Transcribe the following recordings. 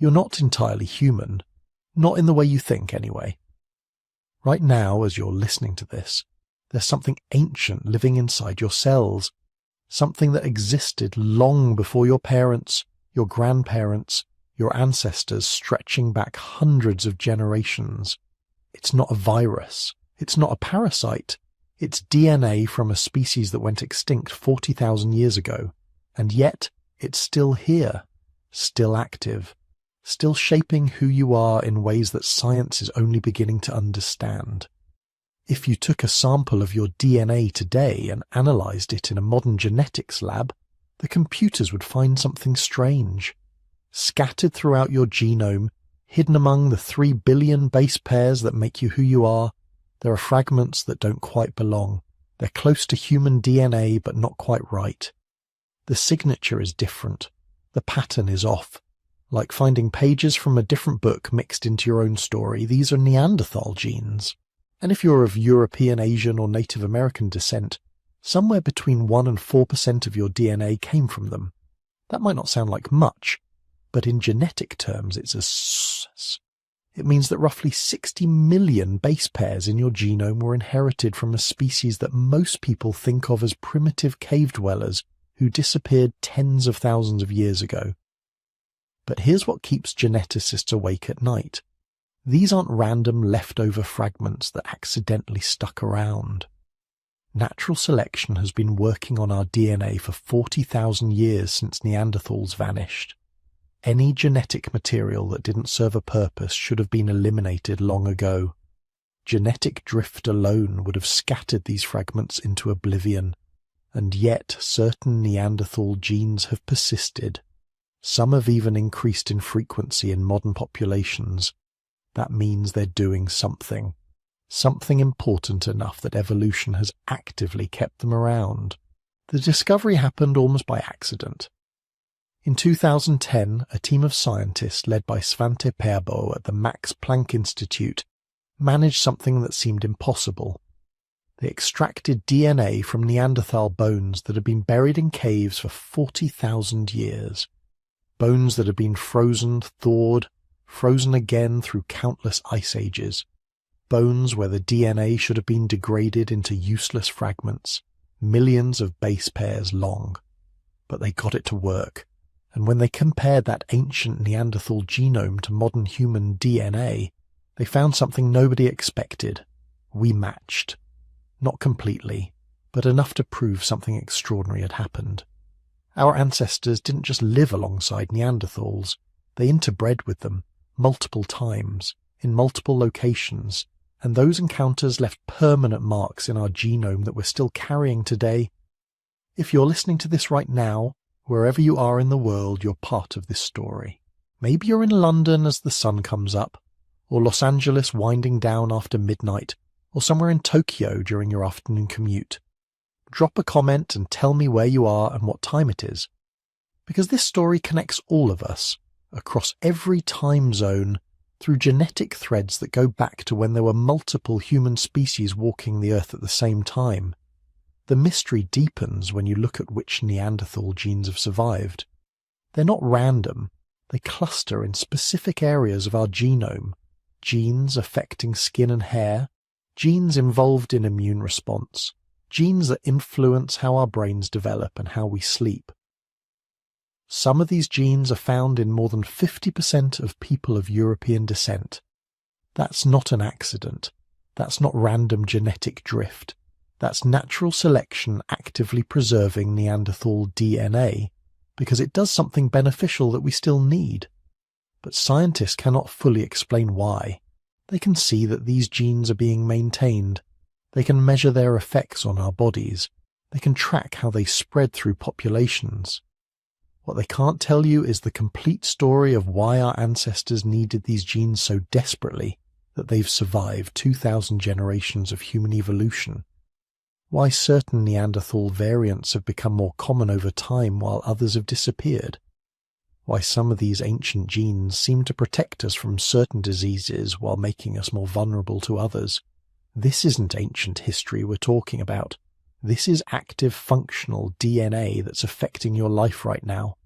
You're not entirely human, not in the way you think anyway. Right now, as you're listening to this, there's something ancient living inside your cells, something that existed long before your parents, your grandparents, your ancestors, stretching back hundreds of generations. It's not a virus. It's not a parasite. It's DNA from a species that went extinct 40,000 years ago. And yet, it's still here, still active, still shaping who you are in ways that science is only beginning to understand. If you took a sample of your DNA today and analysed it in a modern genetics lab, the computers would find something strange. Scattered throughout your genome, hidden among the 3 billion base pairs that make you who you are, there are fragments that don't quite belong. They're close to human DNA, but not quite right. The signature is different. The pattern is off. Like finding pages from a different book mixed into your own story, these are Neanderthal genes. And if you're of European, Asian, or Native American descent, somewhere between 1 and 4% of your DNA came from them. That might not sound like much, but in genetic terms it's it means that roughly 60 million base pairs in your genome were inherited from a species that most people think of as primitive cave dwellers who disappeared tens of thousands of years ago. But here's what keeps geneticists awake at night. These aren't random leftover fragments that accidentally stuck around. Natural selection has been working on our DNA for 40,000 years since Neanderthals vanished. Any genetic material that didn't serve a purpose should have been eliminated long ago. Genetic drift alone would have scattered these fragments into oblivion, and yet certain Neanderthal genes have persisted. Some have even increased in frequency in modern populations. That means they're doing something important enough that evolution has actively kept them around. The discovery happened almost by accident. In 2010, a team of scientists led by Svante Pääbo at the Max Planck Institute managed something that seemed impossible. They extracted DNA from Neanderthal bones that had been buried in caves for 40,000 years. Bones that had been frozen, thawed, frozen again through countless ice ages. Bones where the DNA should have been degraded into useless fragments, millions of base pairs long. But they got it to work, and when they compared that ancient Neanderthal genome to modern human DNA, they found something nobody expected. We matched. Not completely, but enough to prove something extraordinary had happened. Our ancestors didn't just live alongside Neanderthals, they interbred with them multiple times, in multiple locations, and those encounters left permanent marks in our genome that we're still carrying today. If you're listening to this right now, wherever you are in the world, you're part of this story. Maybe you're in London as the sun comes up, or Los Angeles winding down after midnight, or somewhere in Tokyo during your afternoon commute. Drop a comment and tell me where you are and what time it is. Because this story connects all of us, across every time zone, through genetic threads that go back to when there were multiple human species walking the earth at the same time. The mystery deepens when you look at which Neanderthal genes have survived. They're not random. They cluster in specific areas of our genome. Genes affecting skin and hair, genes involved in immune response, genes that influence how our brains develop and how we sleep. Some of these genes are found in more than 50% of people of European descent. That's not an accident. That's not random genetic drift. That's natural selection actively preserving Neanderthal DNA, because it does something beneficial that we still need. But scientists cannot fully explain why. They can see that these genes are being maintained. They can measure their effects on our bodies. They can track how they spread through populations. What they can't tell you is the complete story of why our ancestors needed these genes so desperately that they've survived 2,000 generations of human evolution. Why certain Neanderthal variants have become more common over time while others have disappeared. Why some of these ancient genes seem to protect us from certain diseases while making us more vulnerable to others. This isn't ancient history we're talking about. This is active functional DNA that's affecting your life right now.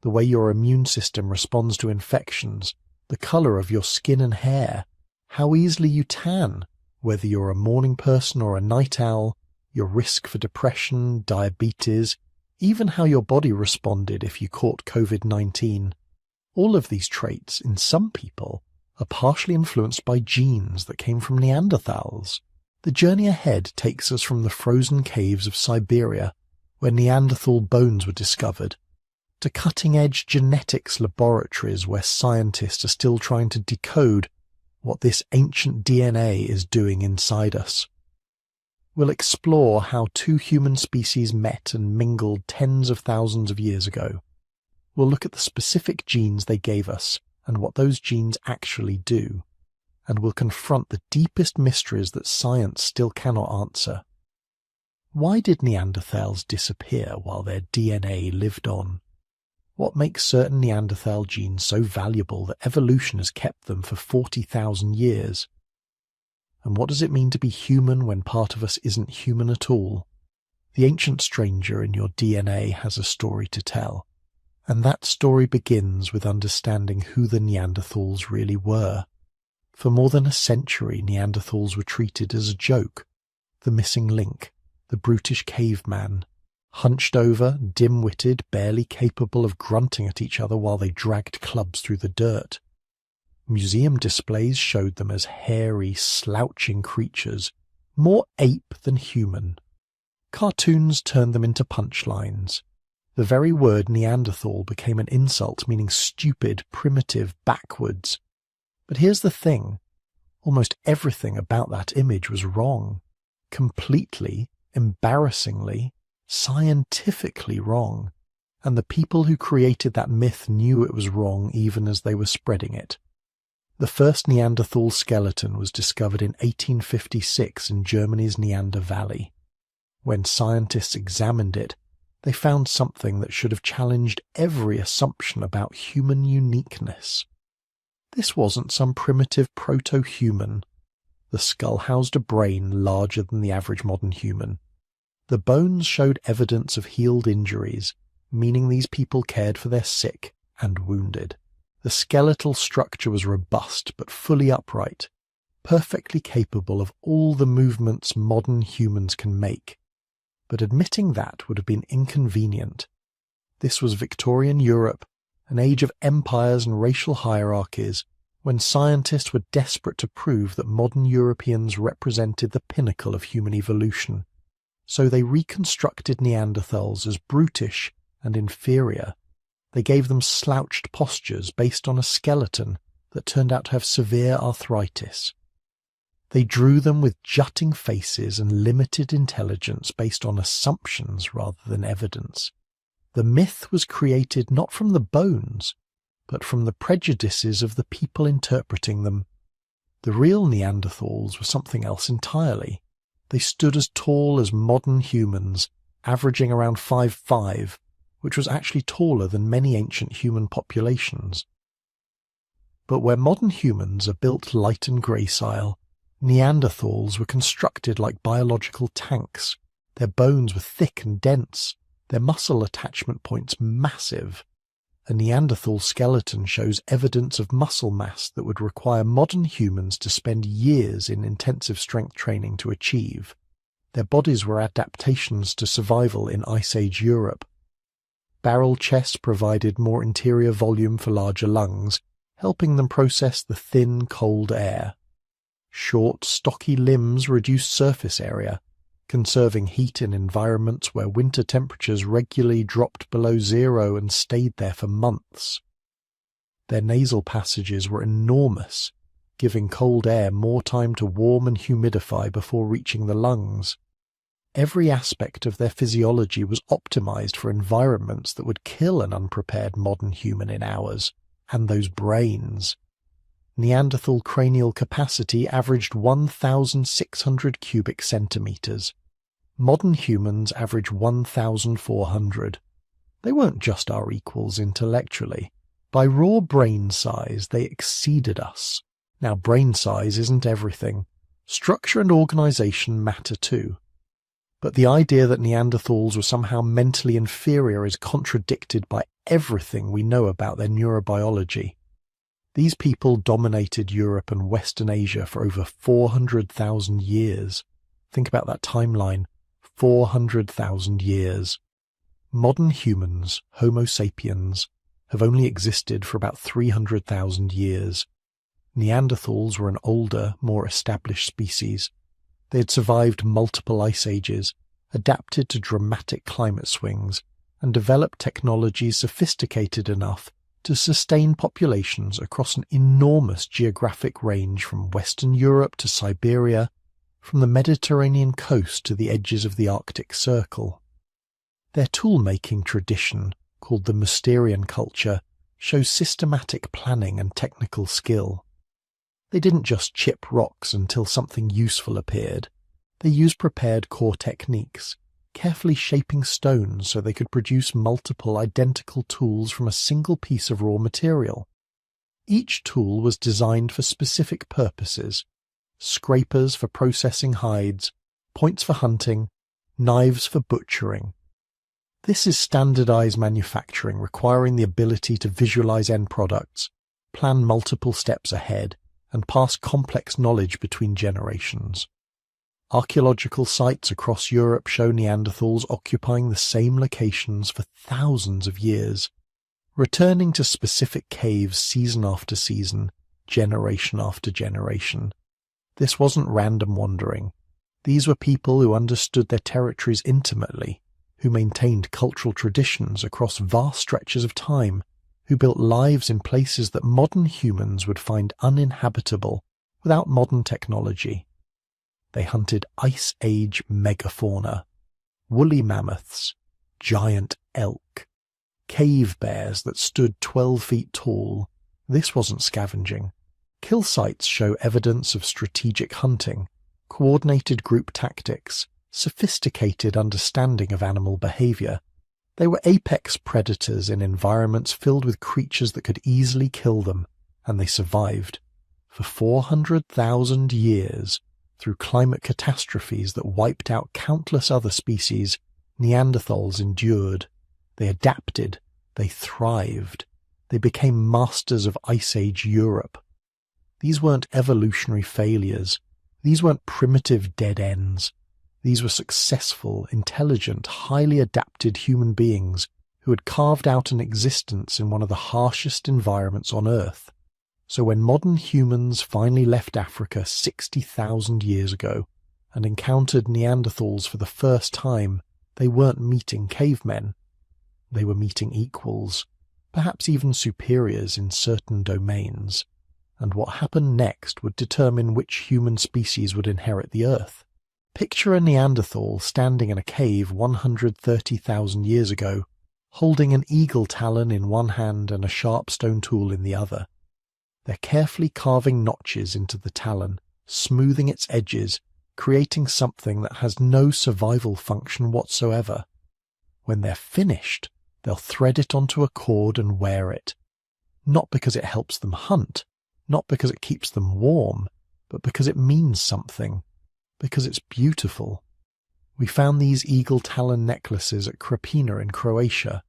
the way your immune system responds to infections, the colour of your skin and hair, how easily you tan, whether you're a morning person or a night owl, your risk for depression, diabetes, even how your body responded if you caught COVID-19. All of these traits, in some people, are partially influenced by genes that came from Neanderthals. The journey ahead takes us from the frozen caves of Siberia, where Neanderthal bones were discovered, to cutting-edge genetics laboratories where scientists are still trying to decode what this ancient DNA is doing inside us. We'll explore how two human species met and mingled tens of thousands of years ago. We'll look at the specific genes they gave us and what those genes actually do, and we'll confront the deepest mysteries that science still cannot answer. Why did Neanderthals disappear while their DNA lived on? What makes certain Neanderthal genes so valuable that evolution has kept them for 40,000 years? And what does it mean to be human when part of us isn't human at all? The ancient stranger in your DNA has a story to tell, and that story begins with understanding who the Neanderthals really were. For more than a century, Neanderthals were treated as a joke, the missing link, the brutish caveman, hunched over, dim-witted, barely capable of grunting at each other while they dragged clubs through the dirt. Museum displays showed them as hairy, slouching creatures, more ape than human. Cartoons turned them into punchlines. The very word Neanderthal became an insult meaning stupid, primitive, backwards. But here's the thing. Almost everything about that image was wrong. Completely, embarrassingly, scientifically wrong. And the people who created that myth knew it was wrong even as they were spreading it. The first Neanderthal skeleton was discovered in 1856 in Germany's Neander Valley. When scientists examined it, they found something that should have challenged every assumption about human uniqueness. This wasn't some primitive proto-human. The skull housed a brain larger than the average modern human. The bones showed evidence of healed injuries, meaning these people cared for their sick and wounded. The skeletal structure was robust but fully upright, perfectly capable of all the movements modern humans can make. But admitting that would have been inconvenient. This was Victorian Europe, an age of empires and racial hierarchies, when scientists were desperate to prove that modern Europeans represented the pinnacle of human evolution. So they reconstructed Neanderthals as brutish and inferior. They gave them slouched postures based on a skeleton that turned out to have severe arthritis. They drew them with jutting faces and limited intelligence based on assumptions rather than evidence. The myth was created not from the bones, but from the prejudices of the people interpreting them. The real Neanderthals were something else entirely. They stood as tall as modern humans, averaging around 5'5", which was actually taller than many ancient human populations. But where modern humans are built light and gracile, Neanderthals were constructed like biological tanks. Their bones were thick and dense, their muscle attachment points massive. A Neanderthal skeleton shows evidence of muscle mass that would require modern humans to spend years in intensive strength training to achieve. Their bodies were adaptations to survival in Ice Age Europe. Barrel chests provided more interior volume for larger lungs, helping them process the thin, cold air. Short, stocky limbs reduced surface area, conserving heat in environments where winter temperatures regularly dropped below zero and stayed there for months. Their nasal passages were enormous, giving cold air more time to warm and humidify before reaching the lungs. Every aspect of their physiology was optimized for environments that would kill an unprepared modern human in hours. And those brains. Neanderthal cranial capacity averaged 1,600 cubic centimeters. Modern humans average 1,400. They weren't just our equals intellectually. By raw brain size, they exceeded us. Now, brain size isn't everything. Structure and organization matter too. But the idea that Neanderthals were somehow mentally inferior is contradicted by everything we know about their neurobiology. These people dominated Europe and Western Asia for over 400,000 years. Think about that timeline. 400,000 years. Modern humans, Homo sapiens, have only existed for about 300,000 years. Neanderthals were an older, more established species. They had survived multiple ice ages, adapted to dramatic climate swings, and developed technologies sophisticated enough to sustain populations across an enormous geographic range from Western Europe to Siberia, from the Mediterranean coast to the edges of the Arctic Circle. Their tool-making tradition, called the Mousterian culture, shows systematic planning and technical skill. They didn't just chip rocks until something useful appeared. They used prepared core techniques, carefully shaping stones so they could produce multiple identical tools from a single piece of raw material. Each tool was designed for specific purposes: scrapers for processing hides, points for hunting, knives for butchering. This is standardized manufacturing, requiring the ability to visualize end products, plan multiple steps ahead, and pass complex knowledge between generations. Archaeological sites across Europe show Neanderthals occupying the same locations for thousands of years, returning to specific caves season after season, generation after generation. This wasn't random wandering. These were people who understood their territories intimately, who maintained cultural traditions across vast stretches of time, who built lives in places that modern humans would find uninhabitable without modern technology. They hunted Ice Age megafauna, woolly mammoths, giant elk, cave bears that stood 12 feet tall. This wasn't scavenging. Kill sites show evidence of strategic hunting, coordinated group tactics, sophisticated understanding of animal behavior. They were apex predators in environments filled with creatures that could easily kill them, and they survived. For 400,000 years, through climate catastrophes that wiped out countless other species, Neanderthals endured. They adapted. They thrived. They became masters of Ice Age Europe. These weren't evolutionary failures. These weren't primitive dead ends. These were successful, intelligent, highly adapted human beings who had carved out an existence in one of the harshest environments on Earth. So when modern humans finally left Africa 60,000 years ago and encountered Neanderthals for the first time, they weren't meeting cavemen. They were meeting equals, perhaps even superiors in certain domains. And what happened next would determine which human species would inherit the Earth. Picture a Neanderthal standing in a cave 130,000 years ago, holding an eagle talon in one hand and a sharp stone tool in the other. They're carefully carving notches into the talon, smoothing its edges, creating something that has no survival function whatsoever. When they're finished, they'll thread it onto a cord and wear it. Not because it helps them hunt, not because it keeps them warm, but because it means something. Because it's beautiful. We found these eagle talon necklaces at Krapina in Croatia.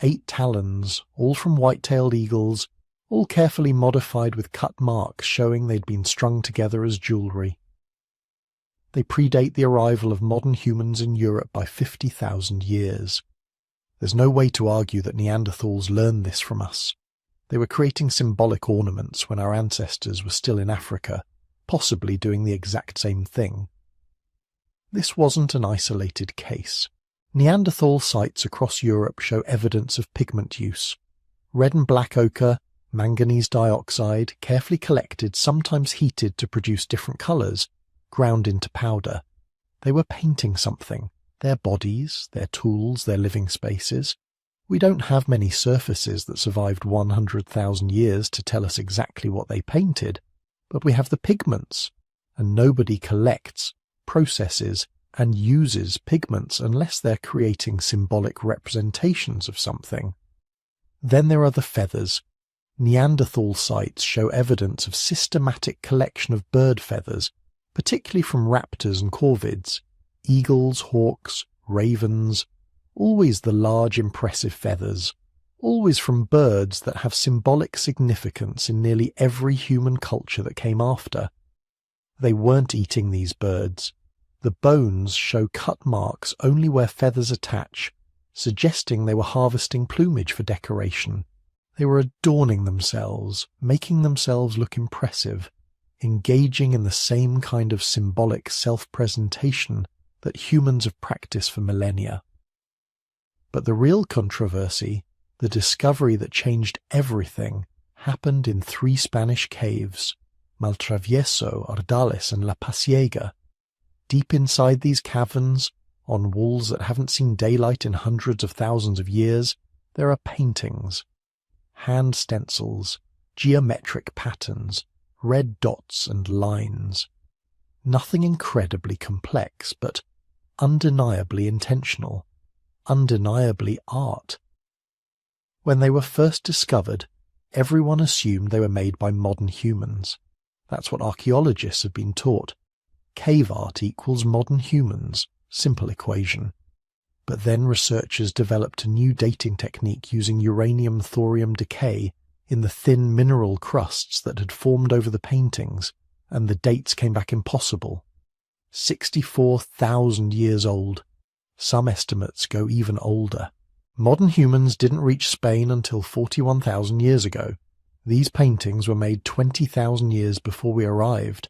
8 talons, all from white-tailed eagles, all carefully modified with cut marks showing they'd been strung together as jewellery. They predate the arrival of modern humans in Europe by 50,000 years. There's no way to argue that Neanderthals learned this from us. They were creating symbolic ornaments when our ancestors were still in Africa, possibly doing the exact same thing. This wasn't an isolated case. Neanderthal sites across Europe show evidence of pigment use. Red and black ochre, manganese dioxide, carefully collected, sometimes heated to produce different colours, ground into powder. They were painting something, their bodies, their tools, their living spaces. We don't have many surfaces that survived 100,000 years to tell us exactly what they painted, but we have the pigments, and nobody collects, processes, and uses pigments unless they're creating symbolic representations of something. Then there are the feathers. Neanderthal sites show evidence of systematic collection of bird feathers, particularly from raptors and corvids. Eagles, hawks, ravens, always the large impressive feathers, always from birds that have symbolic significance in nearly every human culture that came after. They weren't eating these birds. The bones show cut marks only where feathers attach, suggesting they were harvesting plumage for decoration. They were adorning themselves, making themselves look impressive, engaging in the same kind of symbolic self-presentation that humans have practiced for millennia. But the real controversy, the discovery that changed everything, happened in 3 Spanish caves, Maltravieso, Ardales and La Pasiega. Deep inside these caverns, on walls that haven't seen daylight in hundreds of thousands of years, there are paintings, hand stencils, geometric patterns, red dots and lines. Nothing incredibly complex, but undeniably intentional, undeniably art. When they were first discovered, everyone assumed they were made by modern humans. That's what archaeologists have been taught. Cave art equals modern humans, simple equation. But then researchers developed a new dating technique using uranium-thorium decay in the thin mineral crusts that had formed over the paintings, and the dates came back impossible. 64,000 years old. Some estimates go even older. Modern humans didn't reach Spain until 41,000 years ago. These paintings were made 20,000 years before we arrived.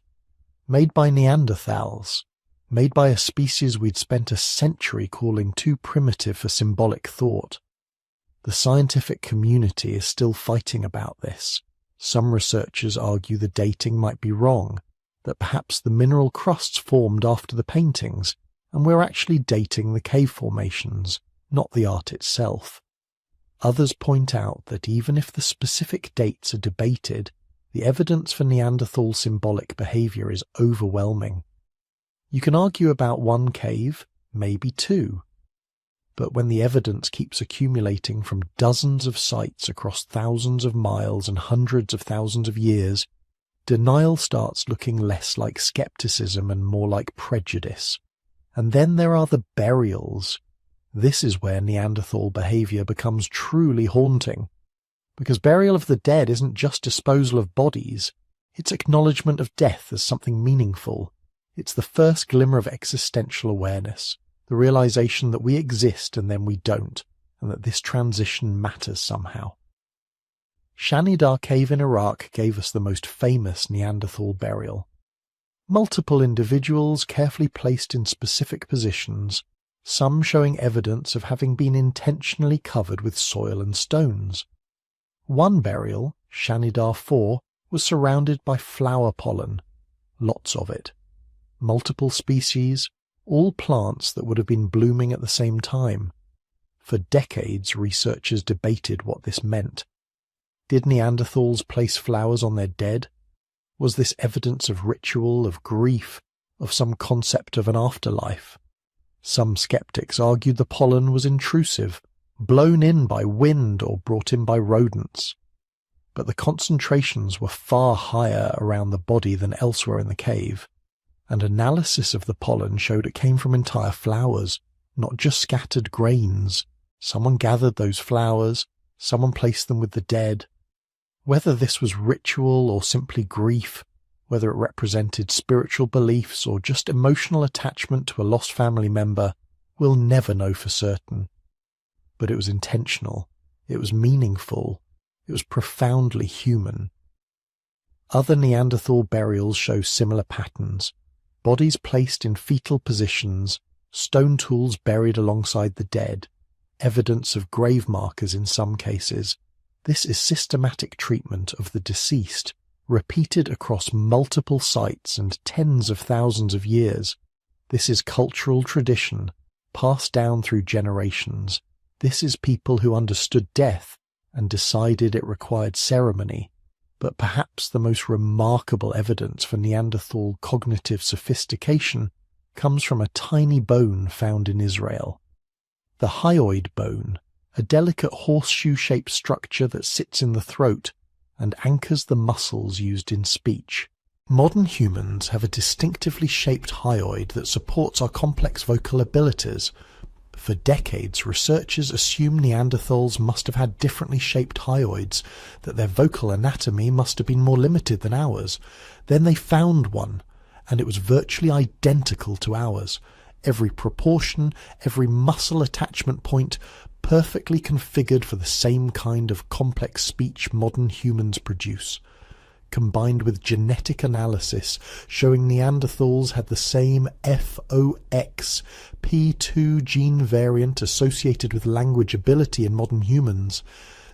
Made by Neanderthals. Made by a species we'd spent a century calling too primitive for symbolic thought. The scientific community is still fighting about this. Some researchers argue the dating might be wrong, that perhaps the mineral crusts formed after the paintings, and we're actually dating the cave formations, not the art itself. Others point out that even if the specific dates are debated, the evidence for Neanderthal symbolic behavior is overwhelming. You can argue about one cave, maybe 2. But when the evidence keeps accumulating from dozens of sites across thousands of miles and hundreds of thousands of years, denial starts looking less like skepticism and more like prejudice. And then there are the burials. This is where Neanderthal behavior becomes truly haunting. Because burial of the dead isn't just disposal of bodies, it's acknowledgement of death as something meaningful. It's the first glimmer of existential awareness, the realization that we exist and then we don't, and that this transition matters somehow. Shanidar Cave in Iraq gave us the most famous Neanderthal burial. Multiple individuals carefully placed in specific positions, some showing evidence of having been intentionally covered with soil and stones. One burial, Shanidar 4, was surrounded by flower pollen, lots of it. Multiple species, all plants that would have been blooming at the same time. For decades, researchers debated what this meant. Did Neanderthals place flowers on their dead? Was this evidence of ritual, of grief, of some concept of an afterlife? Some skeptics argued the pollen was intrusive, blown in by wind or brought in by rodents. But the concentrations were far higher around the body than elsewhere in the cave, and analysis of the pollen showed it came from entire flowers, not just scattered grains. Someone gathered those flowers, someone placed them with the dead. Whether this was ritual or simply grief, whether it represented spiritual beliefs or just emotional attachment to a lost family member, we'll never know for certain. But it was intentional, it was meaningful, it was profoundly human. Other Neanderthal burials show similar patterns. Bodies placed in fetal positions, stone tools buried alongside the dead, evidence of grave markers in some cases. This is systematic treatment of the deceased, repeated across multiple sites and tens of thousands of years. This is cultural tradition, passed down through generations. This is people who understood death and decided it required ceremony. But perhaps the most remarkable evidence for Neanderthal cognitive sophistication comes from a tiny bone found in Israel. The hyoid bone, a delicate horseshoe-shaped structure that sits in the throat and anchors the muscles used in speech. Modern humans have a distinctively shaped hyoid that supports our complex vocal abilities. For decades, researchers assumed Neanderthals must have had differently shaped hyoids, that their vocal anatomy must have been more limited than ours. Then they found one, and it was virtually identical to ours. Every proportion, every muscle attachment point, perfectly configured for the same kind of complex speech modern humans produce. Combined with genetic analysis showing Neanderthals had the same FOXP2 gene variant associated with language ability in modern humans,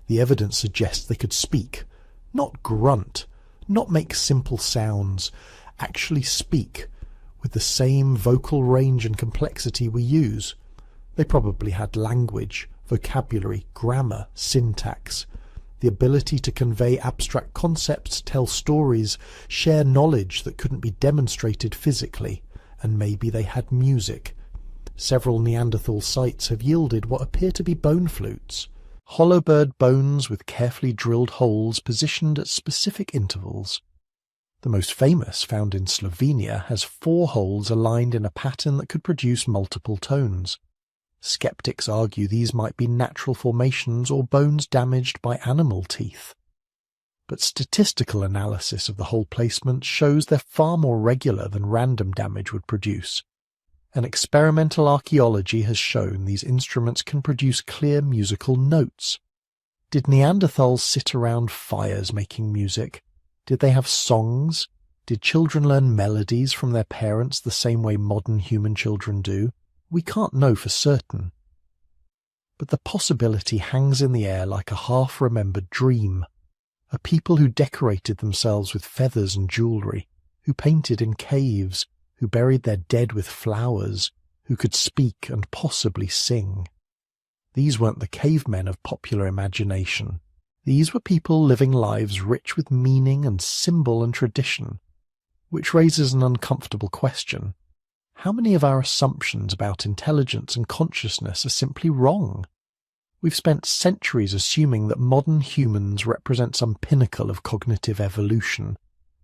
the evidence suggests they could speak, not grunt, not make simple sounds, actually speak with the same vocal range and complexity we use. They probably had language, vocabulary, grammar, syntax, the ability to convey abstract concepts, tell stories, share knowledge that couldn't be demonstrated physically, and maybe they had music. Several Neanderthal sites have yielded what appear to be bone flutes, hollow bird bones with carefully drilled holes positioned at specific intervals. The most famous, found in Slovenia, has 4 holes aligned in a pattern that could produce multiple tones. Skeptics argue these might be natural formations or bones damaged by animal teeth. But statistical analysis of the hole placement shows they're far more regular than random damage would produce. And experimental archaeology has shown these instruments can produce clear musical notes. Did Neanderthals sit around fires making music? Did they have songs? Did children learn melodies from their parents the same way modern human children do? We can't know for certain. But the possibility hangs in the air like a half-remembered dream. A people who decorated themselves with feathers and jewellery, who painted in caves, who buried their dead with flowers, who could speak and possibly sing. These weren't the cavemen of popular imagination. These were people living lives rich with meaning and symbol and tradition, which raises an uncomfortable question. How many of our assumptions about intelligence and consciousness are simply wrong? We've spent centuries assuming that modern humans represent some pinnacle of cognitive evolution,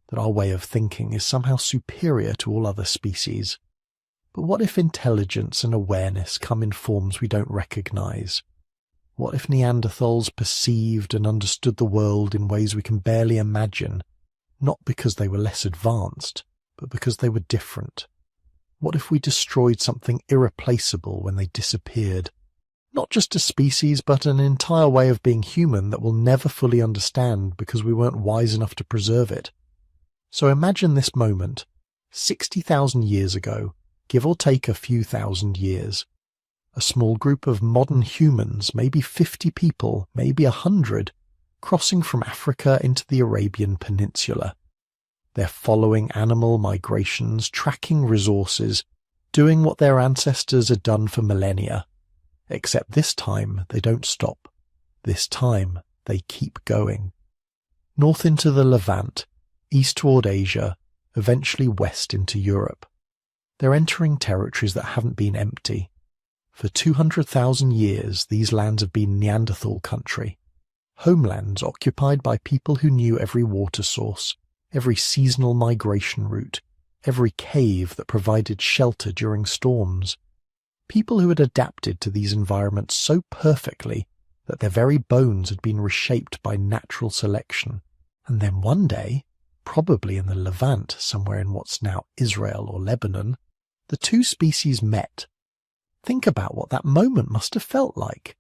that our way of thinking is somehow superior to all other species. But what if intelligence and awareness come in forms we don't recognize? What if Neanderthals perceived and understood the world in ways we can barely imagine, not because they were less advanced, but because they were different? What if we destroyed something irreplaceable when they disappeared? Not just a species, but an entire way of being human that we'll never fully understand because we weren't wise enough to preserve it. So imagine this moment, 60,000 years ago, give or take a few thousand years. A small group of modern humans, maybe 50 people, maybe 100, crossing from Africa into the Arabian Peninsula. They're following animal migrations, tracking resources, doing what their ancestors had done for millennia. Except this time they don't stop. This time they keep going. North into the Levant, east toward Asia, eventually west into Europe. They're entering territories that haven't been empty. For 200,000 years these lands have been Neanderthal country. Homelands occupied by people who knew every water source, every seasonal migration route, every cave that provided shelter during storms. People who had adapted to these environments so perfectly that their very bones had been reshaped by natural selection. And then one day, probably in the Levant, somewhere in what's now Israel or Lebanon, the two species met. Think about what that moment must have felt like.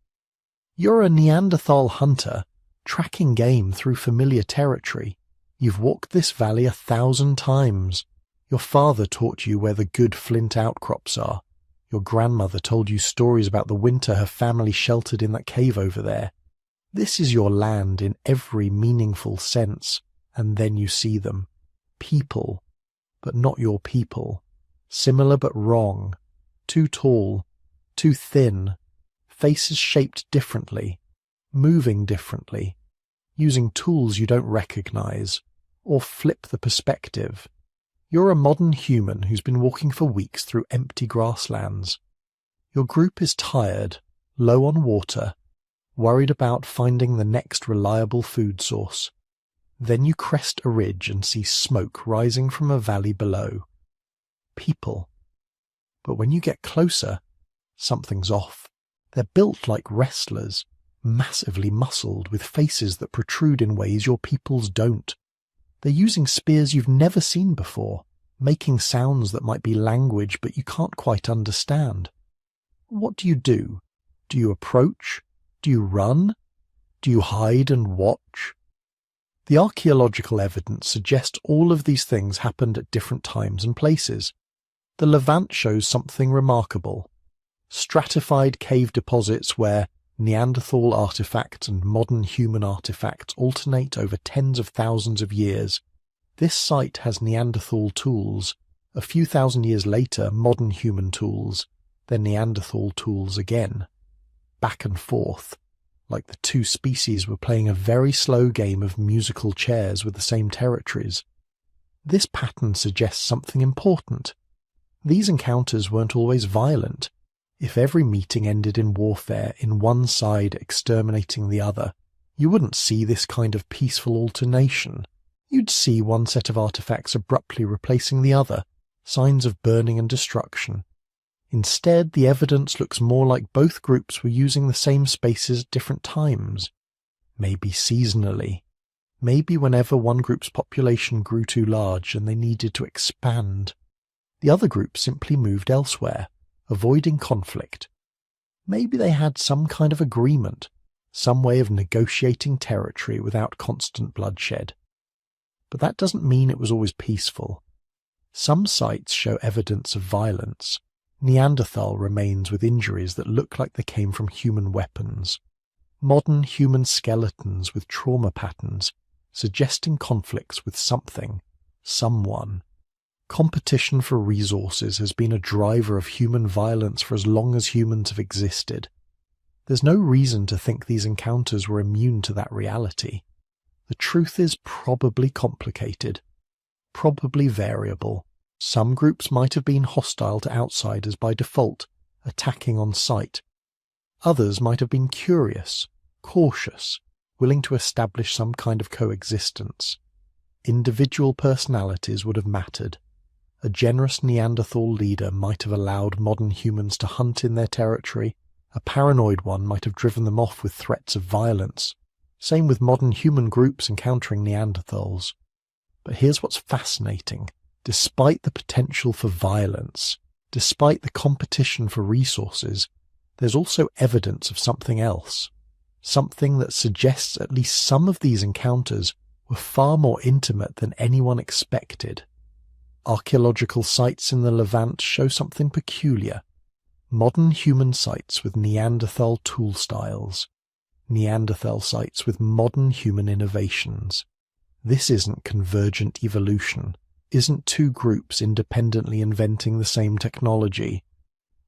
You're a Neanderthal hunter, tracking game through familiar territory. You've walked this valley 1,000 times. Your father taught you where the good flint outcrops are. Your grandmother told you stories about the winter her family sheltered in that cave over there. This is your land in every meaningful sense, and then you see them. People, but not your people. Similar but wrong. Too tall, too thin, faces shaped differently, moving differently, using tools you don't recognize, or flip the perspective. You're a modern human who's been walking for weeks through empty grasslands. Your group is tired, low on water, worried about finding the next reliable food source. Then you crest a ridge and see smoke rising from a valley below. People. But when you get closer, something's off. They're built like wrestlers, massively muscled, with faces that protrude in ways your peoples don't. They're using spears you've never seen before, making sounds that might be language but you can't quite understand. What do? Do you approach? Do you run? Do you hide and watch? The archaeological evidence suggests all of these things happened at different times and places. The Levant shows something remarkable. Stratified cave deposits where Neanderthal artifacts and modern human artifacts alternate over tens of thousands of years. This site has Neanderthal tools. A few thousand years later, modern human tools. Then Neanderthal tools again. Back and forth, like the two species were playing a very slow game of musical chairs with the same territories. This pattern suggests something important. These encounters weren't always violent. If every meeting ended in warfare, in one side exterminating the other, you wouldn't see this kind of peaceful alternation. You'd see one set of artifacts abruptly replacing the other, signs of burning and destruction. Instead, the evidence looks more like both groups were using the same spaces at different times. Maybe seasonally. Maybe whenever one group's population grew too large and they needed to expand. The other group simply moved elsewhere, avoiding conflict. Maybe they had some kind of agreement, some way of negotiating territory without constant bloodshed. But that doesn't mean it was always peaceful. Some sites show evidence of violence. Neanderthal remains with injuries that look like they came from human weapons. Modern human skeletons with trauma patterns, suggesting conflicts with something, someone. Competition for resources has been a driver of human violence for as long as humans have existed. There's no reason to think these encounters were immune to that reality. The truth is probably complicated, probably variable. Some groups might have been hostile to outsiders by default, attacking on sight. Others might have been curious, cautious, willing to establish some kind of coexistence. Individual personalities would have mattered. A generous Neanderthal leader might have allowed modern humans to hunt in their territory. A paranoid one might have driven them off with threats of violence. Same with modern human groups encountering Neanderthals. But here's what's fascinating. Despite the potential for violence, despite the competition for resources, there's also evidence of something else. Something that suggests at least some of these encounters were far more intimate than anyone expected. Archaeological sites in the Levant show something peculiar. Modern human sites with Neanderthal tool styles. Neanderthal sites with modern human innovations. This isn't convergent evolution. Isn't two groups independently inventing the same technology.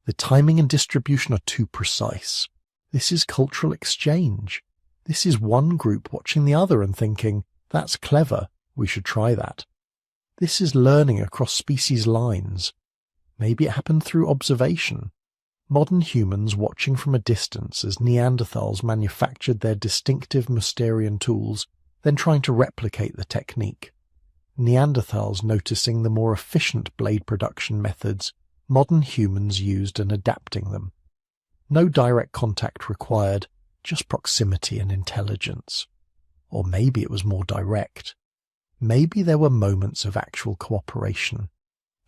The timing and distribution are too precise. This is cultural exchange. This is one group watching the other and thinking, that's clever, we should try that. This is learning across species lines. Maybe it happened through observation. Modern humans watching from a distance as Neanderthals manufactured their distinctive Mousterian tools, then trying to replicate the technique. Neanderthals noticing the more efficient blade production methods modern humans used and adapting them. No direct contact required, just proximity and intelligence. Or maybe it was more direct. Maybe there were moments of actual cooperation.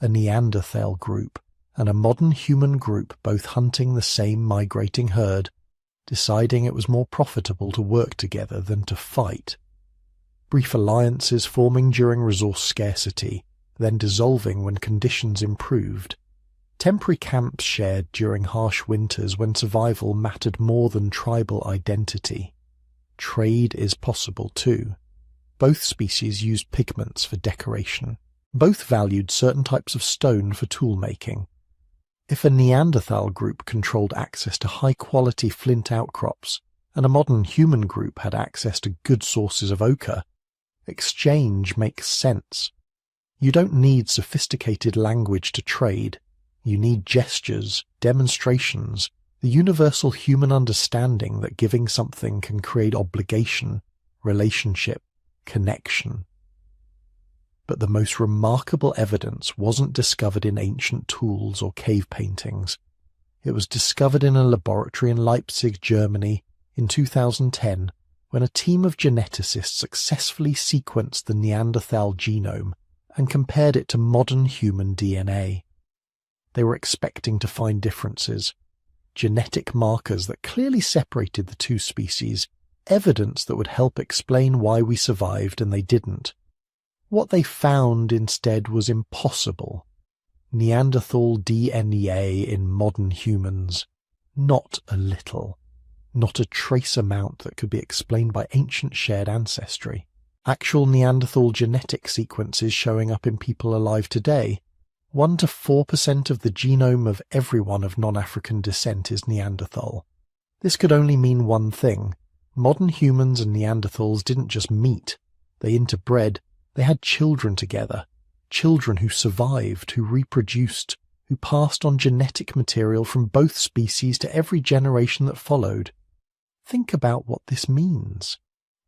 A Neanderthal group and a modern human group both hunting the same migrating herd, deciding it was more profitable to work together than to fight. Brief alliances forming during resource scarcity, then dissolving when conditions improved. Temporary camps shared during harsh winters when survival mattered more than tribal identity. Trade is possible too. Both species used pigments for decoration. Both valued certain types of stone for tool-making. If a Neanderthal group controlled access to high-quality flint outcrops, and a modern human group had access to good sources of ochre, exchange makes sense. You don't need sophisticated language to trade. You need gestures, demonstrations, the universal human understanding that giving something can create obligation, relationship, connection. But the most remarkable evidence wasn't discovered in ancient tools or cave paintings. It was discovered in a laboratory in Leipzig, Germany, in 2010, when a team of geneticists successfully sequenced the Neanderthal genome and compared it to modern human DNA. They were expecting to find differences, genetic markers that clearly separated the two species, evidence that would help explain why we survived and they didn't. What they found instead was impossible. Neanderthal DNA in modern humans. Not a little. Not a trace amount that could be explained by ancient shared ancestry. Actual Neanderthal genetic sequences showing up in people alive today. 1 to 4% of the genome of everyone of non-African descent is Neanderthal. This could only mean one thing. Modern humans and Neanderthals didn't just meet. They interbred. They had children together. Children who survived, who reproduced, who passed on genetic material from both species to every generation that followed. Think about what this means.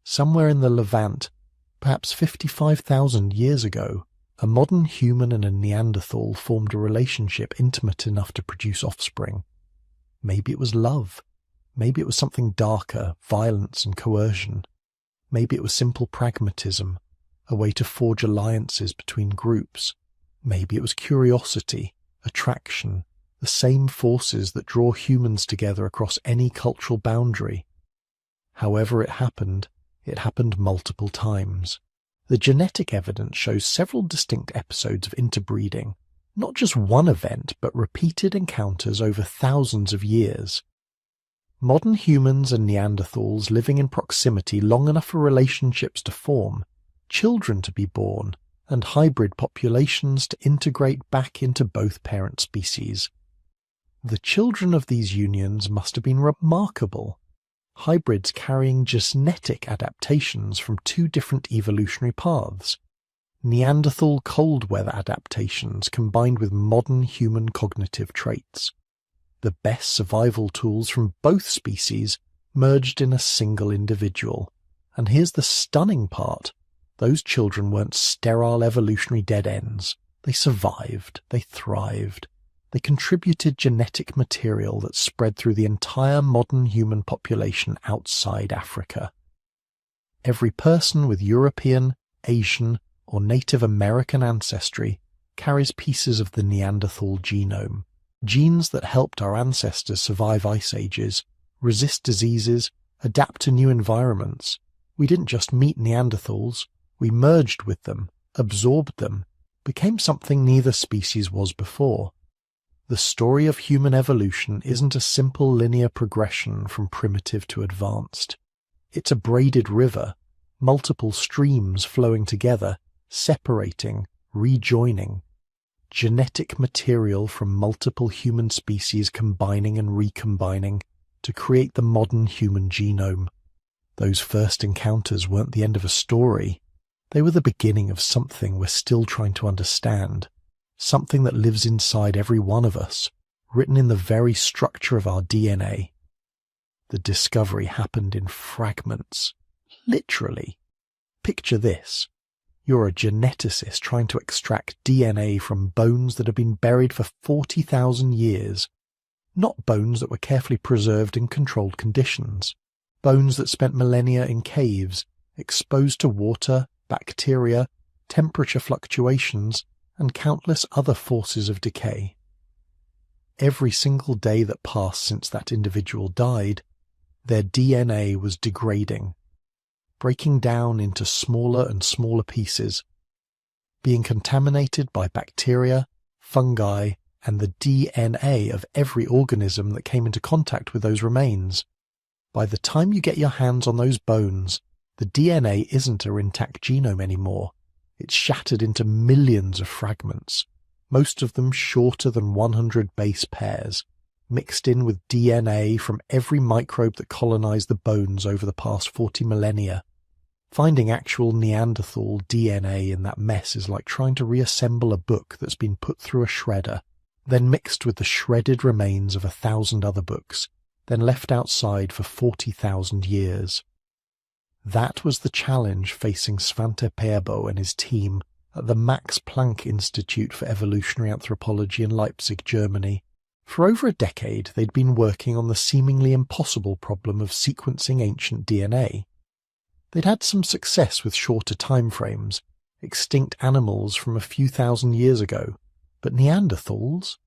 Somewhere in the Levant, perhaps 55,000 years ago, a modern human and a Neanderthal formed a relationship intimate enough to produce offspring. Maybe it was love. Maybe it was something darker, violence and coercion. Maybe it was simple pragmatism, a way to forge alliances between groups. Maybe it was curiosity, attraction, the same forces that draw humans together across any cultural boundary. However it happened multiple times. The genetic evidence shows several distinct episodes of interbreeding, not just one event, but repeated encounters over thousands of years. Modern humans and Neanderthals living in proximity long enough for relationships to form, children to be born, and hybrid populations to integrate back into both parent species. The children of these unions must have been remarkable. Hybrids carrying genetic adaptations from two different evolutionary paths. Neanderthal cold weather adaptations combined with modern human cognitive traits. The best survival tools from both species merged in a single individual. And here's the stunning part. Those children weren't sterile evolutionary dead ends. They survived. They thrived. They contributed genetic material that spread through the entire modern human population outside Africa. Every person with European, Asian, or Native American ancestry carries pieces of the Neanderthal genome, genes that helped our ancestors survive ice ages, resist diseases, adapt to new environments. We didn't just meet Neanderthals. We merged with them, absorbed them, became something neither species was before. The story of human evolution isn't a simple linear progression from primitive to advanced. It's a braided river, multiple streams flowing together, separating, rejoining. Genetic material from multiple human species combining and recombining to create the modern human genome. Those first encounters weren't the end of a story. They were the beginning of something we're still trying to understand, something that lives inside every one of us, written in the very structure of our DNA. The discovery happened in fragments, literally. Picture this. You're a geneticist trying to extract DNA from bones that have been buried for 40,000 years, not bones that were carefully preserved in controlled conditions, bones that spent millennia in caves, exposed to water, bacteria, temperature fluctuations, and countless other forces of decay. Every single day that passed since that individual died, their DNA was degrading, breaking down into smaller and smaller pieces, being contaminated by bacteria, fungi, and the DNA of every organism that came into contact with those remains. By the time you get your hands on those bones, the DNA isn't an intact genome anymore. It's shattered into millions of fragments, most of them shorter than 100 base pairs, mixed in with DNA from every microbe that colonized the bones over the past 40 millennia. Finding actual Neanderthal DNA in that mess is like trying to reassemble a book that's been put through a shredder, then mixed with the shredded remains of 1,000 other books, then left outside for 40,000 years. That was the challenge facing Svante Pääbo and his team at the Max Planck Institute for Evolutionary Anthropology in Leipzig, Germany. For over a decade, they'd been working on the seemingly impossible problem of sequencing ancient DNA. They'd had some success with shorter timeframes, extinct animals from a few thousand years ago, but Neanderthals?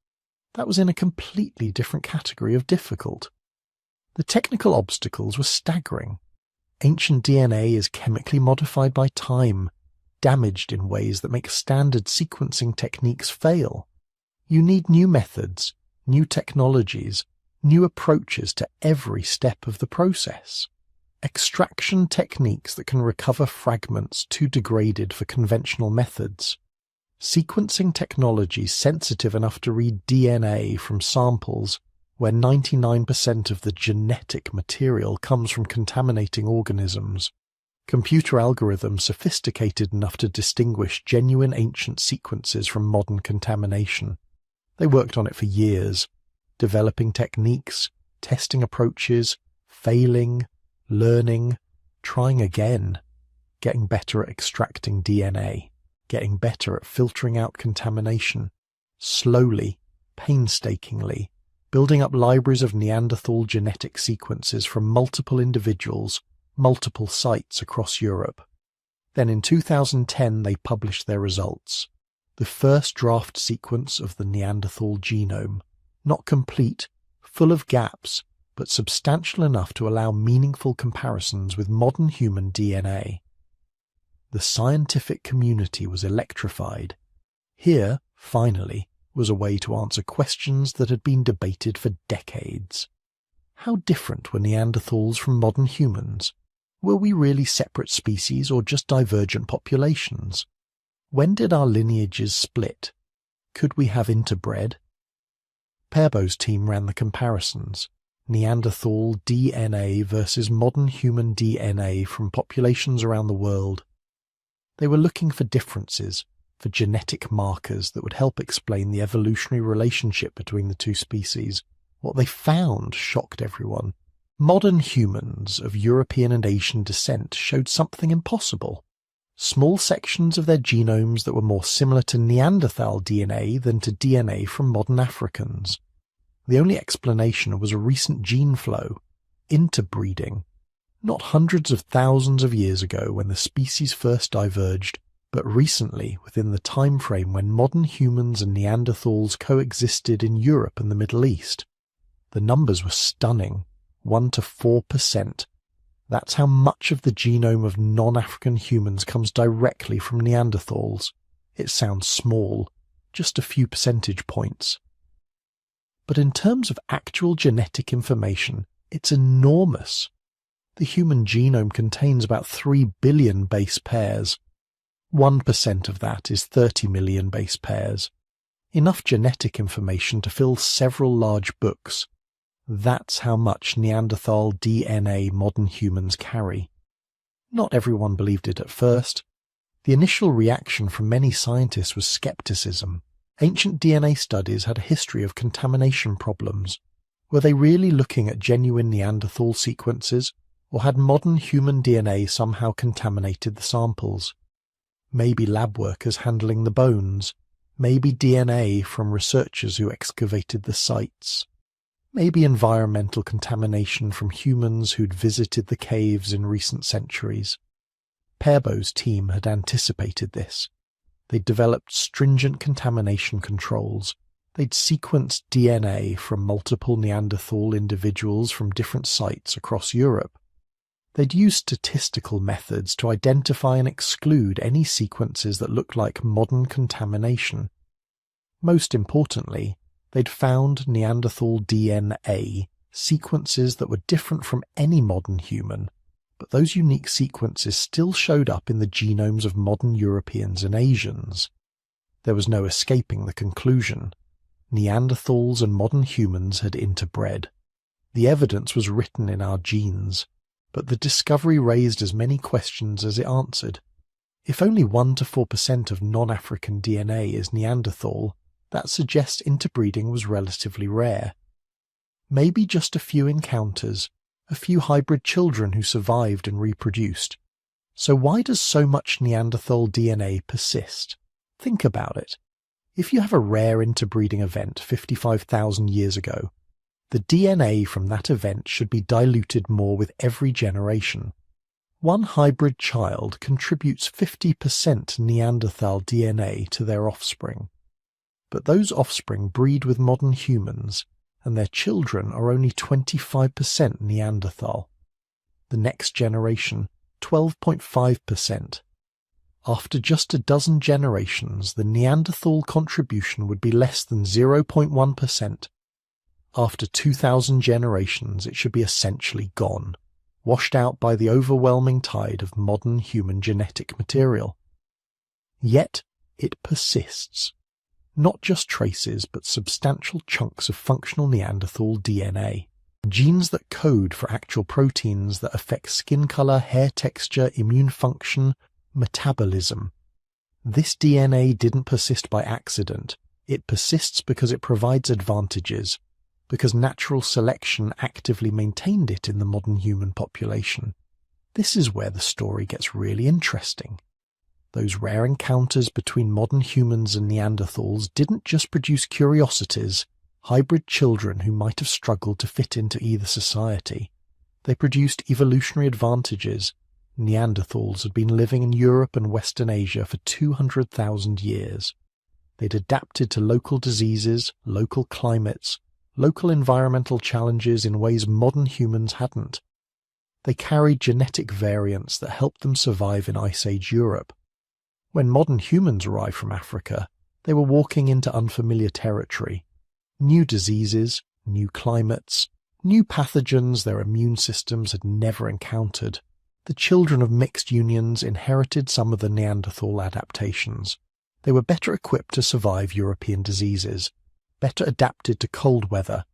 That was in a completely different category of difficult. The technical obstacles were staggering. Ancient DNA is chemically modified by time, damaged in ways that make standard sequencing techniques fail. You need new methods, new technologies, new approaches to every step of the process. Extraction techniques that can recover fragments too degraded for conventional methods. Sequencing technologies sensitive enough to read DNA from samples where 99% of the genetic material comes from contaminating organisms. Computer algorithms sophisticated enough to distinguish genuine ancient sequences from modern contamination. They worked on it for years, developing techniques, testing approaches, failing, learning, trying again, getting better at extracting DNA, getting better at filtering out contamination, slowly, painstakingly, building up libraries of Neanderthal genetic sequences from multiple individuals, multiple sites across Europe. Then in 2010 they published their results. The first draft sequence of the Neanderthal genome, not complete, full of gaps, but substantial enough to allow meaningful comparisons with modern human DNA. The scientific community was electrified. Here, finally, was a way to answer questions that had been debated for decades. How different were Neanderthals from modern humans? Were we really separate species or just divergent populations? When did our lineages split? Could we have interbred? Pääbo's team ran the comparisons. Neanderthal DNA versus modern human DNA from populations around the world. They were looking for differences, for genetic markers that would help explain the evolutionary relationship between the two species. What they found shocked everyone. Modern humans of European and Asian descent showed something impossible. Small sections of their genomes that were more similar to Neanderthal DNA than to DNA from modern Africans. The only explanation was a recent gene flow, interbreeding, not hundreds of thousands of years ago when the species first diverged, but recently within the time frame when modern humans and Neanderthals coexisted in Europe and the Middle East. The numbers were stunning, 1 to 4%. That's how much of the genome of non-African humans comes directly from Neanderthals. It sounds small, just a few percentage points. But in terms of actual genetic information, it's enormous. The human genome contains about 3 billion base pairs. 1% of that is 30 million base pairs. Enough genetic information to fill several large books. That's how much Neanderthal DNA modern humans carry. Not everyone believed it at first. The initial reaction from many scientists was skepticism. Ancient DNA studies had a history of contamination problems. Were they really looking at genuine Neanderthal sequences, or had modern human DNA somehow contaminated the samples? Maybe lab workers handling the bones, maybe DNA from researchers who excavated the sites, maybe environmental contamination from humans who'd visited the caves in recent centuries. Pääbo's team had anticipated this. They'd developed stringent contamination controls. They'd sequenced DNA from multiple Neanderthal individuals from different sites across Europe. They'd used statistical methods to identify and exclude any sequences that looked like modern contamination. Most importantly, they'd found Neanderthal DNA, sequences that were different from any modern human, but those unique sequences still showed up in the genomes of modern Europeans and Asians. There was no escaping the conclusion. Neanderthals and modern humans had interbred. The evidence was written in our genes, but the discovery raised as many questions as it answered. If only 1 to 4% of non-African DNA is Neanderthal, that suggests interbreeding was relatively rare. Maybe just a few encounters, a few hybrid children who survived and reproduced. So why does so much Neanderthal DNA persist? Think about it. If you have a rare interbreeding event 55,000 years ago, the DNA from that event should be diluted more with every generation. One hybrid child contributes 50% Neanderthal DNA to their offspring. But those offspring breed with modern humans, and their children are only 25% Neanderthal. The next generation, 12.5%. After just a dozen generations, the Neanderthal contribution would be less than 0.1%. After 2,000 generations, it should be essentially gone, washed out by the overwhelming tide of modern human genetic material. Yet, it persists. Not just traces, but substantial chunks of functional Neanderthal DNA. Genes that code for actual proteins that affect skin color, hair texture, immune function, metabolism. This DNA didn't persist by accident. It persists because it provides advantages, because natural selection actively maintained it in the modern human population. This is where the story gets really interesting. Those rare encounters between modern humans and Neanderthals didn't just produce curiosities, hybrid children who might have struggled to fit into either society. They produced evolutionary advantages. Neanderthals had been living in Europe and Western Asia for 200,000 years. They'd adapted to local diseases, local climates, local environmental challenges in ways modern humans hadn't. They carried genetic variants that helped them survive in Ice Age Europe. When modern humans arrived from Africa, they were walking into unfamiliar territory. New diseases, new climates, new pathogens their immune systems had never encountered. The children of mixed unions inherited some of the Neanderthal adaptations. They were better equipped to survive European diseases, better adapted to cold weather,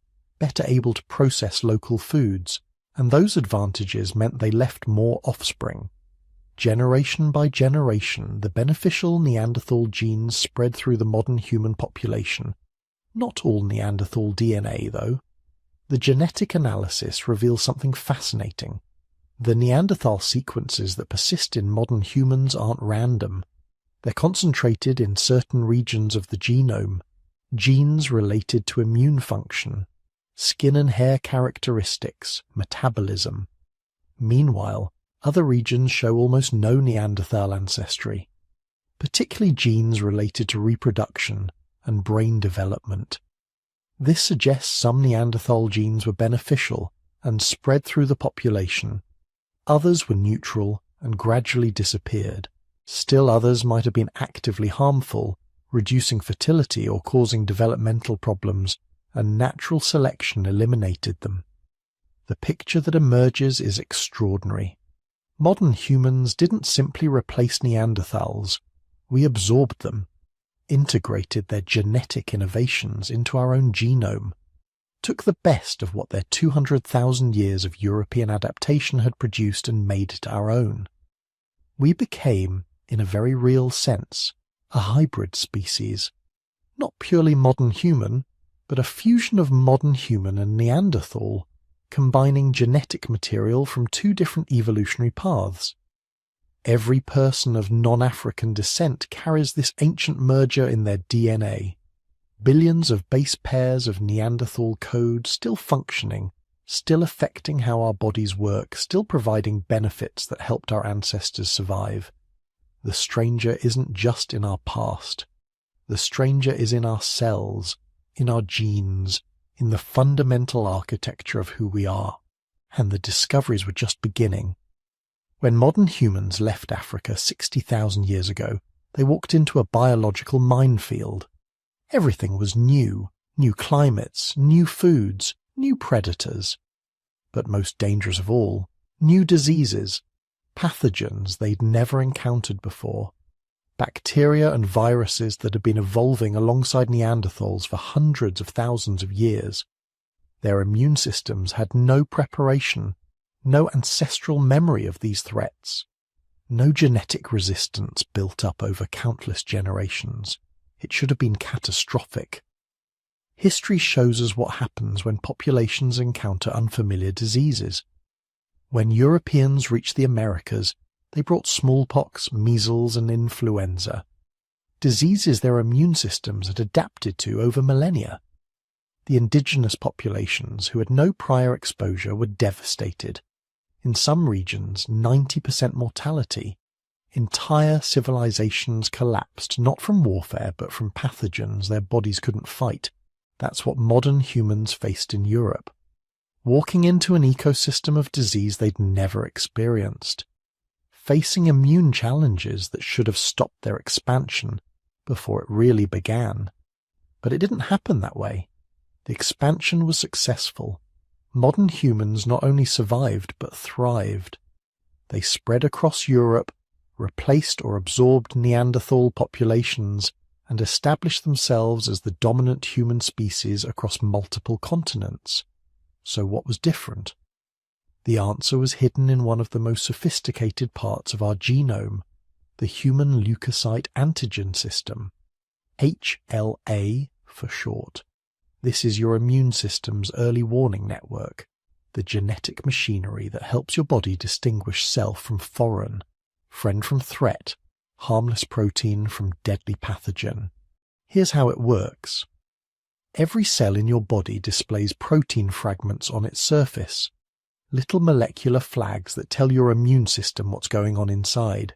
better able to process local foods, and those advantages meant they left more offspring. Generation by generation, the beneficial Neanderthal genes spread through the modern human population. Not all Neanderthal DNA, though. The genetic analysis reveals something fascinating. The Neanderthal sequences that persist in modern humans aren't random. They're concentrated in certain regions of the genome, genes related to immune function, skin and hair characteristics, metabolism. Meanwhile, other regions show almost no Neanderthal ancestry, particularly genes related to reproduction and brain development. This suggests some Neanderthal genes were beneficial and spread through the population. Others were neutral and gradually disappeared. Still others might have been actively harmful, reducing fertility or causing developmental problems, and natural selection eliminated them. The picture that emerges is extraordinary. Modern humans didn't simply replace Neanderthals. We absorbed them, integrated their genetic innovations into our own genome, took the best of what their 200,000 years of European adaptation had produced and made it our own. We became, in a very real sense, a hybrid species. Not purely modern human, but a fusion of modern human and Neanderthal, combining genetic material from two different evolutionary paths. Every person of non-African descent carries this ancient merger in their DNA. Billions of base pairs of Neanderthal code still functioning, still affecting how our bodies work, still providing benefits that helped our ancestors survive. The stranger isn't just in our past. The stranger is in our cells, in our genes, in the fundamental architecture of who we are. And the discoveries were just beginning. When modern humans left Africa 60,000 years ago, they walked into a biological minefield. Everything was new climates, new foods, new predators. But most dangerous of all, new diseases, pathogens they'd never encountered before. Bacteria and viruses that had been evolving alongside Neanderthals for hundreds of thousands of years. Their immune systems had no preparation, no ancestral memory of these threats, no genetic resistance built up over countless generations. It should have been catastrophic. History shows us what happens when populations encounter unfamiliar diseases. When Europeans reached the Americas, they brought smallpox, measles, and influenza, diseases their immune systems had adapted to over millennia. The indigenous populations, who had no prior exposure, were devastated. In some regions, 90% mortality. Entire civilizations collapsed, not from warfare, but from pathogens their bodies couldn't fight. That's what modern humans faced in Europe. Walking into an ecosystem of disease they'd never experienced. Facing immune challenges that should have stopped their expansion before it really began. But it didn't happen that way. The expansion was successful. Modern humans not only survived but thrived. They spread across Europe, replaced or absorbed Neanderthal populations, and established themselves as the dominant human species across multiple continents. So what was different? The answer was hidden in one of the most sophisticated parts of our genome, the human leukocyte antigen system, HLA for short. This is your immune system's early warning network, the genetic machinery that helps your body distinguish self from foreign, friend from threat, harmless protein from deadly pathogen. Here's how it works. Every cell in your body displays protein fragments on its surface, little molecular flags that tell your immune system what's going on inside.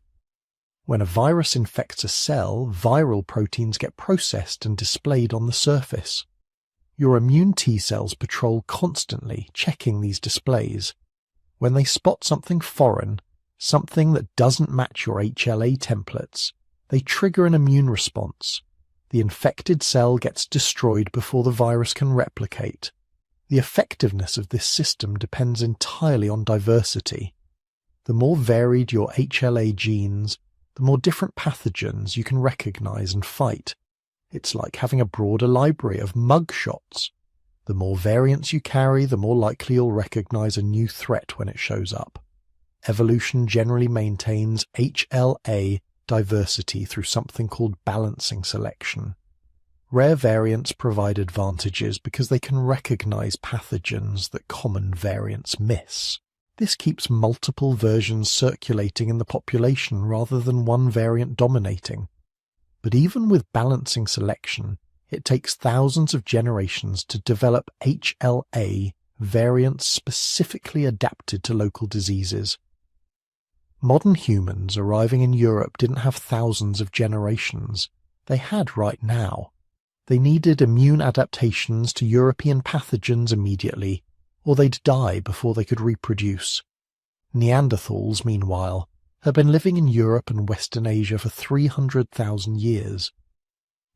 When a virus infects a cell, viral proteins get processed and displayed on the surface. Your immune T cells patrol constantly, checking these displays. When they spot something foreign, something that doesn't match your HLA templates, they trigger an immune response. The infected cell gets destroyed before the virus can replicate. The effectiveness of this system depends entirely on diversity. The more varied your HLA genes, the more different pathogens you can recognize and fight. It's like having a broader library of mug shots. The more variants you carry, the more likely you'll recognize a new threat when it shows up. Evolution generally maintains HLA diversity through something called balancing selection. Rare variants provide advantages because they can recognize pathogens that common variants miss. This keeps multiple versions circulating in the population rather than one variant dominating. But even with balancing selection, it takes thousands of generations to develop HLA variants specifically adapted to local diseases. Modern humans arriving in Europe didn't have thousands of generations. They had right now. They needed immune adaptations to European pathogens immediately, or they'd die before they could reproduce. Neanderthals, meanwhile, had been living in Europe and Western Asia for 300,000 years.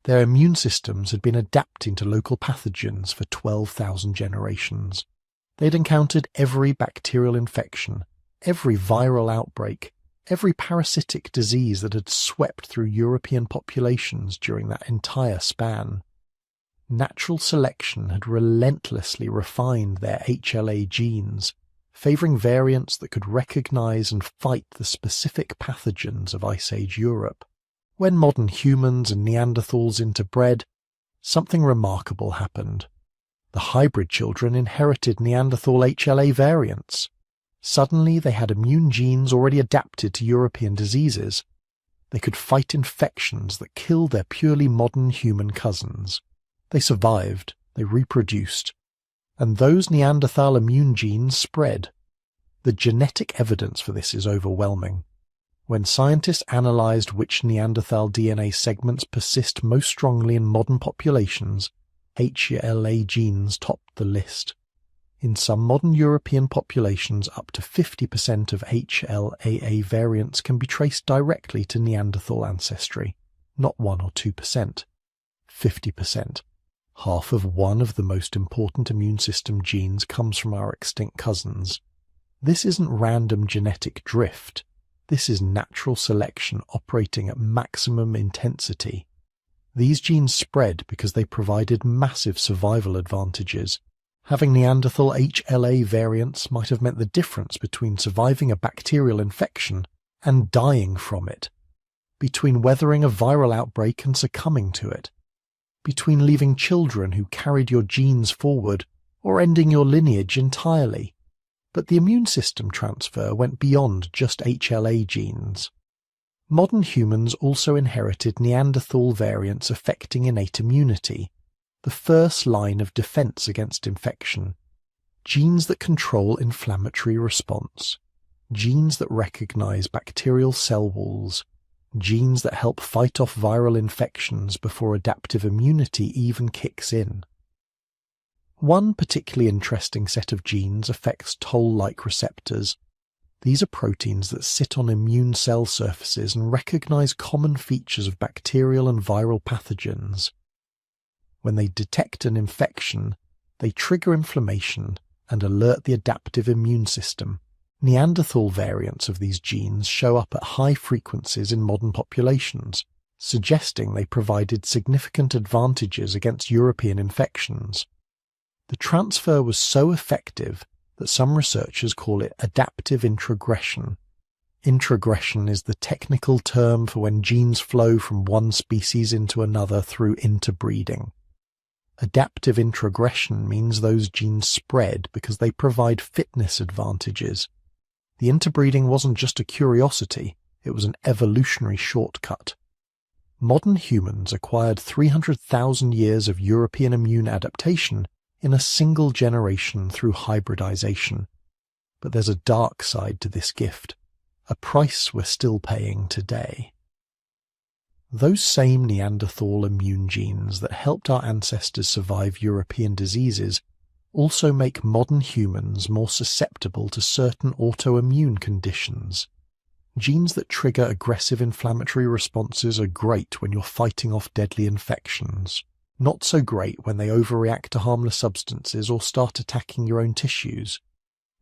Their immune systems had been adapting to local pathogens for 12,000 generations. They'd encountered every bacterial infection, every viral outbreak, every parasitic disease that had swept through European populations during that entire span. Natural selection had relentlessly refined their HLA genes, favouring variants that could recognise and fight the specific pathogens of Ice Age Europe. When modern humans and Neanderthals interbred, something remarkable happened. The hybrid children inherited Neanderthal HLA variants. Suddenly they had immune genes already adapted to European diseases. They could fight infections that killed their purely modern human cousins. They survived, they reproduced, and those Neanderthal immune genes spread. The genetic evidence for this is overwhelming. When scientists analysed which Neanderthal DNA segments persist most strongly in modern populations, HLA genes topped the list. In some modern European populations, up to 50% of HLA variants can be traced directly to Neanderthal ancestry, not 1 or 2%. 50%. Half of one of the most important immune system genes comes from our extinct cousins. This isn't random genetic drift. This is natural selection operating at maximum intensity. These genes spread because they provided massive survival advantages. Having Neanderthal HLA variants might have meant the difference between surviving a bacterial infection and dying from it, between weathering a viral outbreak and succumbing to it, between leaving children who carried your genes forward or ending your lineage entirely. But the immune system transfer went beyond just HLA genes. Modern humans also inherited Neanderthal variants affecting innate immunity, the first line of defense against infection. Genes that control inflammatory response, genes that recognize bacterial cell walls, genes that help fight off viral infections before adaptive immunity even kicks in. One particularly interesting set of genes affects toll-like receptors. These are proteins that sit on immune cell surfaces and recognize common features of bacterial and viral pathogens. When they detect an infection, they trigger inflammation and alert the adaptive immune system. Neanderthal variants of these genes show up at high frequencies in modern populations, suggesting they provided significant advantages against European infections. The transfer was so effective that some researchers call it adaptive introgression. Introgression is the technical term for when genes flow from one species into another through interbreeding. Adaptive introgression means those genes spread because they provide fitness advantages. The interbreeding wasn't just a curiosity, it was an evolutionary shortcut. Modern humans acquired 300,000 years of European immune adaptation in a single generation through hybridization. But there's a dark side to this gift, a price we're still paying today. Those same Neanderthal immune genes that helped our ancestors survive European diseases also make modern humans more susceptible to certain autoimmune conditions. Genes that trigger aggressive inflammatory responses are great when you're fighting off deadly infections. Not so great when they overreact to harmless substances or start attacking your own tissues.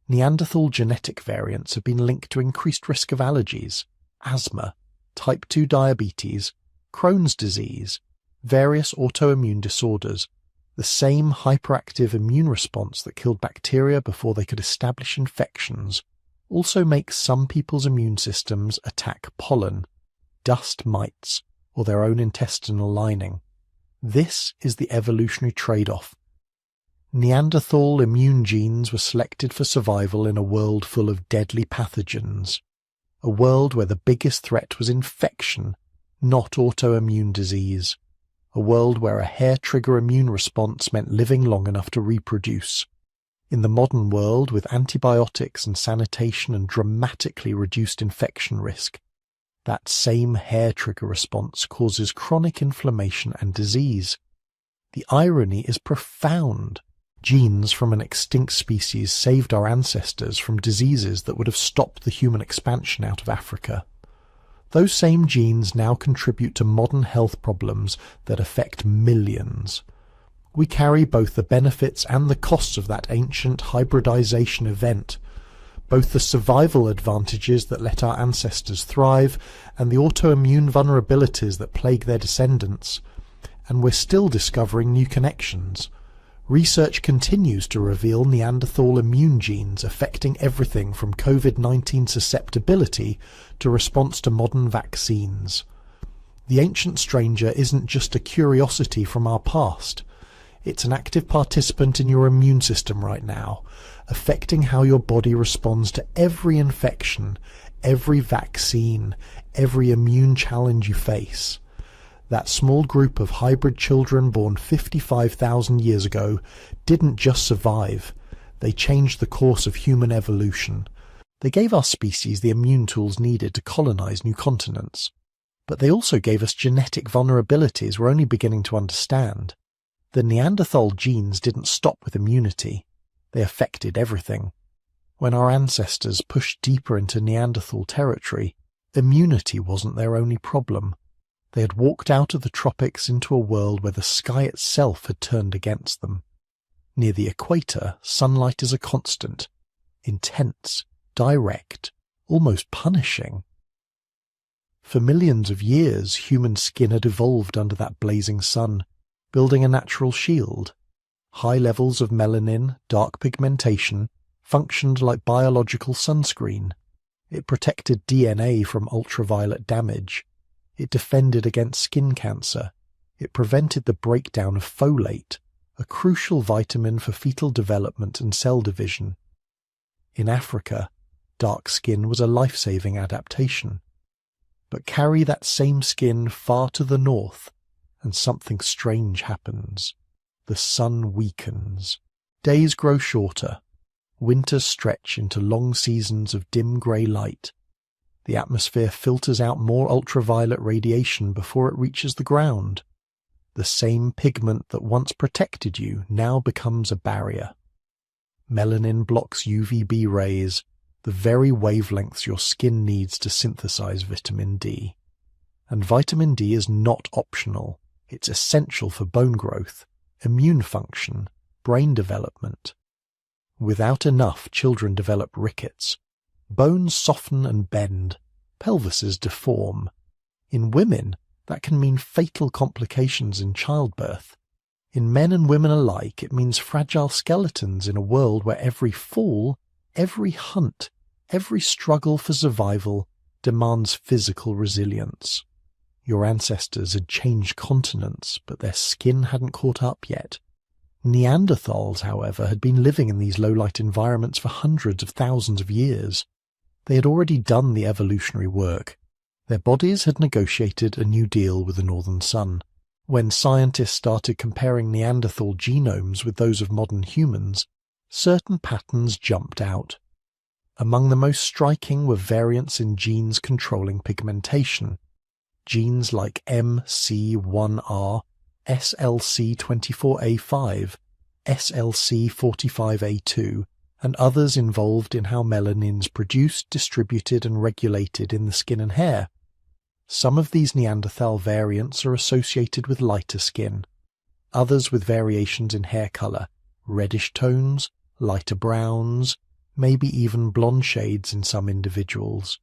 Neanderthal genetic variants have been linked to increased risk of allergies, asthma, type 2 diabetes, Crohn's disease, various autoimmune disorders. The same hyperactive immune response that killed bacteria before they could establish infections also makes some people's immune systems attack pollen, dust mites, or their own intestinal lining. This is the evolutionary trade-off. Neanderthal immune genes were selected for survival in a world full of deadly pathogens, a world where the biggest threat was infection, not autoimmune disease, a world where a hair-trigger immune response meant living long enough to reproduce. In the modern world, with antibiotics and sanitation and dramatically reduced infection risk, that same hair-trigger response causes chronic inflammation and disease. The irony is profound. Genes from an extinct species saved our ancestors from diseases that would have stopped the human expansion out of Africa. Those same genes now contribute to modern health problems that affect millions. We carry both the benefits and the costs of that ancient hybridization event, both the survival advantages that let our ancestors thrive and the autoimmune vulnerabilities that plague their descendants. And we're still discovering new connections. Research continues to reveal Neanderthal immune genes affecting everything from COVID-19 susceptibility to response to modern vaccines. The ancient stranger isn't just a curiosity from our past. It's an active participant in your immune system right now, affecting how your body responds to every infection, every vaccine, every immune challenge you face. That small group of hybrid children born 55,000 years ago didn't just survive, they changed the course of human evolution. They gave our species the immune tools needed to colonize new continents. But they also gave us genetic vulnerabilities we're only beginning to understand. The Neanderthal genes didn't stop with immunity. They affected everything. When our ancestors pushed deeper into Neanderthal territory, immunity wasn't their only problem. They had walked out of the tropics into a world where the sky itself had turned against them. Near the equator, sunlight is a constant, intense, direct, almost punishing. For millions of years, human skin had evolved under that blazing sun, building a natural shield. High levels of melanin, dark pigmentation, functioned like biological sunscreen. It protected DNA from ultraviolet damage. It defended against skin cancer. It prevented the breakdown of folate, a crucial vitamin for fetal development and cell division. In Africa, dark skin was a life-saving adaptation. But carry that same skin far to the north, and something strange happens. The sun weakens. Days grow shorter. Winters stretch into long seasons of dim grey light. The atmosphere filters out more ultraviolet radiation before it reaches the ground. The same pigment that once protected you now becomes a barrier. Melanin blocks UVB rays, the very wavelengths your skin needs to synthesize vitamin D. And vitamin D is not optional. It's essential for bone growth, immune function, brain development. Without enough, children develop rickets. Bones soften and bend. Pelvises deform. In women, that can mean fatal complications in childbirth. In men and women alike, it means fragile skeletons in a world where every fall, every hunt, every struggle for survival demands physical resilience. Your ancestors had changed continents, but their skin hadn't caught up yet. Neanderthals, however, had been living in these low-light environments for hundreds of thousands of years. They had already done the evolutionary work. Their bodies had negotiated a new deal with the northern sun. When scientists started comparing Neanderthal genomes with those of modern humans, certain patterns jumped out. Among the most striking were variants in genes controlling pigmentation. Genes like MC1R, SLC24A5, SLC45A2, and others involved in how melanin is produced, distributed, and regulated in the skin and hair. Some of these Neanderthal variants are associated with lighter skin, others with variations in hair color, reddish tones, lighter browns, maybe even blonde shades in some individuals.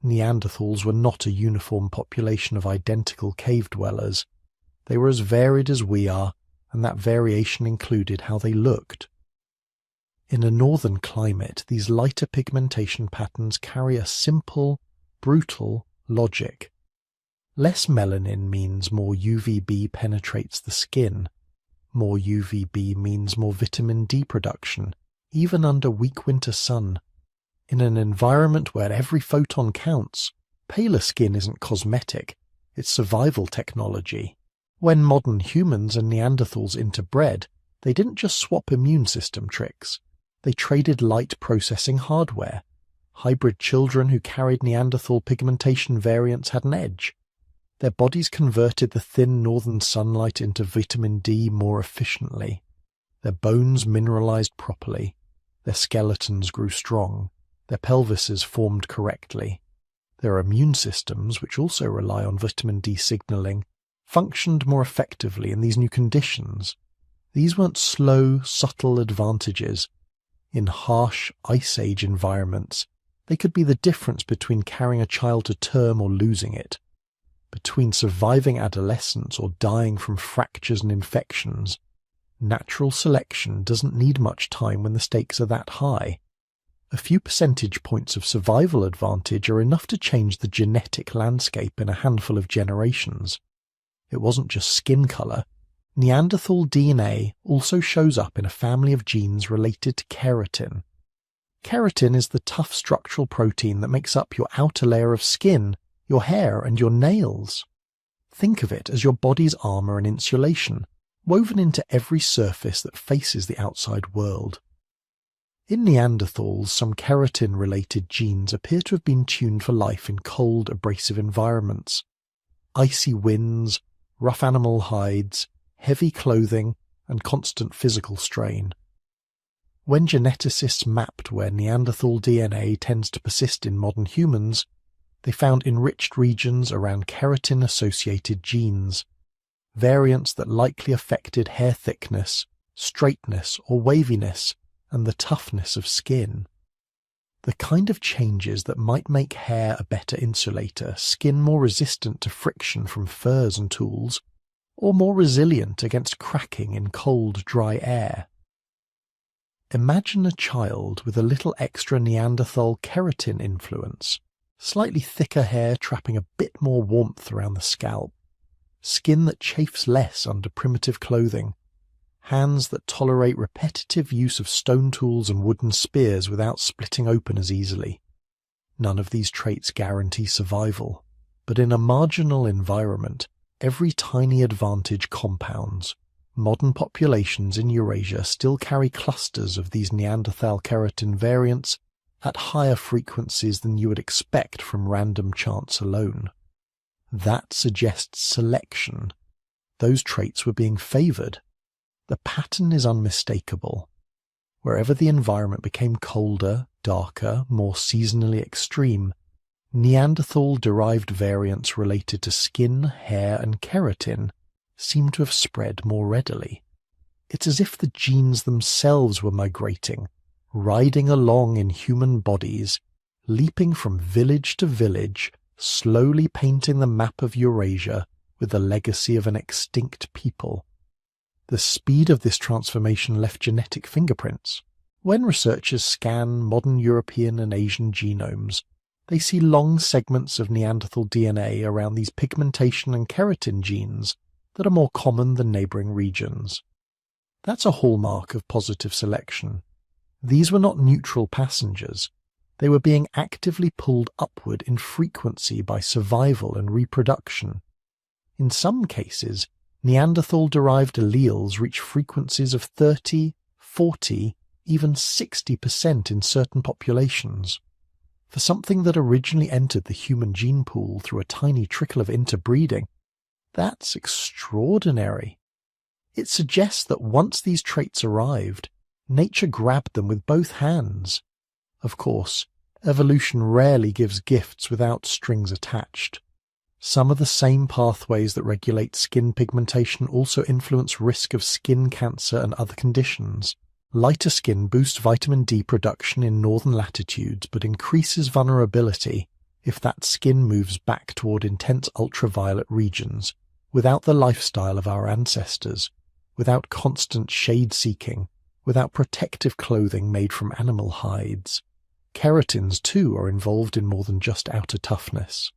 Neanderthals were not a uniform population of identical cave dwellers. They were as varied as we are, and that variation included how they looked. In a northern climate, these lighter pigmentation patterns carry a simple, brutal logic. Less melanin means more UVB penetrates the skin. More UVB means more vitamin D production, even under weak winter sun. In an environment where every photon counts, paler skin isn't cosmetic, it's survival technology. When modern humans and Neanderthals interbred, they didn't just swap immune system tricks. They traded light processing hardware. Hybrid children who carried Neanderthal pigmentation variants had an edge. Their bodies converted the thin northern sunlight into vitamin D more efficiently. Their bones mineralized properly. Their skeletons grew strong. Their pelvises formed correctly. Their immune systems, which also rely on vitamin D signaling, functioned more effectively in these new conditions. These weren't slow, subtle advantages. In harsh, Ice Age environments, they could be the difference between carrying a child to term or losing it, between surviving adolescence or dying from fractures and infections. Natural selection doesn't need much time when the stakes are that high. A few percentage points of survival advantage are enough to change the genetic landscape in a handful of generations. It wasn't just skin color. Neanderthal DNA also shows up in a family of genes related to keratin. Keratin is the tough structural protein that makes up your outer layer of skin, your hair, and your nails. Think of it as your body's armor and insulation, woven into every surface that faces the outside world. In Neanderthals, some keratin-related genes appear to have been tuned for life in cold, abrasive environments. Icy winds, rough animal hides, heavy clothing, and constant physical strain. When geneticists mapped where Neanderthal DNA tends to persist in modern humans, they found enriched regions around keratin-associated genes, variants that likely affected hair thickness, straightness or waviness, and the toughness of skin. The kind of changes that might make hair a better insulator, skin more resistant to friction from furs and tools, or more resilient against cracking in cold, dry air. Imagine a child with a little extra Neanderthal keratin influence, slightly thicker hair trapping a bit more warmth around the scalp, skin that chafes less under primitive clothing. hands that tolerate repetitive use of stone tools and wooden spears without splitting open as easily. None of these traits guarantee survival, but in a marginal environment, every tiny advantage compounds. Modern populations in Eurasia still carry clusters of these Neanderthal keratin variants at higher frequencies than you would expect from random chance alone. That suggests selection. Those traits were being favored. The pattern is unmistakable. Wherever the environment became colder, darker, more seasonally extreme, Neanderthal-derived variants related to skin, hair, and keratin seem to have spread more readily. It's as if the genes themselves were migrating, riding along in human bodies, leaping from village to village, slowly painting the map of Eurasia with the legacy of an extinct people. The speed of this transformation left genetic fingerprints. When researchers scan modern European and Asian genomes, they see long segments of Neanderthal DNA around these pigmentation and keratin genes that are more common than neighbouring regions. That's a hallmark of positive selection. These were not neutral passengers. They were being actively pulled upward in frequency by survival and reproduction. In some cases, Neanderthal-derived alleles reach frequencies of 30, 40, even 60% in certain populations. For something that originally entered the human gene pool through a tiny trickle of interbreeding, that's extraordinary. It suggests that once these traits arrived, nature grabbed them with both hands. Of course, evolution rarely gives gifts without strings attached. Some of the same pathways that regulate skin pigmentation also influence risk of skin cancer and other conditions. Lighter skin boosts vitamin D production in northern latitudes but increases vulnerability if that skin moves back toward intense ultraviolet regions, without the lifestyle of our ancestors, without constant shade-seeking, without protective clothing made from animal hides. Keratins, too, are involved in more than just outer toughness.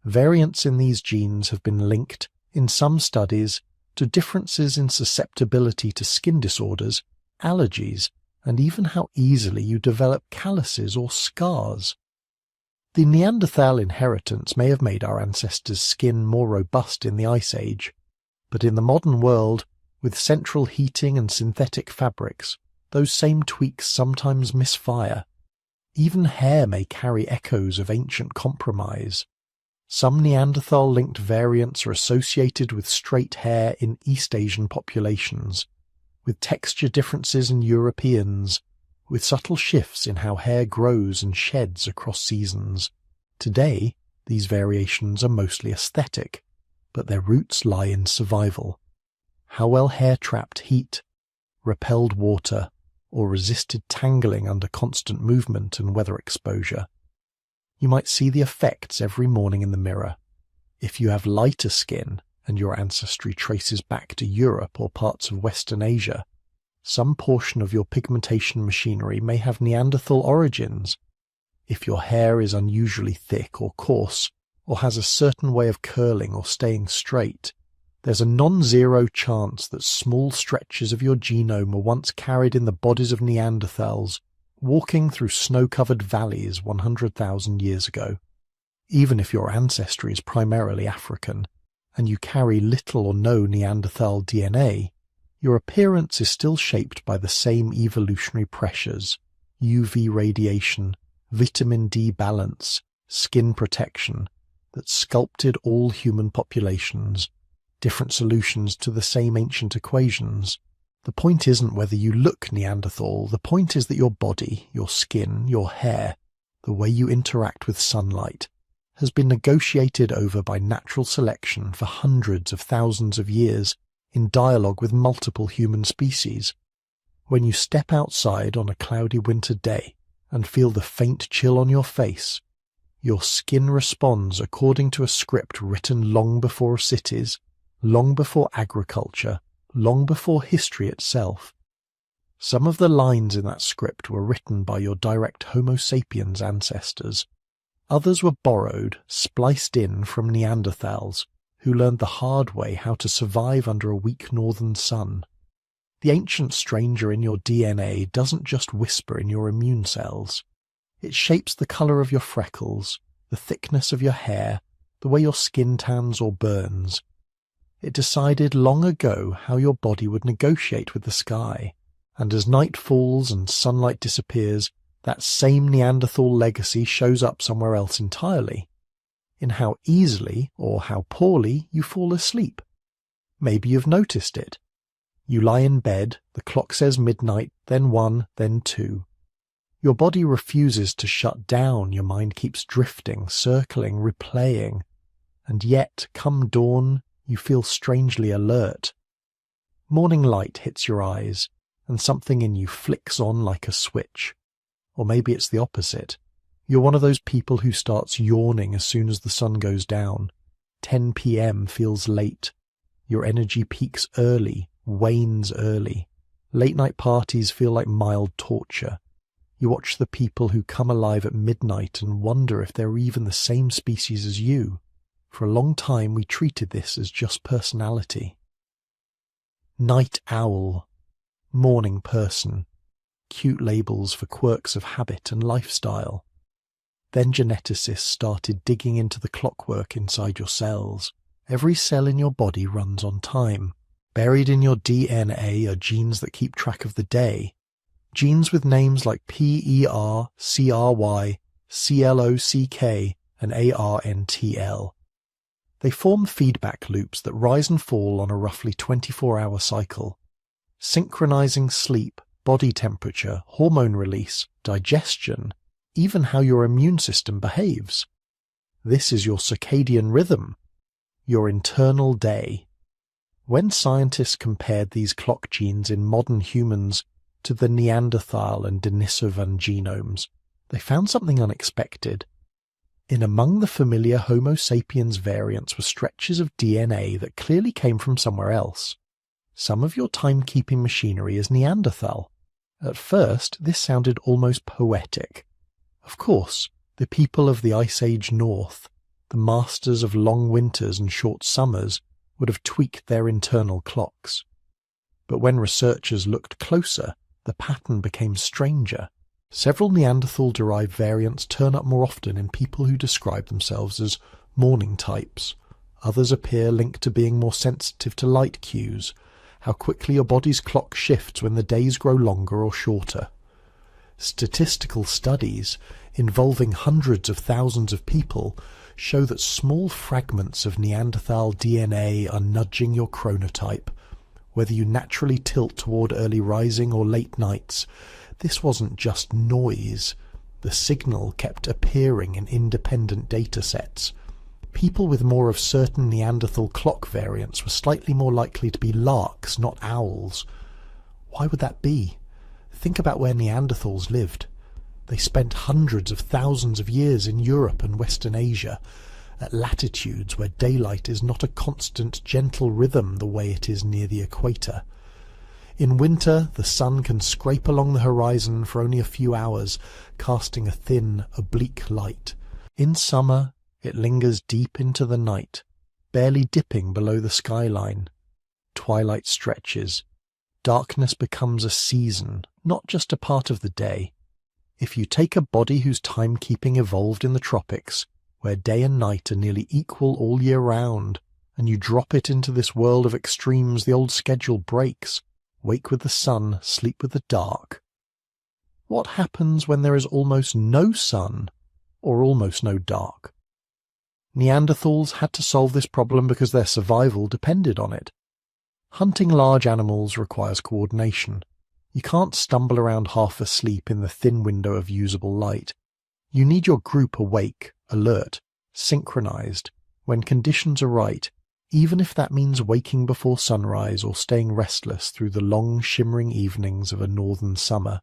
Variants in these genes have been linked, in some studies, to differences in susceptibility to skin disorders, allergies, and even how easily you develop calluses or scars. The Neanderthal inheritance may have made our ancestors' skin more robust in the Ice Age, but in the modern world, with central heating and synthetic fabrics, those same tweaks sometimes misfire. Even hair may carry echoes of ancient compromise. Some Neanderthal-linked variants are associated with straight hair in East Asian populations, with texture differences in Europeans, with subtle shifts in how hair grows and sheds across seasons. Today, these variations are mostly aesthetic, but their roots lie in survival. How well hair trapped heat, repelled water, or resisted tangling under constant movement and weather exposure. You might see the effects every morning in the mirror. If you have lighter skin and your ancestry traces back to Europe or parts of Western Asia, some portion of your pigmentation machinery may have Neanderthal origins. If your hair is unusually thick or coarse, or has a certain way of curling or staying straight, there's a non-zero chance that small stretches of your genome were once carried in the bodies of Neanderthals, walking through snow-covered valleys 100,000 years ago. Even if your ancestry is primarily African, and you carry little or no Neanderthal DNA, your appearance is still shaped by the same evolutionary pressures: UV radiation, vitamin D balance, skin protection, that sculpted all human populations, different solutions to the same ancient equations. The point isn't whether you look Neanderthal, the point is that your body, your skin, your hair, the way you interact with sunlight, has been negotiated over by natural selection for hundreds of thousands of years in dialogue with multiple human species. When you step outside on a cloudy winter day and feel the faint chill on your face, your skin responds according to a script written long before cities, long before agriculture, long before history itself. Some of the lines in that script were written by your direct Homo sapiens ancestors. Others were borrowed, spliced in from Neanderthals, who learned the hard way how to survive under a weak northern sun. The ancient stranger in your DNA doesn't just whisper in your immune cells. It shapes the colour of your freckles, the thickness of your hair, the way your skin tans or burns. It decided long ago how your body would negotiate with the sky, and as night falls and sunlight disappears, that same Neanderthal legacy shows up somewhere else entirely, in how easily or how poorly you fall asleep. Maybe you've noticed it. You lie in bed, the clock says midnight, then 1, then 2. Your body refuses to shut down, your mind keeps drifting, circling, replaying, and yet, come dawn, you feel strangely alert. Morning light hits your eyes, and something in you flicks on like a switch. Or maybe it's the opposite. You're one of those people who starts yawning as soon as the sun goes down. 10 p.m. feels late. Your energy peaks early, wanes early. Late-night parties feel like mild torture. You watch the people who come alive at midnight and wonder if they're even the same species as you. For a long time we treated this as just personality. Night owl, morning person, cute labels for quirks of habit and lifestyle. Then geneticists started digging into the clockwork inside your cells. Every cell in your body runs on time. Buried in your DNA are genes that keep track of the day. Genes with names like PER, CRY, CLOCK, and ARNTL. They form feedback loops that rise and fall on a roughly 24-hour cycle, synchronizing sleep, body temperature, hormone release, digestion, even how your immune system behaves. This is your circadian rhythm, your internal day. When scientists compared these clock genes in modern humans to the Neanderthal and Denisovan genomes, they found something unexpected. In among the familiar Homo sapiens variants were stretches of DNA that clearly came from somewhere else. Some of your timekeeping machinery is Neanderthal. At first, this sounded almost poetic. Of course, the people of the Ice Age North, the masters of long winters and short summers, would have tweaked their internal clocks. But when researchers looked closer, the pattern became stranger. Several Neanderthal-derived variants turn up more often in people who describe themselves as morning types. Others appear linked to being more sensitive to light cues, how quickly your body's clock shifts when the days grow longer or shorter. Statistical studies involving hundreds of thousands of people show that small fragments of Neanderthal DNA are nudging your chronotype. Whether you naturally tilt toward early rising or late nights, this wasn't just noise. The signal kept appearing in independent data sets. People with more of certain Neanderthal clock variants were slightly more likely to be larks, not owls. Why would that be? Think about where Neanderthals lived. They spent hundreds of thousands of years in Europe and Western Asia, at latitudes where daylight is not a constant, gentle rhythm the way it is near the equator. In winter, the sun can scrape along the horizon for only a few hours, casting a thin, oblique light. In summer, it lingers deep into the night, barely dipping below the skyline. Twilight stretches. Darkness becomes a season, not just a part of the day. If you take a body whose timekeeping evolved in the tropics, where day and night are nearly equal all year round, and you drop it into this world of extremes, the old schedule breaks. Wake with the sun, sleep with the dark. What happens when there is almost no sun, or almost no dark? Neanderthals had to solve this problem because their survival depended on it. Hunting large animals requires coordination. You can't stumble around half asleep in the thin window of usable light. You need your group awake, alert, synchronized, when conditions are right, even if that means waking before sunrise or staying restless through the long, shimmering evenings of a northern summer.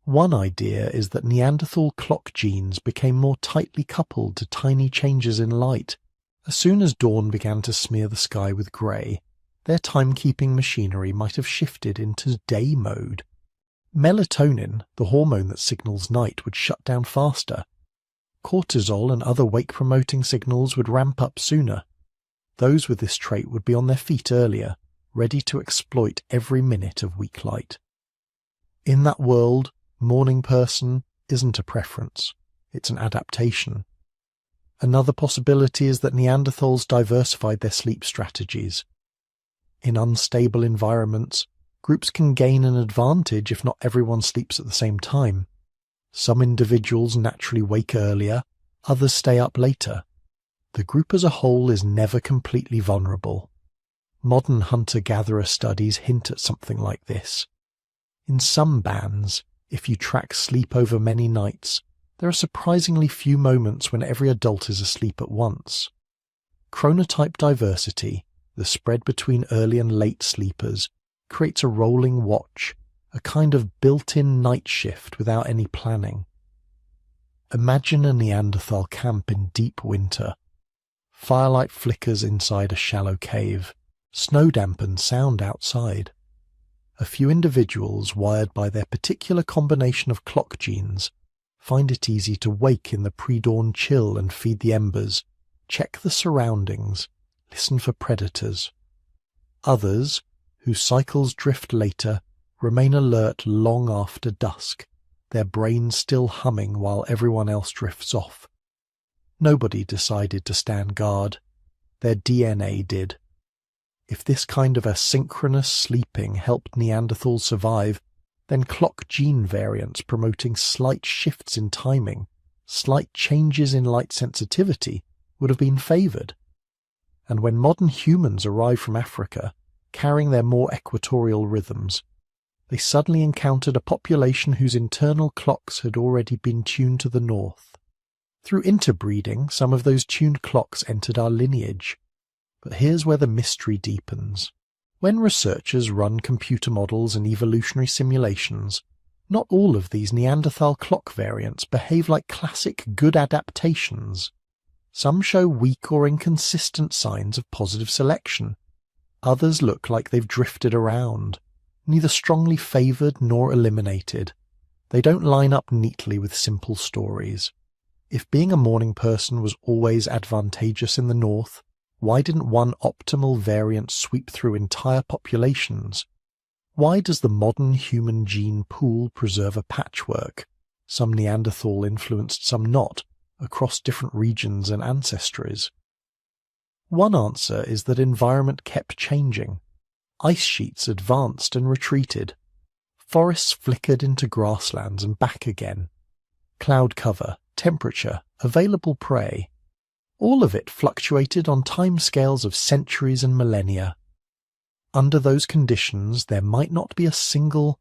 One idea is that Neanderthal clock genes became more tightly coupled to tiny changes in light. As soon as dawn began to smear the sky with grey, their timekeeping machinery might have shifted into day mode. Melatonin, the hormone that signals night, would shut down faster. Cortisol and other wake-promoting signals would ramp up sooner. Those with this trait would be on their feet earlier, ready to exploit every minute of weak light. In that world, morning person isn't a preference, it's an adaptation. Another possibility is that Neanderthals diversified their sleep strategies. In unstable environments, groups can gain an advantage if not everyone sleeps at the same time. Some individuals naturally wake earlier, others stay up later. The group as a whole is never completely vulnerable. Modern hunter-gatherer studies hint at something like this. In some bands, if you track sleep over many nights, there are surprisingly few moments when every adult is asleep at once. Chronotype diversity, the spread between early and late sleepers, creates a rolling watch, a kind of built-in night shift without any planning. Imagine a Neanderthal camp in deep winter. Firelight flickers inside a shallow cave, snow-dampened sound outside. A few individuals wired by their particular combination of clock genes find it easy to wake in the pre-dawn chill and feed the embers, check the surroundings, listen for predators. Others, whose cycles drift later, remain alert long after dusk, their brains still humming while everyone else drifts off. Nobody decided to stand guard. Their DNA did. If this kind of asynchronous sleeping helped Neanderthals survive, then clock gene variants promoting slight shifts in timing, slight changes in light sensitivity would have been favoured. And when modern humans arrived from Africa, carrying their more equatorial rhythms, they suddenly encountered a population whose internal clocks had already been tuned to the north. Through interbreeding, some of those tuned clocks entered our lineage. But here's where the mystery deepens. When researchers run computer models and evolutionary simulations, not all of these Neanderthal clock variants behave like classic good adaptations. Some show weak or inconsistent signs of positive selection. Others look like they've drifted around, neither strongly favoured nor eliminated. They don't line up neatly with simple stories. If being a morning person was always advantageous in the north, why didn't one optimal variant sweep through entire populations? Why does the modern human gene pool preserve a patchwork, some Neanderthal influenced, some not, across different regions and ancestries? One answer is that environment kept changing. Ice sheets advanced and retreated. Forests flickered into grasslands and back again. Cloud cover, temperature, available prey. All of it fluctuated on timescales of centuries and millennia. Under those conditions, there might not be a single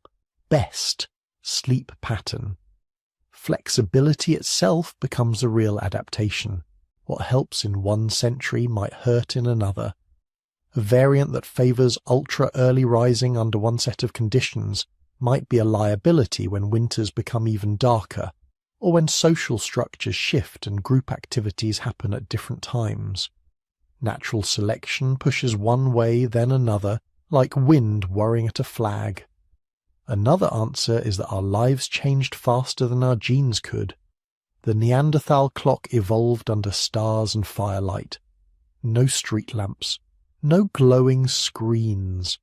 best sleep pattern. Flexibility itself becomes a real adaptation. What helps in one century might hurt in another. A variant that favours ultra-early rising under one set of conditions might be a liability when winters become even darker, or when social structures shift and group activities happen at different times. Natural selection pushes one way then another, like wind worrying at a flag. Another answer is that our lives changed faster than our genes could. The Neanderthal clock evolved under stars and firelight. No street lamps, no glowing screens,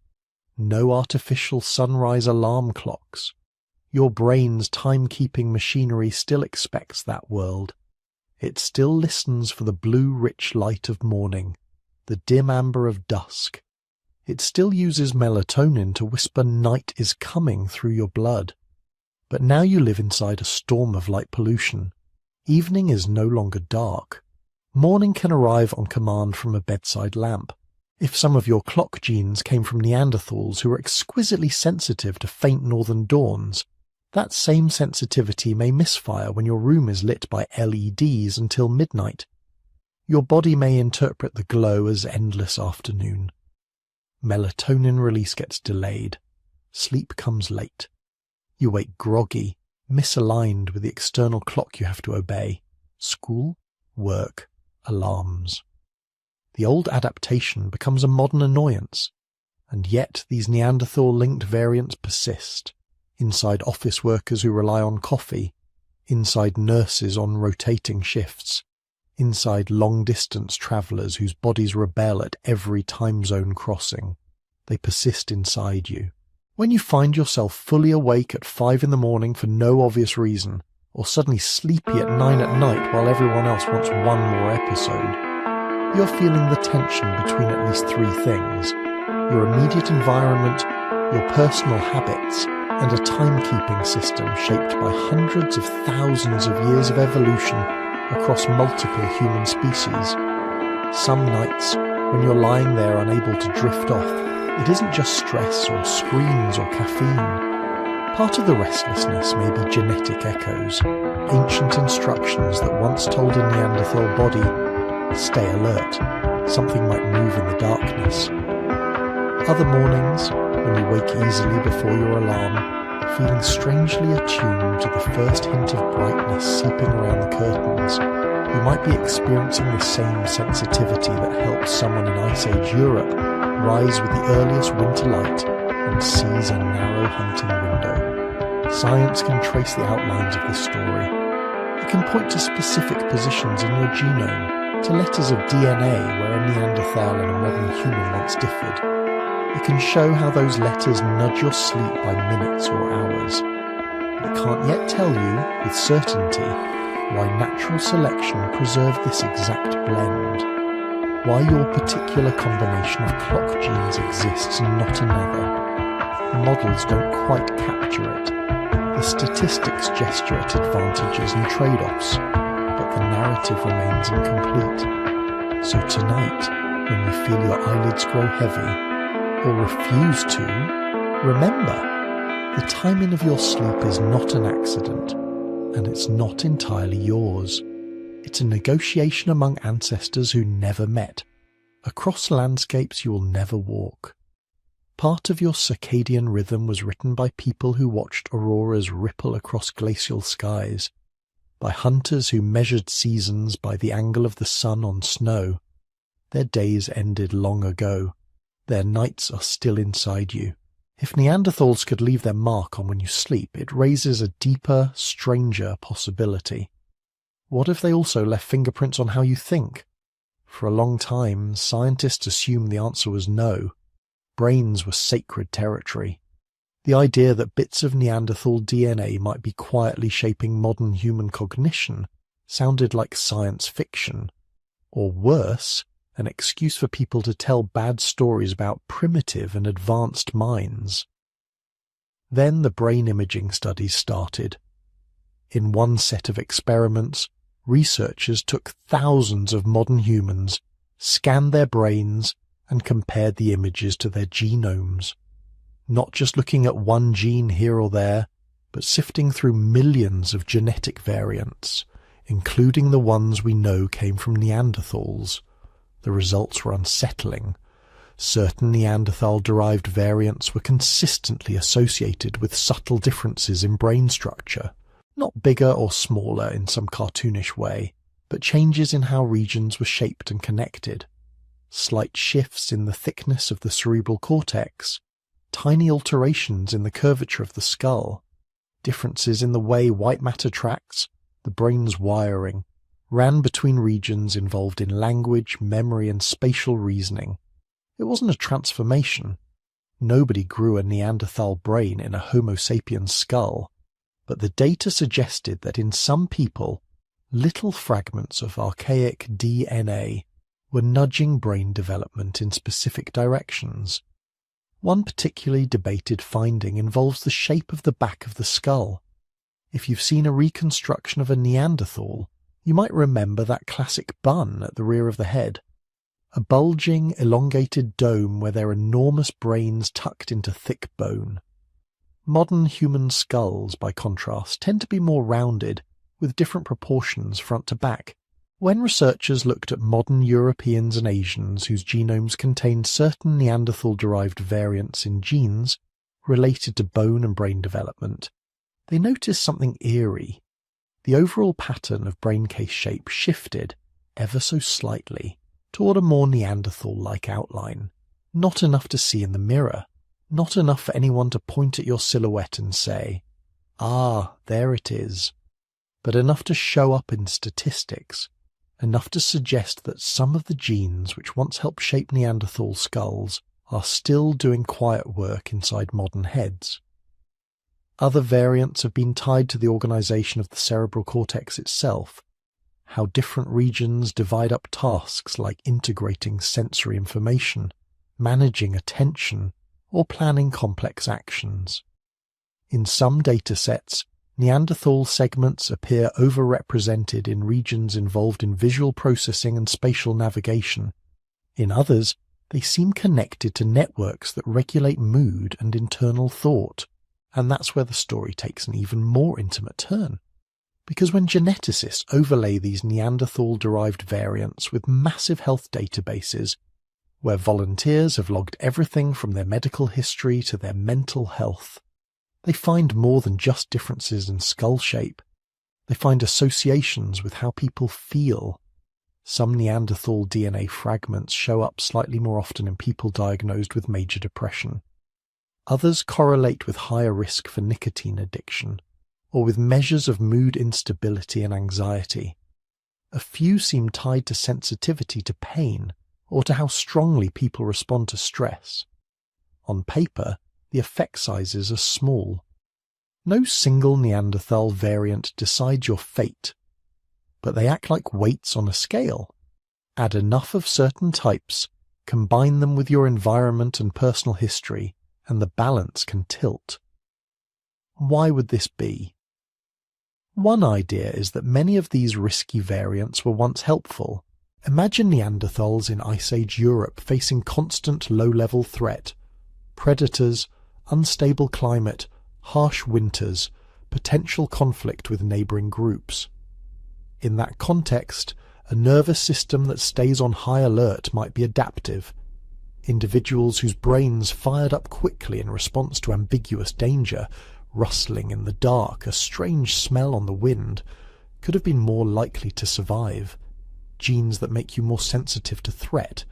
no artificial sunrise alarm clocks. Your brain's timekeeping machinery still expects that world. It still listens for the blue rich light of morning, the dim amber of dusk. It still uses melatonin to whisper night is coming through your blood. But now you live inside a storm of light pollution. Evening is no longer dark. Morning can arrive on command from a bedside lamp. If some of your clock genes came from Neanderthals who were exquisitely sensitive to faint northern dawns, that same sensitivity may misfire when your room is lit by LEDs until midnight. Your body may interpret the glow as endless afternoon. Melatonin release gets delayed. Sleep comes late. You wake groggy, misaligned with the external clock you have to obey. School, work, alarms. The old adaptation becomes a modern annoyance, and yet these Neanderthal-linked variants persist. Inside office workers who rely on coffee, inside nurses on rotating shifts, inside long-distance travellers whose bodies rebel at every time zone crossing. they persist inside you. When you find yourself fully awake at 5 in the morning for no obvious reason, or suddenly sleepy at 9 at night while everyone else wants one more episode, you're feeling the tension between at least 3 things: your immediate environment, your personal habits, and a timekeeping system shaped by hundreds of thousands of years of evolution across multiple human species. Some nights, when you're lying there unable to drift off, it isn't just stress or screens or caffeine. Part of the restlessness may be genetic echoes, ancient instructions that once told a Neanderthal body, stay alert, something might move in the darkness. Other mornings, when you wake easily before your alarm, feeling strangely attuned to the first hint of brightness seeping around the curtains, you might be experiencing the same sensitivity that helps someone in Ice Age Europe rise with the earliest winter light and seize a narrow hunting window. Science can trace the outlines of this story. It can point to specific positions in your genome, to letters of DNA where a Neanderthal and a modern human once differed. It can show how those letters nudge your sleep by minutes or hours. But it can't yet tell you, with certainty, why natural selection preserved this exact blend. Why your particular combination of clock genes exists and not another. The models don't quite capture it. The statistics gesture at advantages and trade-offs, but the narrative remains incomplete. So tonight, when you feel your eyelids grow heavy, or refuse to, remember, the timing of your sleep is not an accident, and it's not entirely yours. It's a negotiation among ancestors who never met, across landscapes you will never walk. Part of your circadian rhythm was written by people who watched auroras ripple across glacial skies, by hunters who measured seasons by the angle of the sun on snow. Their days ended long ago. Their nights are still inside you. If Neanderthals could leave their mark on when you sleep, it raises a deeper, stranger possibility. What if they also left fingerprints on how you think? For a long time, scientists assumed the answer was no. Brains were sacred territory. The idea that bits of Neanderthal DNA might be quietly shaping modern human cognition sounded like science fiction. Or worse, an excuse for people to tell bad stories about primitive and advanced minds. Then the brain imaging studies started. In one set of experiments, researchers took thousands of modern humans, scanned their brains, and compared the images to their genomes. Not just looking at one gene here or there, but sifting through millions of genetic variants, including the ones we know came from Neanderthals. The results were unsettling. Certain Neanderthal-derived variants were consistently associated with subtle differences in brain structure, not bigger or smaller in some cartoonish way, but changes in how regions were shaped and connected. Slight shifts in the thickness of the cerebral cortex, tiny alterations in the curvature of the skull, differences in the way white matter tracks, the brain's wiring, ran between regions involved in language, memory, and spatial reasoning. It wasn't a transformation. Nobody grew a Neanderthal brain in a Homo sapiens skull, but the data suggested that in some people, little fragments of archaic DNA were nudging brain development in specific directions. One particularly debated finding involves the shape of the back of the skull. If you've seen a reconstruction of a Neanderthal, you might remember that classic bun at the rear of the head, a bulging, elongated dome where their enormous brains tucked into thick bone. Modern human skulls, by contrast, tend to be more rounded, with different proportions front to back. When researchers looked at modern Europeans and Asians whose genomes contained certain Neanderthal-derived variants in genes related to bone and brain development, they noticed something eerie. The overall pattern of brain case shape shifted, ever so slightly, toward a more Neanderthal-like outline. Not enough to see in the mirror, not enough for anyone to point at your silhouette and say, "Ah, there it is," but enough to show up in statistics, enough to suggest that some of the genes which once helped shape Neanderthal skulls are still doing quiet work inside modern heads. Other variants have been tied to the organization of the cerebral cortex itself, how different regions divide up tasks like integrating sensory information, managing attention, or planning complex actions. In some datasets, Neanderthal segments appear overrepresented in regions involved in visual processing and spatial navigation. In others, they seem connected to networks that regulate mood and internal thought. And that's where the story takes an even more intimate turn. Because when geneticists overlay these Neanderthal-derived variants with massive health databases, where volunteers have logged everything from their medical history to their mental health, they find more than just differences in skull shape. They find associations with how people feel. Some Neanderthal DNA fragments show up slightly more often in people diagnosed with major depression. Others correlate with higher risk for nicotine addiction, or with measures of mood instability and anxiety. A few seem tied to sensitivity to pain, or to how strongly people respond to stress. On paper, the effect sizes are small. No single Neanderthal variant decides your fate, but they act like weights on a scale. Add enough of certain types, combine them with your environment and personal history, and the balance can tilt. Why would this be? One idea is that many of these risky variants were once helpful. Imagine Neanderthals in Ice Age Europe facing constant low-level threat. Predators, unstable climate, harsh winters, potential conflict with neighbouring groups. In that context, a nervous system that stays on high alert might be adaptive. Individuals whose brains fired up quickly in response to ambiguous danger, rustling in the dark, a strange smell on the wind, could have been more likely to survive. Genes that make you more sensitive to threat,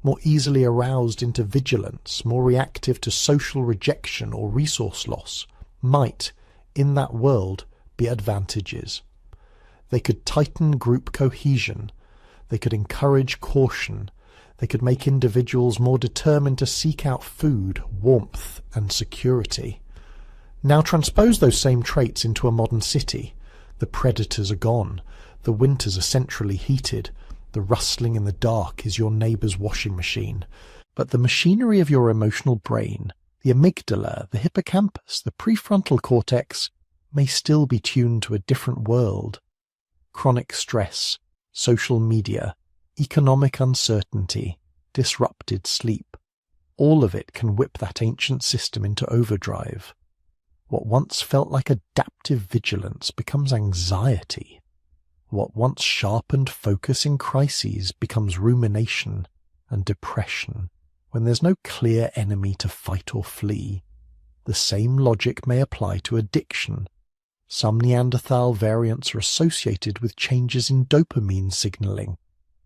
more easily aroused into vigilance, more reactive to social rejection or resource loss, might, in that world, be advantages. They could tighten group cohesion. They could encourage caution. They could make individuals more determined to seek out food, warmth, and security. Now transpose those same traits into a modern city. The predators are gone. The winters are centrally heated. The rustling in the dark is your neighbour's washing machine. But the machinery of your emotional brain, the amygdala, the hippocampus, the prefrontal cortex, may still be tuned to a different world. Chronic stress, social media, economic uncertainty, disrupted sleep, all of it can whip that ancient system into overdrive. What once felt like adaptive vigilance becomes anxiety. What once sharpened focus in crises becomes rumination and depression when there's no clear enemy to fight or flee. The same logic may apply to addiction. Some Neanderthal variants are associated with changes in dopamine signaling,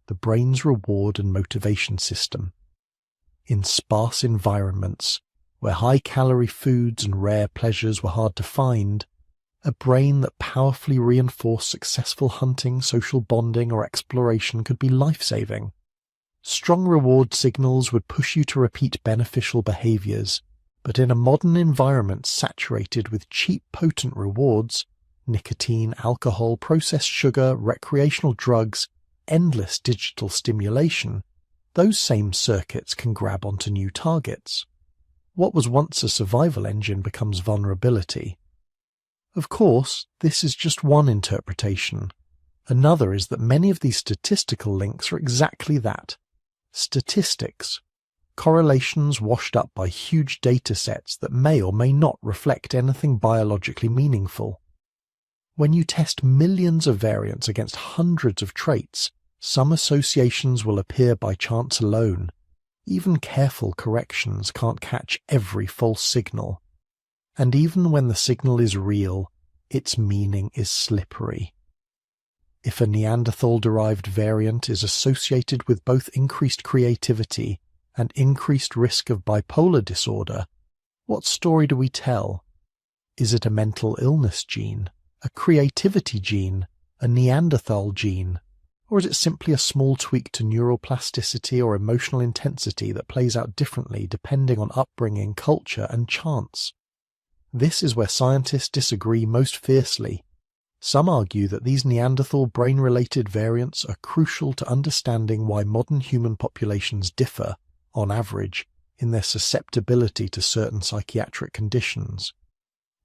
the brain's reward and motivation system. In sparse environments, where high-calorie foods and rare pleasures were hard to find, a brain that powerfully reinforced successful hunting, social bonding, or exploration could be life-saving. Strong reward signals would push you to repeat beneficial behaviors, but in a modern environment saturated with cheap, potent rewards, nicotine, alcohol, processed sugar, recreational drugs, endless digital stimulation, those same circuits can grab onto new targets. What was once a survival engine becomes vulnerability. Of course, this is just one interpretation. Another is that many of these statistical links are exactly that. Statistics. Correlations washed up by huge data sets that may or may not reflect anything biologically meaningful. When you test millions of variants against hundreds of traits, some associations will appear by chance alone. Even careful corrections can't catch every false signal. And even when the signal is real, its meaning is slippery. If a Neanderthal-derived variant is associated with both increased creativity and increased risk of bipolar disorder, what story do we tell? Is it a mental illness gene, a creativity gene, a Neanderthal gene, Or is it simply a small tweak to neural plasticity or emotional intensity that plays out differently depending on upbringing, culture, and chance? This is where scientists disagree most fiercely. Some argue that these Neanderthal brain-related variants are crucial to understanding why modern human populations differ, on average, in their susceptibility to certain psychiatric conditions.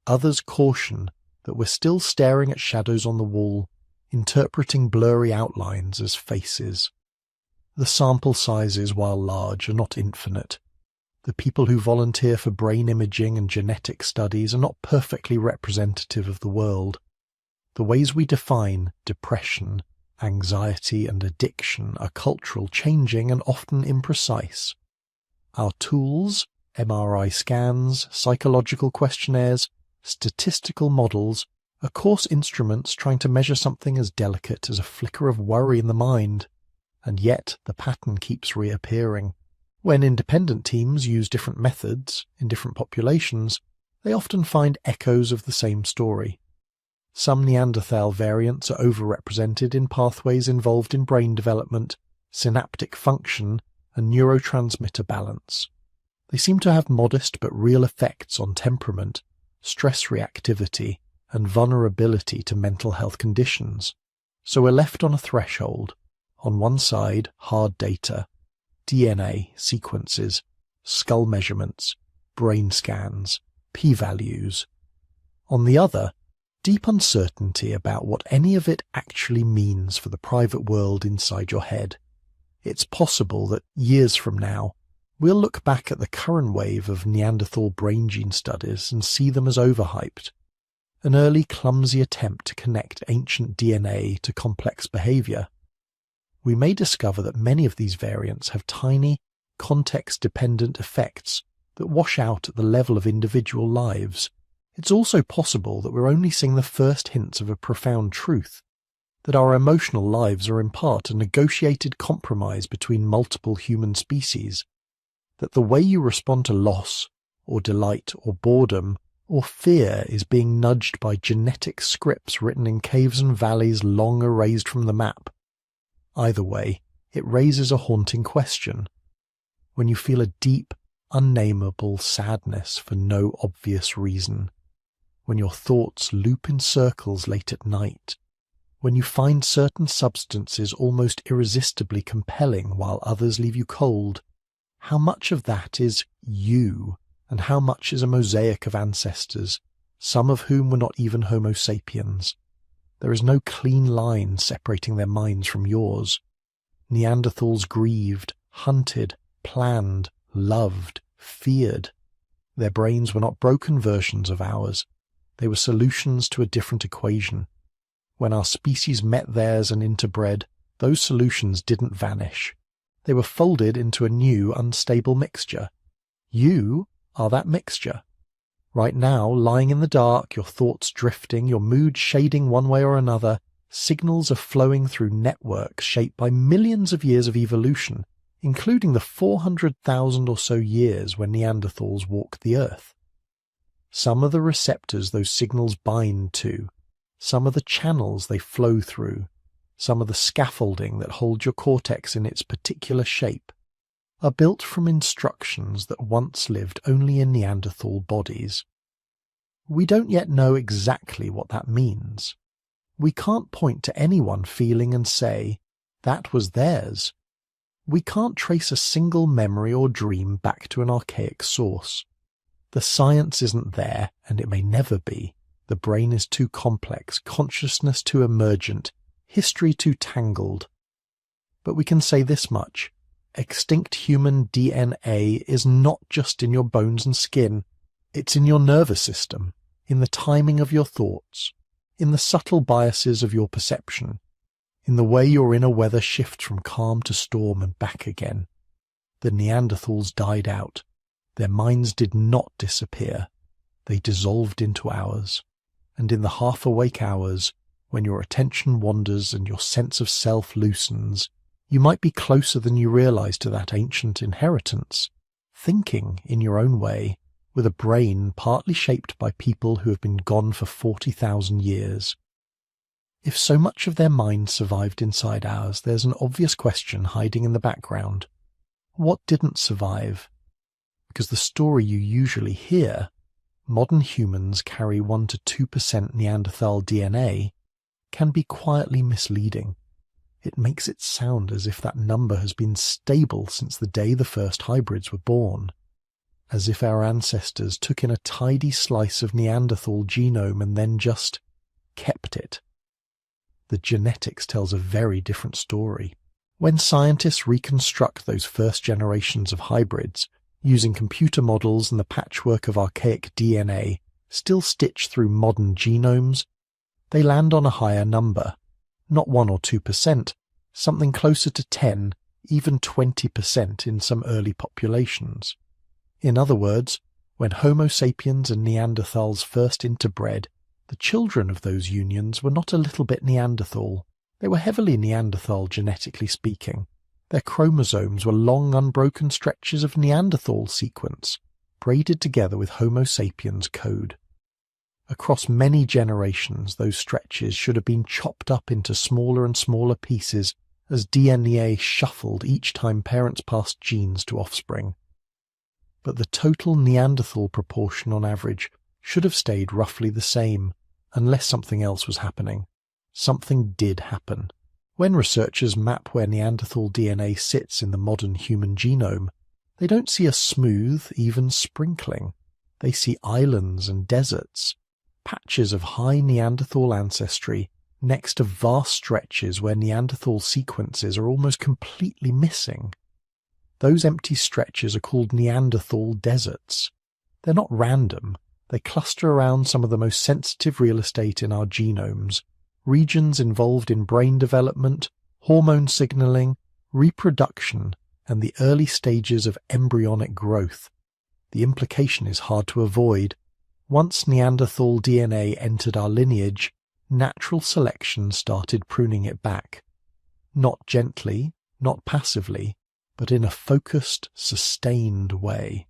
Others caution that we're still staring at shadows on the wall, interpreting blurry outlines as faces. The sample sizes, while large, are not infinite. The people who volunteer for brain imaging and genetic studies are not perfectly representative of the world. The ways we define depression, anxiety, and addiction are cultural, changing, and often imprecise. Our tools, MRI scans, psychological questionnaires, statistical models, are coarse instruments trying to measure something as delicate as a flicker of worry in the mind, and yet the pattern keeps reappearing. When independent teams use different methods in different populations, they often find echoes of the same story. Some Neanderthal variants are overrepresented in pathways involved in brain development, synaptic function, and neurotransmitter balance. They seem to have modest but real effects on temperament, stress reactivity, and vulnerability to mental health conditions. So we're left on a threshold. On one side, hard data, DNA sequences, skull measurements, brain scans, p-values. On the other, deep uncertainty about what any of it actually means for the private world inside your head. It's possible that years from now, we'll look back at the current wave of Neanderthal brain gene studies and see them as overhyped. An early clumsy attempt to connect ancient DNA to complex behavior. We may discover that many of these variants have tiny, context-dependent effects that wash out at the level of individual lives. It's also possible that we're only seeing the first hints of a profound truth, that our emotional lives are in part a negotiated compromise between multiple human species, that the way you respond to loss, or delight, or boredom, or fear is being nudged by genetic scripts written in caves and valleys long erased from the map. Either way, it raises a haunting question. When you feel a deep, unnameable sadness for no obvious reason, when your thoughts loop in circles late at night, when you find certain substances almost irresistibly compelling while others leave you cold, how much of that is you, and how much is a mosaic of ancestors, some of whom were not even Homo sapiens? There is no clean line separating their minds from yours. Neanderthals grieved, hunted, planned, loved, feared. Their brains were not broken versions of ours. They were solutions to a different equation. When our species met theirs and interbred, those solutions didn't vanish. They were folded into a new, unstable mixture. You are that mixture. Right now, lying in the dark, your thoughts drifting, your mood shading one way or another, signals are flowing through networks shaped by millions of years of evolution, including the 400,000 or so years when Neanderthals walked the earth. Some are the receptors those signals bind to, some are the channels they flow through, some are the scaffolding that hold your cortex in its particular shape, are built from instructions that once lived only in Neanderthal bodies. We don't yet know exactly what that means. We can't point to anyone feeling and say, that was theirs. We can't trace a single memory or dream back to an archaic source. The science isn't there, and it may never be. The brain is too complex, consciousness too emergent, history too tangled. But we can say this much. Extinct human DNA is not just in your bones and skin. It's in your nervous system, in the timing of your thoughts, in the subtle biases of your perception, in the way your inner weather shifts from calm to storm and back again. The Neanderthals died out. Their minds did not disappear. They dissolved into ours. And in the half-awake hours, when your attention wanders and your sense of self loosens, you might be closer than you realize to that ancient inheritance, thinking in your own way, with a brain partly shaped by people who have been gone for 40,000 years. If so much of their mind survived inside ours, there's an obvious question hiding in the background. What didn't survive? Because the story you usually hear, modern humans carry 1 to 2% Neanderthal DNA, can be quietly misleading. It makes it sound as if that number has been stable since the day the first hybrids were born, as if our ancestors took in a tidy slice of Neanderthal genome and then just kept it. The genetics tells a very different story. When scientists reconstruct those first generations of hybrids, using computer models and the patchwork of archaic DNA still stitched through modern genomes, they land on a higher number, not 1 or 2%, something closer to 10, even 20% in some early populations. In other words, when Homo sapiens and Neanderthals first interbred, the children of those unions were not a little bit Neanderthal. They were heavily Neanderthal genetically speaking. Their chromosomes were long unbroken stretches of Neanderthal sequence, braided together with Homo sapiens code. Across many generations, those stretches should have been chopped up into smaller and smaller pieces as DNA shuffled each time parents passed genes to offspring. But the total Neanderthal proportion on average should have stayed roughly the same, unless something else was happening. Something did happen. When researchers map where Neanderthal DNA sits in the modern human genome, they don't see a smooth, even sprinkling. They see islands and deserts, patches of high Neanderthal ancestry next to vast stretches where Neanderthal sequences are almost completely missing. Those empty stretches are called Neanderthal deserts. They're not random. They cluster around some of the most sensitive real estate in our genomes, regions involved in brain development, hormone signaling, reproduction, and the early stages of embryonic growth. The implication is hard to avoid. Once Neanderthal DNA entered our lineage, natural selection started pruning it back. Not gently, not passively, but in a focused, sustained way.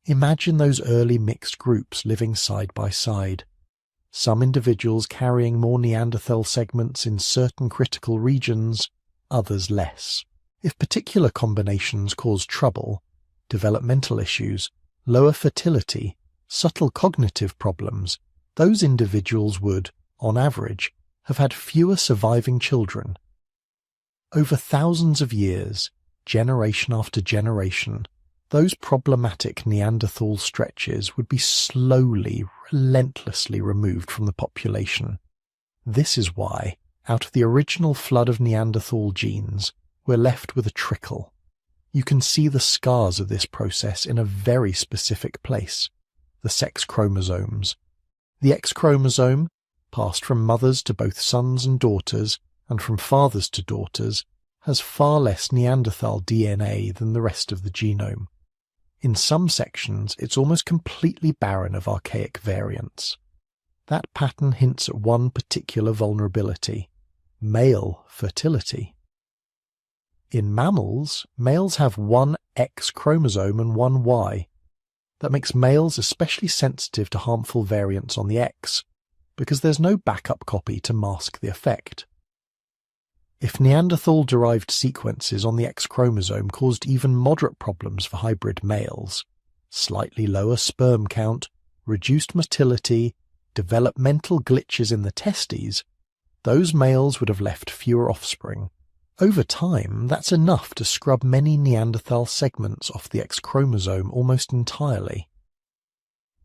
Imagine those early mixed groups living side by side. Some individuals carrying more Neanderthal segments in certain critical regions, others less. If particular combinations cause trouble, developmental issues, lower fertility, subtle cognitive problems, those individuals would, on average, have had fewer surviving children. Over thousands of years, generation after generation, those problematic Neanderthal stretches would be slowly, relentlessly removed from the population. This is why, out of the original flood of Neanderthal genes, we're left with a trickle. You can see the scars of this process in a very specific place, the sex chromosomes. The X chromosome, passed from mothers to both sons and daughters, and from fathers to daughters, has far less Neanderthal DNA than the rest of the genome. In some sections, it's almost completely barren of archaic variants. That pattern hints at one particular vulnerability: male fertility. In mammals, males have one X chromosome and one Y. That makes males especially sensitive to harmful variants on the X, because there's no backup copy to mask the effect. If Neanderthal-derived sequences on the X chromosome caused even moderate problems for hybrid males, slightly lower sperm count, reduced motility, developmental glitches in the testes, those males would have left fewer offspring. Over time, that's enough to scrub many Neanderthal segments off the X chromosome almost entirely.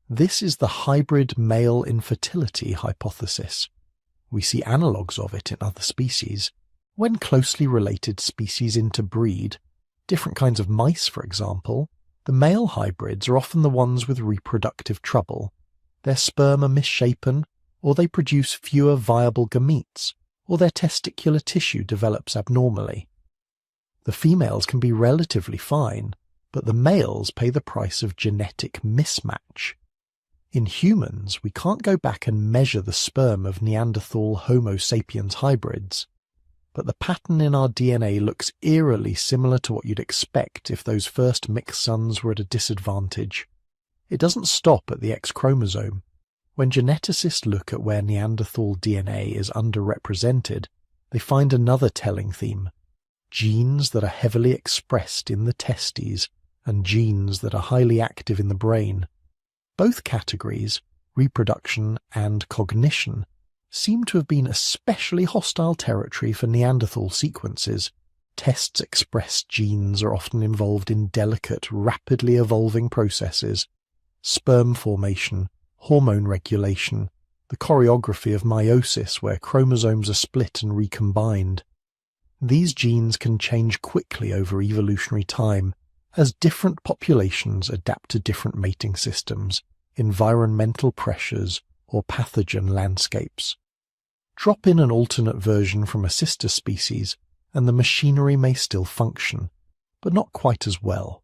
This is the hybrid male infertility hypothesis. We see analogues of it in other species. When closely related species interbreed, different kinds of mice for example, the male hybrids are often the ones with reproductive trouble. Their sperm are misshapen, or they produce fewer viable gametes, or their testicular tissue develops abnormally. The females can be relatively fine, but the males pay the price of genetic mismatch. In humans, we can't go back and measure the sperm of Neanderthal Homo sapiens hybrids, but the pattern in our DNA looks eerily similar to what you'd expect if those first mixed sons were at a disadvantage. It doesn't stop at the X chromosome. When geneticists look at where Neanderthal DNA is underrepresented, they find another telling theme: genes that are heavily expressed in the testes and genes that are highly active in the brain. Both categories, reproduction and cognition, seem to have been especially hostile territory for Neanderthal sequences. Tests expressed genes are often involved in delicate, rapidly evolving processes: sperm formation, hormone regulation, the choreography of meiosis where chromosomes are split and recombined. These genes can change quickly over evolutionary time as different populations adapt to different mating systems, environmental pressures, or pathogen landscapes. Drop in an alternate version from a sister species, and the machinery may still function, but not quite as well.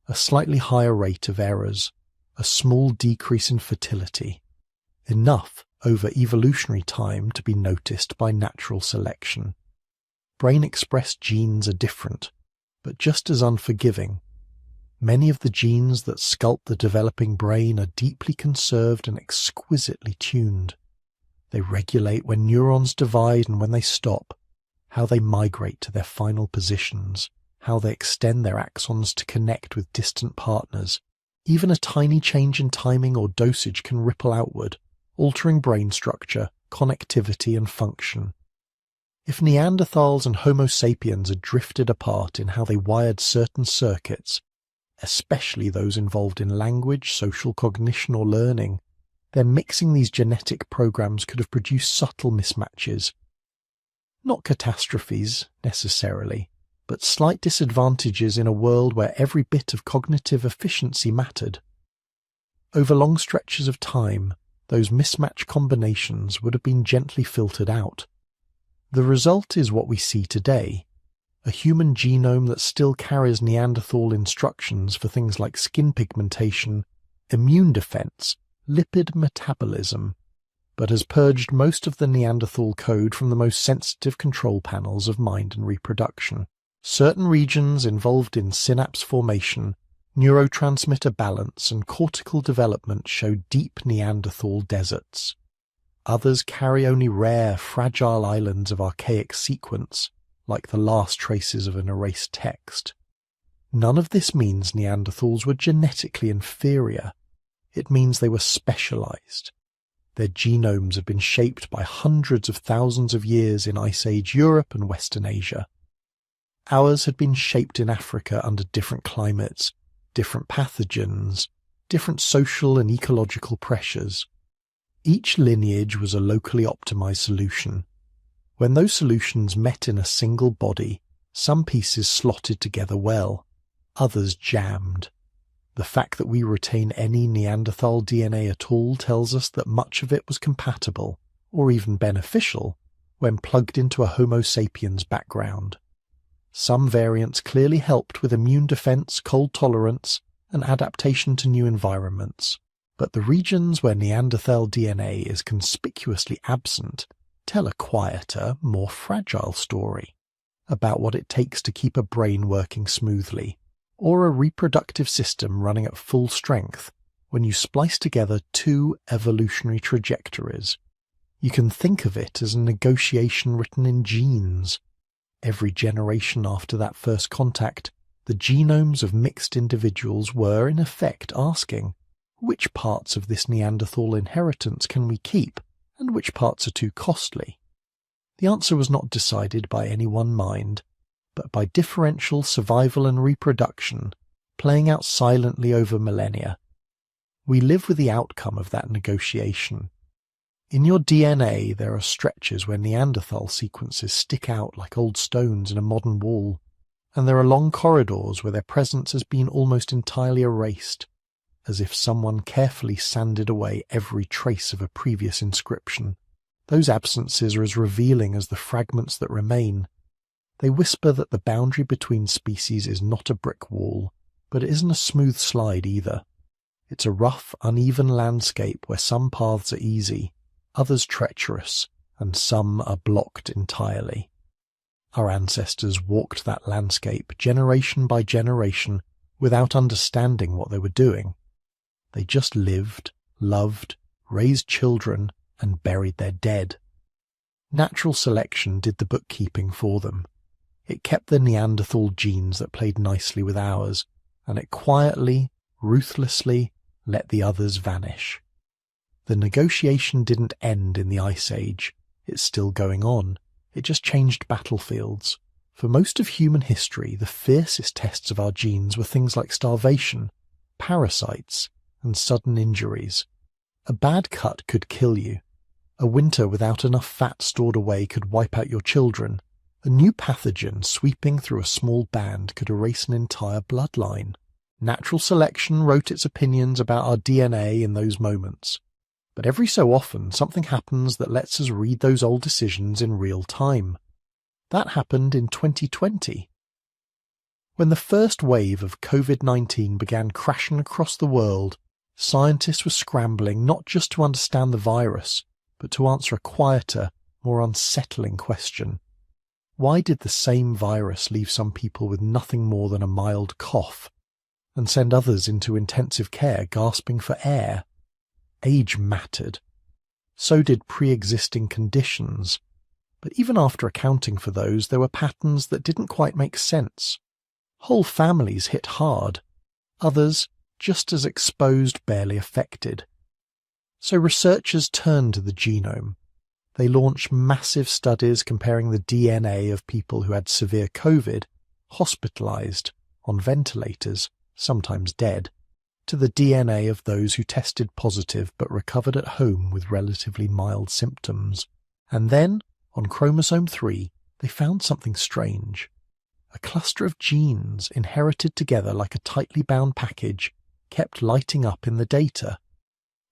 A slightly higher rate of errors, a small decrease in fertility, enough over evolutionary time to be noticed by natural selection. Brain-expressed genes are different, but just as unforgiving. Many of the genes that sculpt the developing brain are deeply conserved and exquisitely tuned. They regulate when neurons divide and when they stop, how they migrate to their final positions, how they extend their axons to connect with distant partners. Even a tiny change in timing or dosage can ripple outward, altering brain structure, connectivity, and function. If Neanderthals and Homo sapiens had drifted apart in how they wired certain circuits, especially those involved in language, social cognition, or learning, then mixing these genetic programs could have produced subtle mismatches. Not catastrophes, necessarily, but slight disadvantages in a world where every bit of cognitive efficiency mattered. Over long stretches of time, those mismatch combinations would have been gently filtered out. The result is what we see today: a human genome that still carries Neanderthal instructions for things like skin pigmentation, immune defense, lipid metabolism, but has purged most of the Neanderthal code from the most sensitive control panels of mind and reproduction. Certain regions involved in synapse formation, neurotransmitter balance, and cortical development show deep Neanderthal deserts. Others carry only rare, fragile islands of archaic sequence, like the last traces of an erased text. None of this means Neanderthals were genetically inferior. It means they were specialized. Their genomes have been shaped by hundreds of thousands of years in Ice Age Europe and Western Asia. Ours had been shaped in Africa under different climates, different pathogens, different social and ecological pressures. Each lineage was a locally optimized solution. When those solutions met in a single body, some pieces slotted together well, others jammed. The fact that we retain any Neanderthal DNA at all tells us that much of it was compatible, or even beneficial, when plugged into a Homo sapiens background. Some variants clearly helped with immune defense, cold tolerance, and adaptation to new environments. But the regions where Neanderthal DNA is conspicuously absent tell a quieter, more fragile story about what it takes to keep a brain working smoothly, or a reproductive system running at full strength when you splice together two evolutionary trajectories. You can think of it as a negotiation written in genes. Every generation after that first contact, the genomes of mixed individuals were, in effect, asking, which parts of this Neanderthal inheritance can we keep, and which parts are too costly? The answer was not decided by any one mind, but by differential survival and reproduction, playing out silently over millennia. We live with the outcome of that negotiation. In your DNA, there are stretches where Neanderthal sequences stick out like old stones in a modern wall, and there are long corridors where their presence has been almost entirely erased, as if someone carefully sanded away every trace of a previous inscription. Those absences are as revealing as the fragments that remain. They whisper that the boundary between species is not a brick wall, but it isn't a smooth slide either. It's a rough, uneven landscape where some paths are easy, others treacherous, and some are blocked entirely. Our ancestors walked that landscape generation by generation without understanding what they were doing. They just lived, loved, raised children, and buried their dead. Natural selection did the bookkeeping for them. It kept the Neanderthal genes that played nicely with ours, and it quietly, ruthlessly let the others vanish. The negotiation didn't end in the Ice Age. It's still going on. It just changed battlefields. For most of human history, the fiercest tests of our genes were things like starvation, parasites, and sudden injuries. A bad cut could kill you. A winter without enough fat stored away could wipe out your children. A new pathogen sweeping through a small band could erase an entire bloodline. Natural selection wrote its opinions about our DNA in those moments. But every so often, something happens that lets us read those old decisions in real time. That happened in 2020. When the first wave of COVID-19 began crashing across the world, scientists were scrambling not just to understand the virus, but to answer a quieter, more unsettling question. Why did the same virus leave some people with nothing more than a mild cough, and send others into intensive care gasping for air? Age mattered. So did pre-existing conditions. But even after accounting for those, there were patterns that didn't quite make sense. Whole families hit hard. Others, just as exposed, barely affected. So researchers turned to the genome. They launched massive studies comparing the DNA of people who had severe COVID, hospitalized, on ventilators, sometimes dead, to the DNA of those who tested positive but recovered at home with relatively mild symptoms. And then, on chromosome 3, they found something strange. A cluster of genes inherited together like a tightly bound package kept lighting up in the data.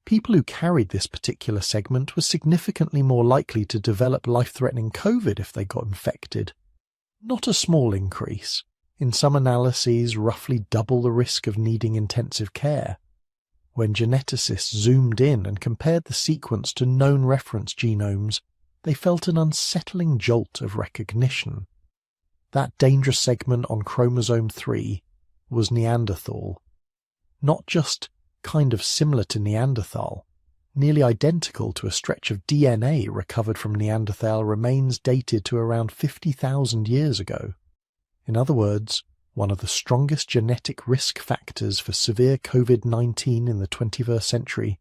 People who carried this particular segment were significantly more likely to develop life-threatening COVID if they got infected. Not a small increase. In some analyses, roughly double the risk of needing intensive care. When geneticists zoomed in and compared the sequence to known reference genomes, they felt an unsettling jolt of recognition. That dangerous segment on chromosome 3 was Neanderthal. Not just kind of similar to Neanderthal, nearly identical to a stretch of DNA recovered from Neanderthal remains dated to around 50,000 years ago. In other words, one of the strongest genetic risk factors for severe COVID-19 in the 21st century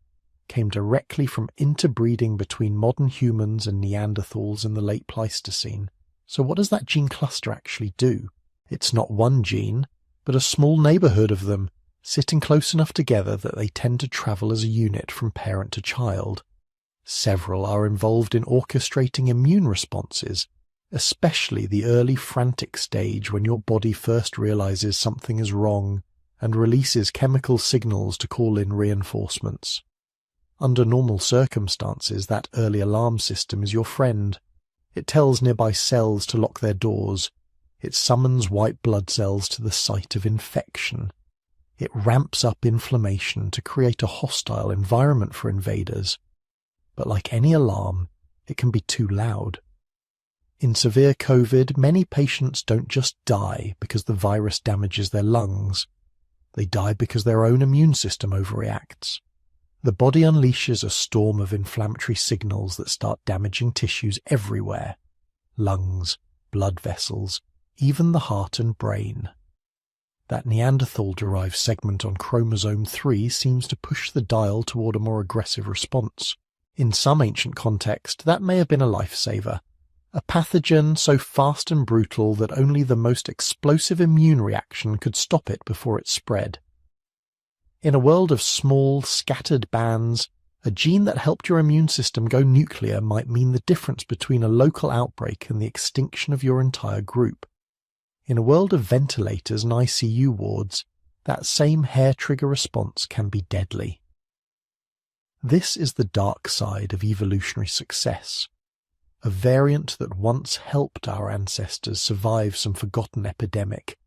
came directly from interbreeding between modern humans and Neanderthals in the late Pleistocene. So what does that gene cluster actually do? It's not one gene, but a small neighborhood of them, sitting close enough together that they tend to travel as a unit from parent to child. Several are involved in orchestrating immune responses, especially the early frantic stage when your body first realizes something is wrong and releases chemical signals to call in reinforcements. Under normal circumstances, that early alarm system is your friend. It tells nearby cells to lock their doors. It summons white blood cells to the site of infection. It ramps up inflammation to create a hostile environment for invaders. But like any alarm, it can be too loud. In severe COVID, many patients don't just die because the virus damages their lungs. They die because their own immune system overreacts. The body unleashes a storm of inflammatory signals that start damaging tissues everywhere. Lungs, blood vessels, even the heart and brain. That Neanderthal-derived segment on chromosome 3 seems to push the dial toward a more aggressive response. In some ancient context, that may have been a lifesaver. A pathogen so fast and brutal that only the most explosive immune reaction could stop it before it spread. In a world of small, scattered bands, a gene that helped your immune system go nuclear might mean the difference between a local outbreak and the extinction of your entire group. In a world of ventilators and ICU wards, that same hair-trigger response can be deadly. This is the dark side of evolutionary success. A variant that once helped our ancestors survive some forgotten epidemic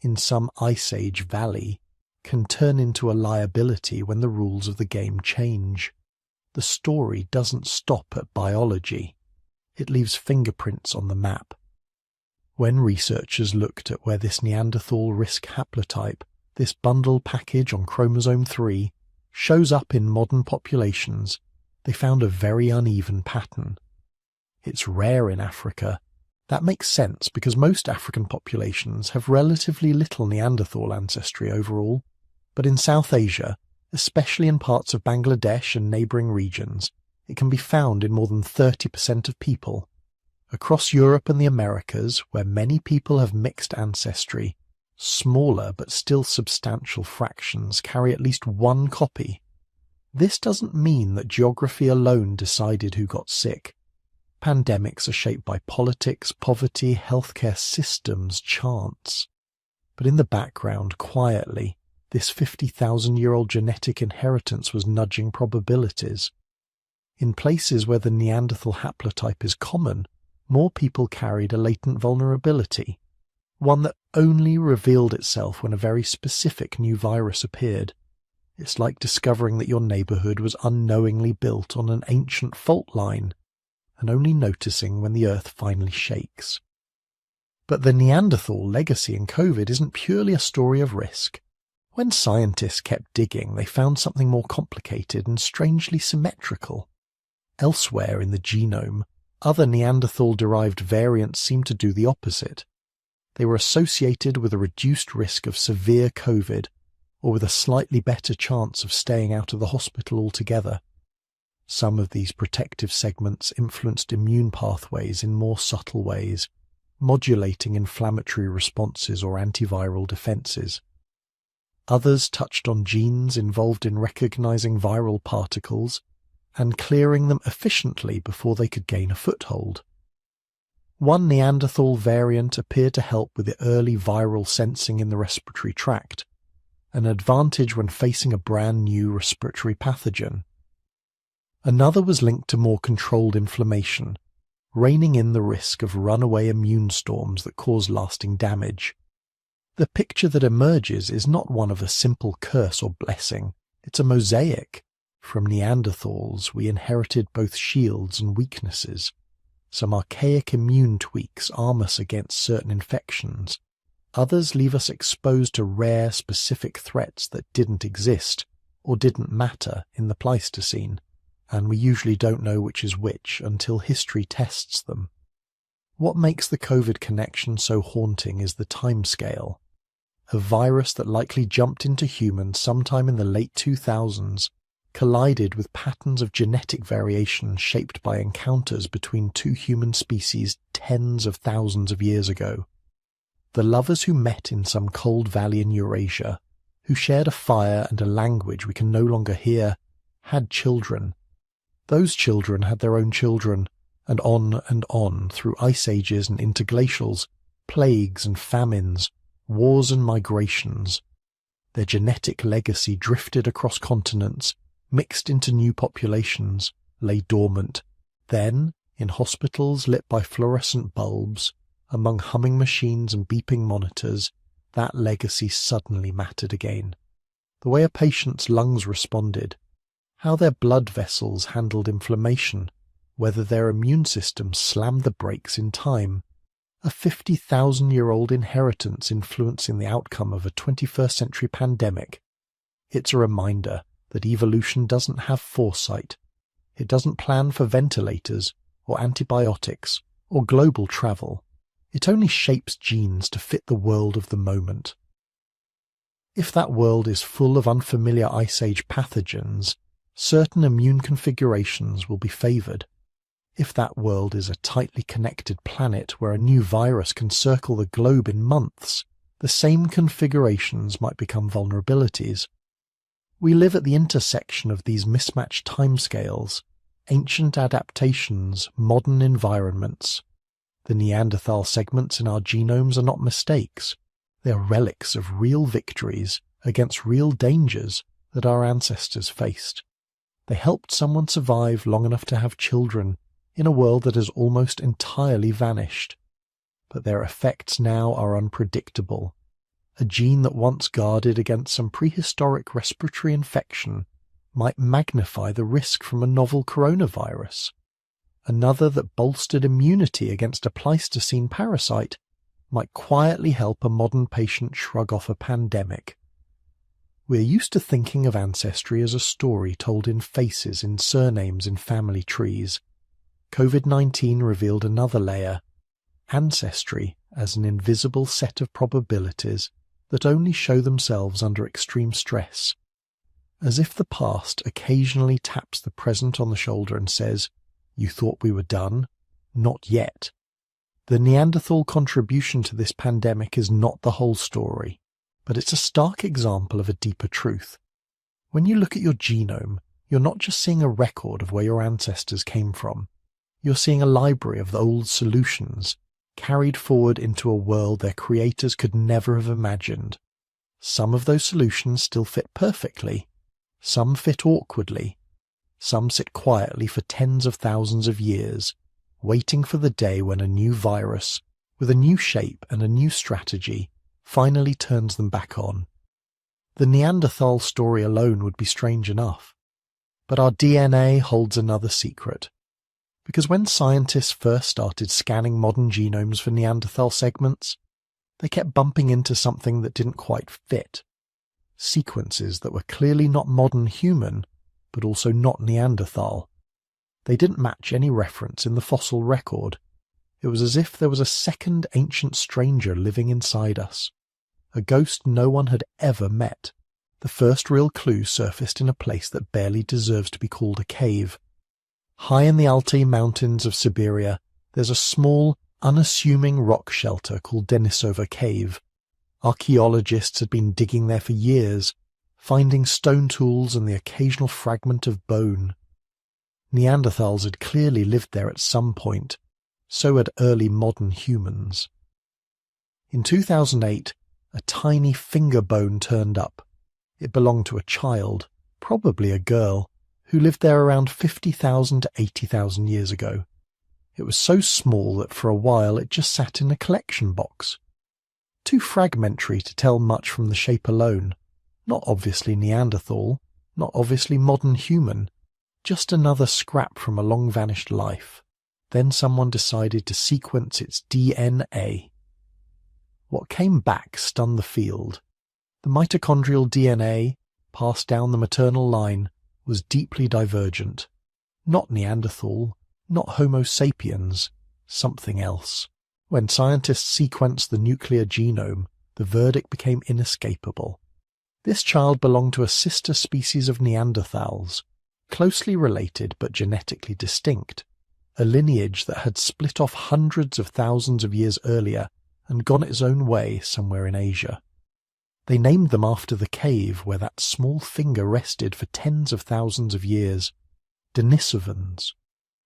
in some Ice Age valley can turn into a liability when the rules of the game change. The story doesn't stop at biology. It leaves fingerprints on the map. When researchers looked at where this Neanderthal risk haplotype, this bundle package on chromosome 3, shows up in modern populations, they found a very uneven pattern. It's rare in Africa. That makes sense because most African populations have relatively little Neanderthal ancestry overall. But in South Asia, especially in parts of Bangladesh and neighbouring regions, it can be found in more than 30% of people. Across Europe and the Americas, where many people have mixed ancestry, smaller but still substantial fractions carry at least one copy. This doesn't mean that geography alone decided who got sick. Pandemics are shaped by politics, poverty, healthcare systems, chance. But in the background, quietly, this 50,000-year-old genetic inheritance was nudging probabilities. In places where the Neanderthal haplotype is common, more people carried a latent vulnerability, one that only revealed itself when a very specific new virus appeared. It's like discovering that your neighbourhood was unknowingly built on an ancient fault line, and only noticing when the earth finally shakes. But the Neanderthal legacy in COVID isn't purely a story of risk. When scientists kept digging, they found something more complicated and strangely symmetrical. Elsewhere in the genome, other Neanderthal-derived variants seemed to do the opposite. They were associated with a reduced risk of severe COVID, or with a slightly better chance of staying out of the hospital altogether. Some of these protective segments influenced immune pathways in more subtle ways, modulating inflammatory responses or antiviral defenses. Others touched on genes involved in recognizing viral particles and clearing them efficiently before they could gain a foothold. One Neanderthal variant appeared to help with the early viral sensing in the respiratory tract, an advantage when facing a brand new respiratory pathogen. Another was linked to more controlled inflammation, reining in the risk of runaway immune storms that cause lasting damage. The picture that emerges is not one of a simple curse or blessing, it's a mosaic. From Neanderthals, we inherited both shields and weaknesses. Some archaic immune tweaks arm us against certain infections. Others leave us exposed to rare, specific threats that didn't exist or didn't matter in the Pleistocene, and we usually don't know which is which until history tests them. What makes the COVID connection so haunting is the timescale. A virus that likely jumped into humans sometime in the late 2000s collided with patterns of genetic variation shaped by encounters between two human species tens of thousands of years ago. The lovers who met in some cold valley in Eurasia, who shared a fire and a language we can no longer hear, had children. Those children had their own children, and on through ice ages and interglacials, plagues and famines, wars and migrations. Their genetic legacy drifted across continents, mixed into new populations, lay dormant. Then, in hospitals lit by fluorescent bulbs, among humming machines and beeping monitors, that legacy suddenly mattered again. The way a patient's lungs responded, how their blood vessels handled inflammation, whether their immune system slammed the brakes in time. A 50,000-year-old inheritance influencing the outcome of a 21st century pandemic. It's a reminder that evolution doesn't have foresight. It doesn't plan for ventilators or antibiotics or global travel. It only shapes genes to fit the world of the moment. If that world is full of unfamiliar Ice Age pathogens, certain immune configurations will be favoured. If that world is a tightly connected planet where a new virus can circle the globe in months, the same configurations might become vulnerabilities. We live at the intersection of these mismatched timescales, ancient adaptations, modern environments. The Neanderthal segments in our genomes are not mistakes. They are relics of real victories against real dangers that our ancestors faced. They helped someone survive long enough to have children in a world that has almost entirely vanished. But their effects now are unpredictable. A gene that once guarded against some prehistoric respiratory infection might magnify the risk from a novel coronavirus. Another that bolstered immunity against a Pleistocene parasite might quietly help a modern patient shrug off a pandemic. We're used to thinking of ancestry as a story told in faces, in surnames, in family trees. COVID-19 revealed another layer: ancestry as an invisible set of probabilities that only show themselves under extreme stress. As if the past occasionally taps the present on the shoulder and says, "You thought we were done? Not yet." The Neanderthal contribution to this pandemic is not the whole story, but it's a stark example of a deeper truth. When you look at your genome, you're not just seeing a record of where your ancestors came from. You're seeing a library of the old solutions, carried forward into a world their creators could never have imagined. Some of those solutions still fit perfectly. Some fit awkwardly. Some sit quietly for tens of thousands of years, waiting for the day when a new virus, with a new shape and a new strategy, finally turns them back on. The Neanderthal story alone would be strange enough. But our DNA holds another secret. Because when scientists first started scanning modern genomes for Neanderthal segments, they kept bumping into something that didn't quite fit. Sequences that were clearly not modern human, but also not Neanderthal. They didn't match any reference in the fossil record. It was as if there was a second ancient stranger living inside us. A ghost no one had ever met. The first real clue surfaced in a place that barely deserves to be called a cave. High in the Altai mountains of Siberia, there's a small, unassuming rock shelter called Denisova Cave. Archaeologists had been digging there for years, finding stone tools and the occasional fragment of bone. Neanderthals had clearly lived there at some point. So had early modern humans. In 2008, a tiny finger bone turned up. It belonged to a child, probably a girl, who lived there around 50,000 to 80,000 years ago. It was so small that for a while it just sat in a collection box. Too fragmentary to tell much from the shape alone. Not obviously Neanderthal, not obviously modern human, just another scrap from a long-vanished life. Then someone decided to sequence its DNA. What came back stunned the field. The mitochondrial DNA, passed down the maternal line, was deeply divergent. Not Neanderthal, not Homo sapiens, something else. When scientists sequenced the nuclear genome, the verdict became inescapable. This child belonged to a sister species of Neanderthals, closely related but genetically distinct. A lineage that had split off hundreds of thousands of years earlier and gone its own way somewhere in Asia. They named them after the cave where that small finger rested for tens of thousands of years. Denisovans.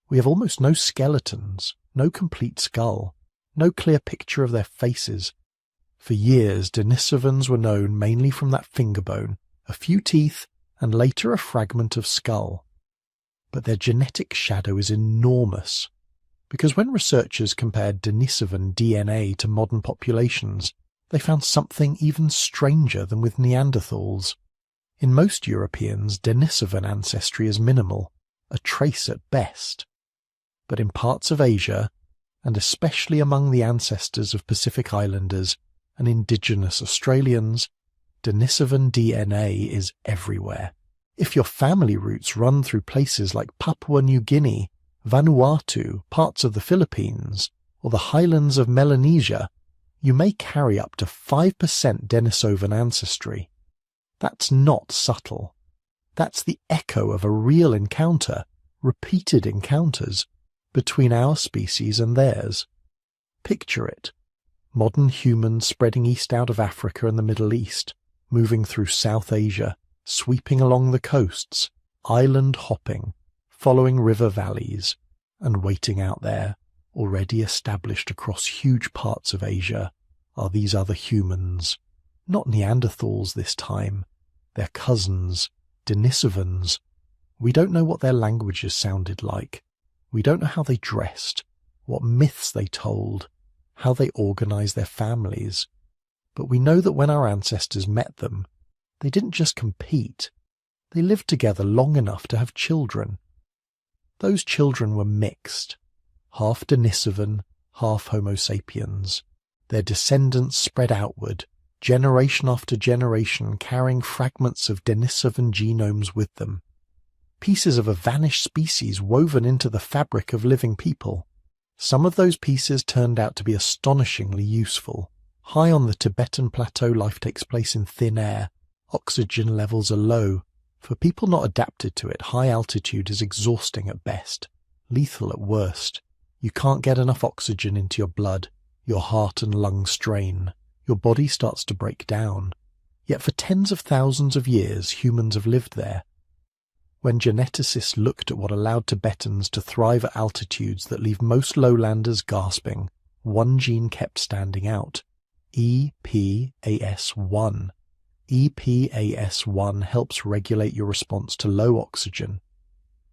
We have almost no skeletons, no complete skull, no clear picture of their faces. For years, Denisovans were known mainly from that finger bone, a few teeth, and later a fragment of skull. But their genetic shadow is enormous, because when researchers compared Denisovan DNA to modern populations, they found something even stranger than with Neanderthals. In most Europeans, Denisovan ancestry is minimal, a trace at best. But in parts of Asia, and especially among the ancestors of Pacific Islanders and indigenous Australians, Denisovan DNA is everywhere. If your family roots run through places like Papua New Guinea, Vanuatu, parts of the Philippines, or the highlands of Melanesia, you may carry up to 5% Denisovan ancestry. That's not subtle. That's the echo of a real encounter, repeated encounters, between our species and theirs. Picture it. Modern humans spreading east out of Africa and the Middle East, moving through South Asia, sweeping along the coasts, island hopping, following river valleys, and waiting out there, already established across huge parts of Asia, are these other humans. Not Neanderthals this time. They're cousins, Denisovans. We don't know what their languages sounded like. We don't know how they dressed, what myths they told, how they organized their families. But we know that when our ancestors met them, they didn't just compete. They lived together long enough to have children. Those children were mixed, half Denisovan, half Homo sapiens. Their descendants spread outward, generation after generation carrying fragments of Denisovan genomes with them. Pieces of a vanished species woven into the fabric of living people. Some of those pieces turned out to be astonishingly useful. High on the Tibetan plateau, life takes place in thin air. Oxygen levels are low. For people not adapted to it, high altitude is exhausting at best, lethal at worst. You can't get enough oxygen into your blood. Your heart and lungs strain. Your body starts to break down. Yet for tens of thousands of years, humans have lived there. When geneticists looked at what allowed Tibetans to thrive at altitudes that leave most lowlanders gasping, one gene kept standing out: EPAS1. EPAS1 helps regulate your response to low oxygen.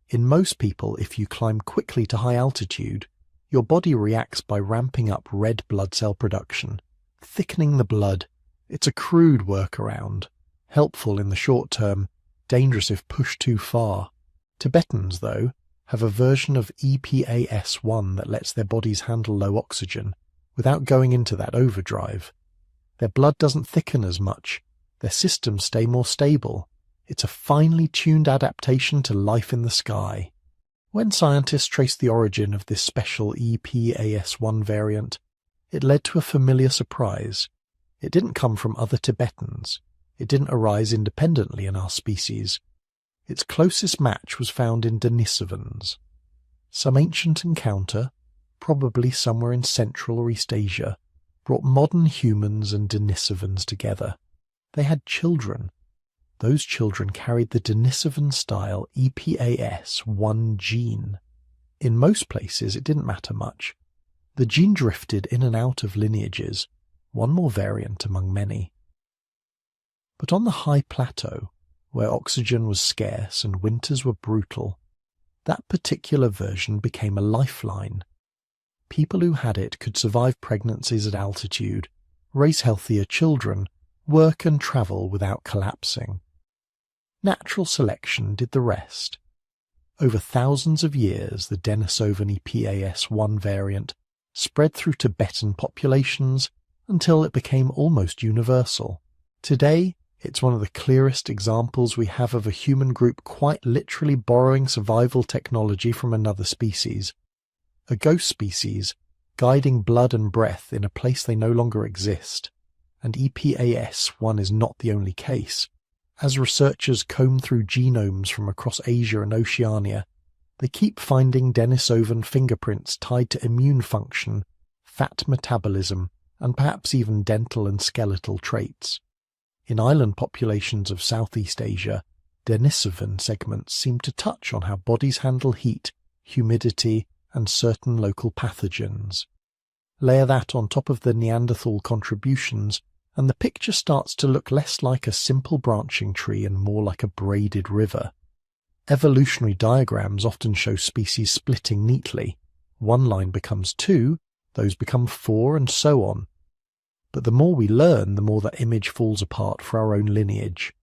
In most people, if you climb quickly to high altitude, your body reacts by ramping up red blood cell production, thickening the blood. It's a crude workaround, helpful in the short term, dangerous if pushed too far. Tibetans, though, have a version of EPAS1 that lets their bodies handle low oxygen without going into that overdrive. Their blood doesn't thicken as much. Their systems stay more stable. It's a finely tuned adaptation to life in the sky. When scientists traced the origin of this special EPAS1 variant, it led to a familiar surprise. It didn't come from other Tibetans. It didn't arise independently in our species. Its closest match was found in Denisovans. Some ancient encounter, probably somewhere in Central or East Asia, brought modern humans and Denisovans together. They had children. Those children carried the Denisovan-style EPAS1 gene. In most places it didn't matter much. The gene drifted in and out of lineages, one more variant among many. But on the high plateau, where oxygen was scarce and winters were brutal, that particular version became a lifeline. People who had it could survive pregnancies at altitude, raise healthier children, work and travel without collapsing. Natural selection did the rest. Over thousands of years, the Denisovan EPAS1 variant spread through Tibetan populations until it became almost universal. Today, it's one of the clearest examples we have of a human group quite literally borrowing survival technology from another species. A ghost species, guiding blood and breath in a place they no longer exist. And EPAS1 is not the only case. As researchers comb through genomes from across Asia and Oceania, they keep finding Denisovan fingerprints tied to immune function, fat metabolism, and perhaps even dental and skeletal traits. In island populations of Southeast Asia, Denisovan segments seem to touch on how bodies handle heat, humidity, and certain local pathogens. Layer that on top of the Neanderthal contributions, and the picture starts to look less like a simple branching tree and more like a braided river. Evolutionary diagrams often show species splitting neatly. One line becomes two, those become four, and so on. But the more we learn, the more that image falls apart for our own lineage.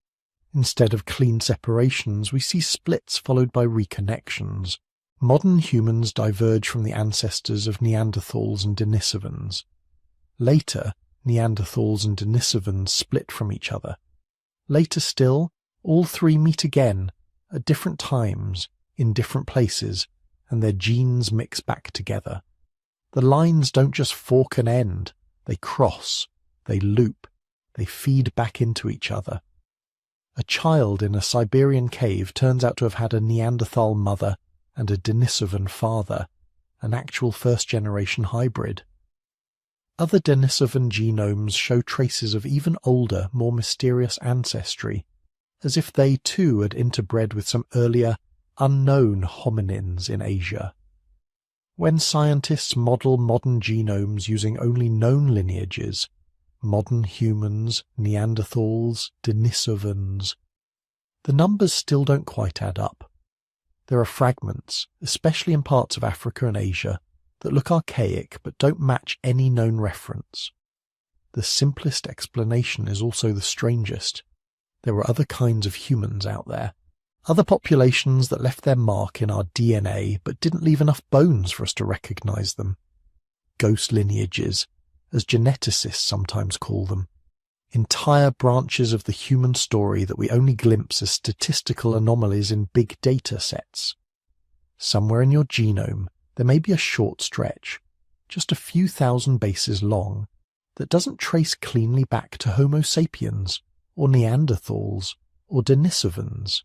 Instead of clean separations, we see splits followed by reconnections. Modern humans diverge from the ancestors of Neanderthals and Denisovans. Later, Neanderthals and Denisovans split from each other. Later still, all three meet again, at different times, in different places, and their genes mix back together. The lines don't just fork and end, they cross, they loop, they feed back into each other. A child in a Siberian cave turns out to have had a Neanderthal mother and a Denisovan father, an actual first-generation hybrid. Other Denisovan genomes show traces of even older, more mysterious ancestry, as if they too had interbred with some earlier, unknown hominins in Asia. When scientists model modern genomes using only known lineages, modern humans, Neanderthals, Denisovans, the numbers still don't quite add up. There are fragments, especially in parts of Africa and Asia, that look archaic but don't match any known reference. The simplest explanation is also the strangest. There were other kinds of humans out there, other populations that left their mark in our DNA but didn't leave enough bones for us to recognize them. Ghost lineages, as geneticists sometimes call them. Entire branches of the human story that we only glimpse as statistical anomalies in big data sets. Somewhere in your genome, there may be a short stretch, just a few thousand bases long, that doesn't trace cleanly back to Homo sapiens, or Neanderthals, or Denisovans,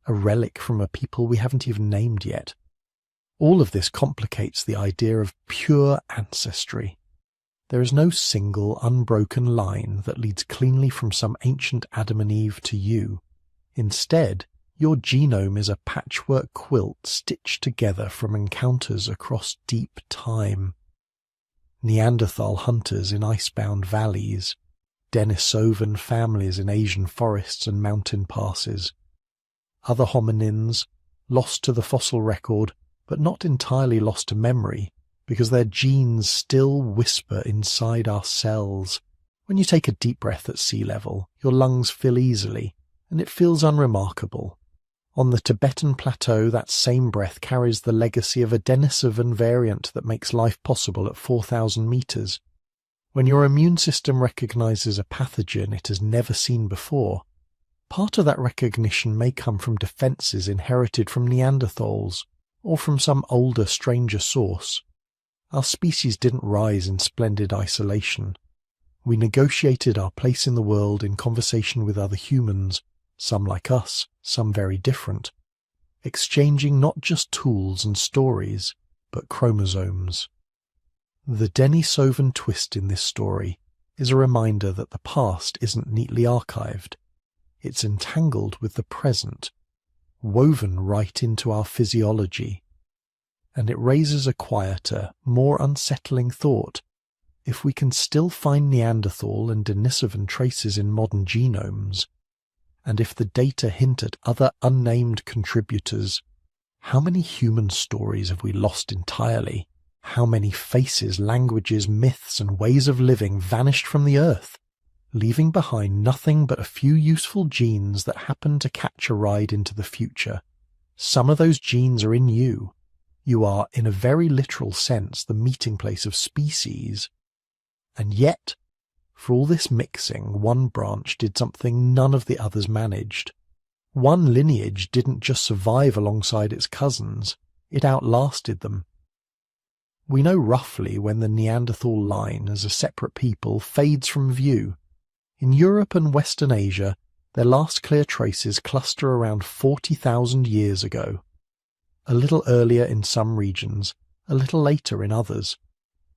a relic from a people we haven't even named yet. All of this complicates the idea of pure ancestry. There is no single, unbroken line that leads cleanly from some ancient Adam and Eve to you. Instead, your genome is a patchwork quilt stitched together from encounters across deep time. Neanderthal hunters in icebound valleys, Denisovan families in Asian forests and mountain passes, other hominins lost to the fossil record but not entirely lost to memory, because their genes still whisper inside our cells. When you take a deep breath at sea level, your lungs fill easily, and it feels unremarkable. On the Tibetan plateau, that same breath carries the legacy of a Denisovan variant that makes life possible at 4,000 meters. When your immune system recognizes a pathogen it has never seen before, part of that recognition may come from defenses inherited from Neanderthals, or from some older, stranger source. Our species didn't rise in splendid isolation. We negotiated our place in the world in conversation with other humans, some like us, some very different, exchanging not just tools and stories, but chromosomes. The Denisovan twist in this story is a reminder that the past isn't neatly archived. It's entangled with the present, woven right into our physiology. And it raises a quieter, more unsettling thought. If we can still find Neanderthal and Denisovan traces in modern genomes, and if the data hint at other unnamed contributors, how many human stories have we lost entirely? How many faces, languages, myths, and ways of living vanished from the earth, leaving behind nothing but a few useful genes that happen to catch a ride into the future? Some of those genes are in you. You are, in a very literal sense, the meeting place of species. And yet, for all this mixing, one branch did something none of the others managed. One lineage didn't just survive alongside its cousins, it outlasted them. We know roughly when the Neanderthal line as a separate people fades from view. In Europe and Western Asia, their last clear traces cluster around 40,000 years ago. A little earlier in some regions, a little later in others.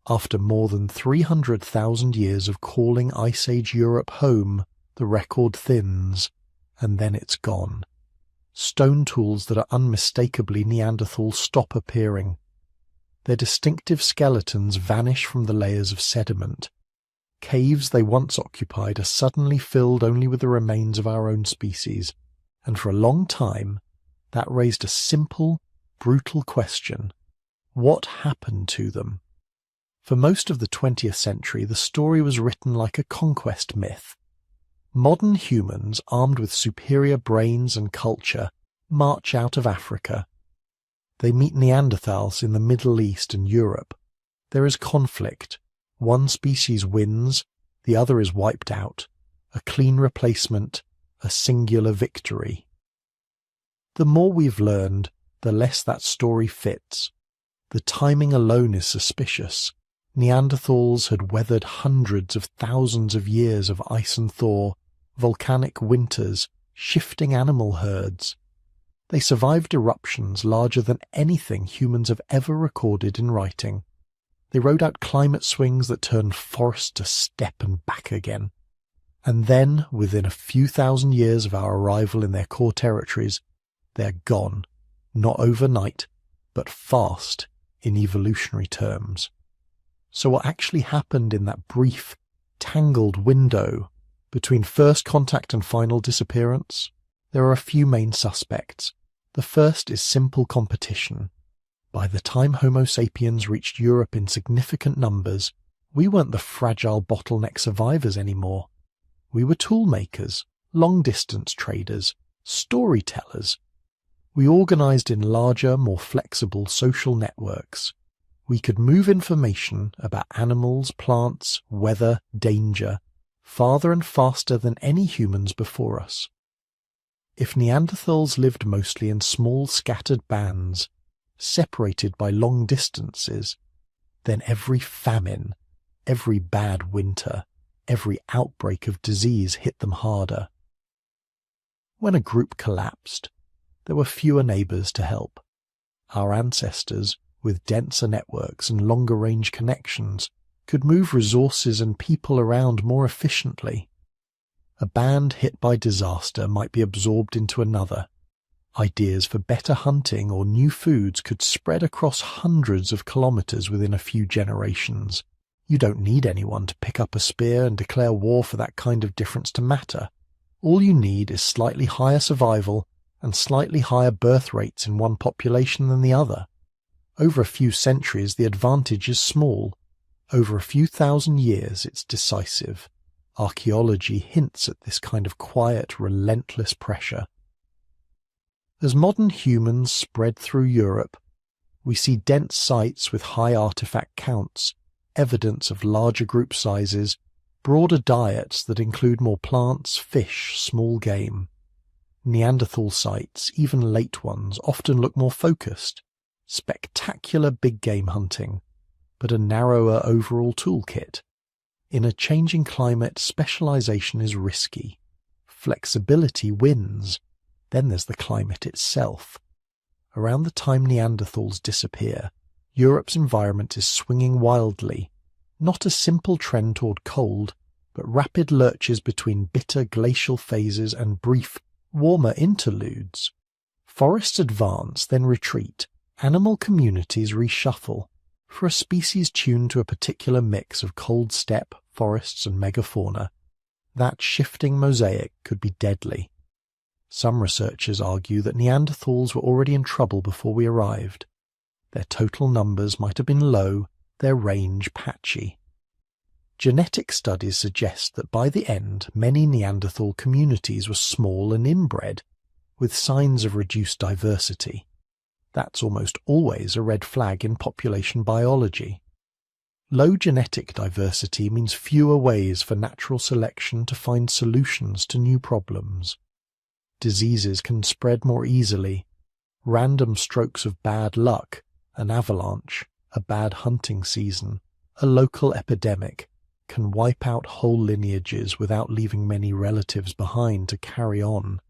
After more than 300,000 years of calling Ice Age Europe home, the record thins, and then it's gone. Stone tools that are unmistakably Neanderthal stop appearing. Their distinctive skeletons vanish from the layers of sediment. Caves they once occupied are suddenly filled only with the remains of our own species, and for a long time that raised a simple, brutal question. What happened to them? For most of the 20th century, the story was written like a conquest myth. Modern humans, armed with superior brains and culture, march out of Africa. They meet Neanderthals in the Middle East and Europe. There is conflict. One species wins, the other is wiped out. A clean replacement, a singular victory. The more we've learned, the less that story fits. The timing alone is suspicious. Neanderthals had weathered hundreds of thousands of years of ice and thaw, volcanic winters, shifting animal herds. They survived eruptions larger than anything humans have ever recorded in writing. They rode out climate swings that turned forest to steppe and back again. And then, within a few thousand years of our arrival in their core territories, they're gone. Not overnight, but fast in evolutionary terms. So what actually happened in that brief, tangled window between first contact and final disappearance? There are a few main suspects. The first is simple competition. By the time Homo sapiens reached Europe in significant numbers, we weren't the fragile bottleneck survivors anymore. We were tool makers, long-distance traders, storytellers. We organized in larger, more flexible social networks. We could move information about animals, plants, weather, danger, farther and faster than any humans before us. If Neanderthals lived mostly in small scattered bands, separated by long distances, then every famine, every bad winter, every outbreak of disease hit them harder. When a group collapsed, there were fewer neighbours to help. Our ancestors, with denser networks and longer-range connections, could move resources and people around more efficiently. A band hit by disaster might be absorbed into another. Ideas for better hunting or new foods could spread across hundreds of kilometres within a few generations. You don't need anyone to pick up a spear and declare war for that kind of difference to matter. All you need is slightly higher survival and slightly higher birth rates in one population than the other. Over a few centuries, the advantage is small. Over a few thousand years, it's decisive. Archaeology hints at this kind of quiet, relentless pressure. As modern humans spread through Europe, we see dense sites with high artifact counts, evidence of larger group sizes, broader diets that include more plants, fish, small game. Neanderthal sites, even late ones, often look more focused. Spectacular big game hunting, but a narrower overall toolkit. In a changing climate, specialization is risky. Flexibility wins. Then there's the climate itself. Around the time Neanderthals disappear, Europe's environment is swinging wildly. Not a simple trend toward cold, but rapid lurches between bitter glacial phases and brief, warmer interludes. Forests advance, then retreat. Animal communities reshuffle. For a species tuned to a particular mix of cold steppe, forests and megafauna, that shifting mosaic could be deadly. Some researchers argue that Neanderthals were already in trouble before we arrived. Their total numbers might have been low, their range patchy. Genetic studies suggest that by the end, many Neanderthal communities were small and inbred, with signs of reduced diversity. That's almost always a red flag in population biology. Low genetic diversity means fewer ways for natural selection to find solutions to new problems. Diseases can spread more easily. Random strokes of bad luck, an avalanche, a bad hunting season, a local epidemic, can wipe out whole lineages without leaving many relatives behind to carry on.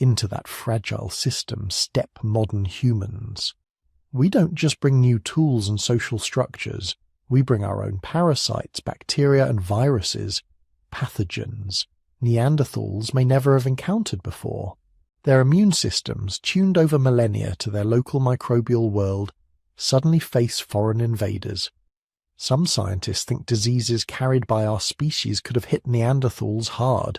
Into that fragile system step modern humans. We don't just bring new tools and social structures, we bring our own parasites, bacteria and viruses, pathogens Neanderthals may never have encountered before. Their immune systems, tuned over millennia to their local microbial world, suddenly face foreign invaders. Some scientists think diseases carried by our species could have hit Neanderthals hard,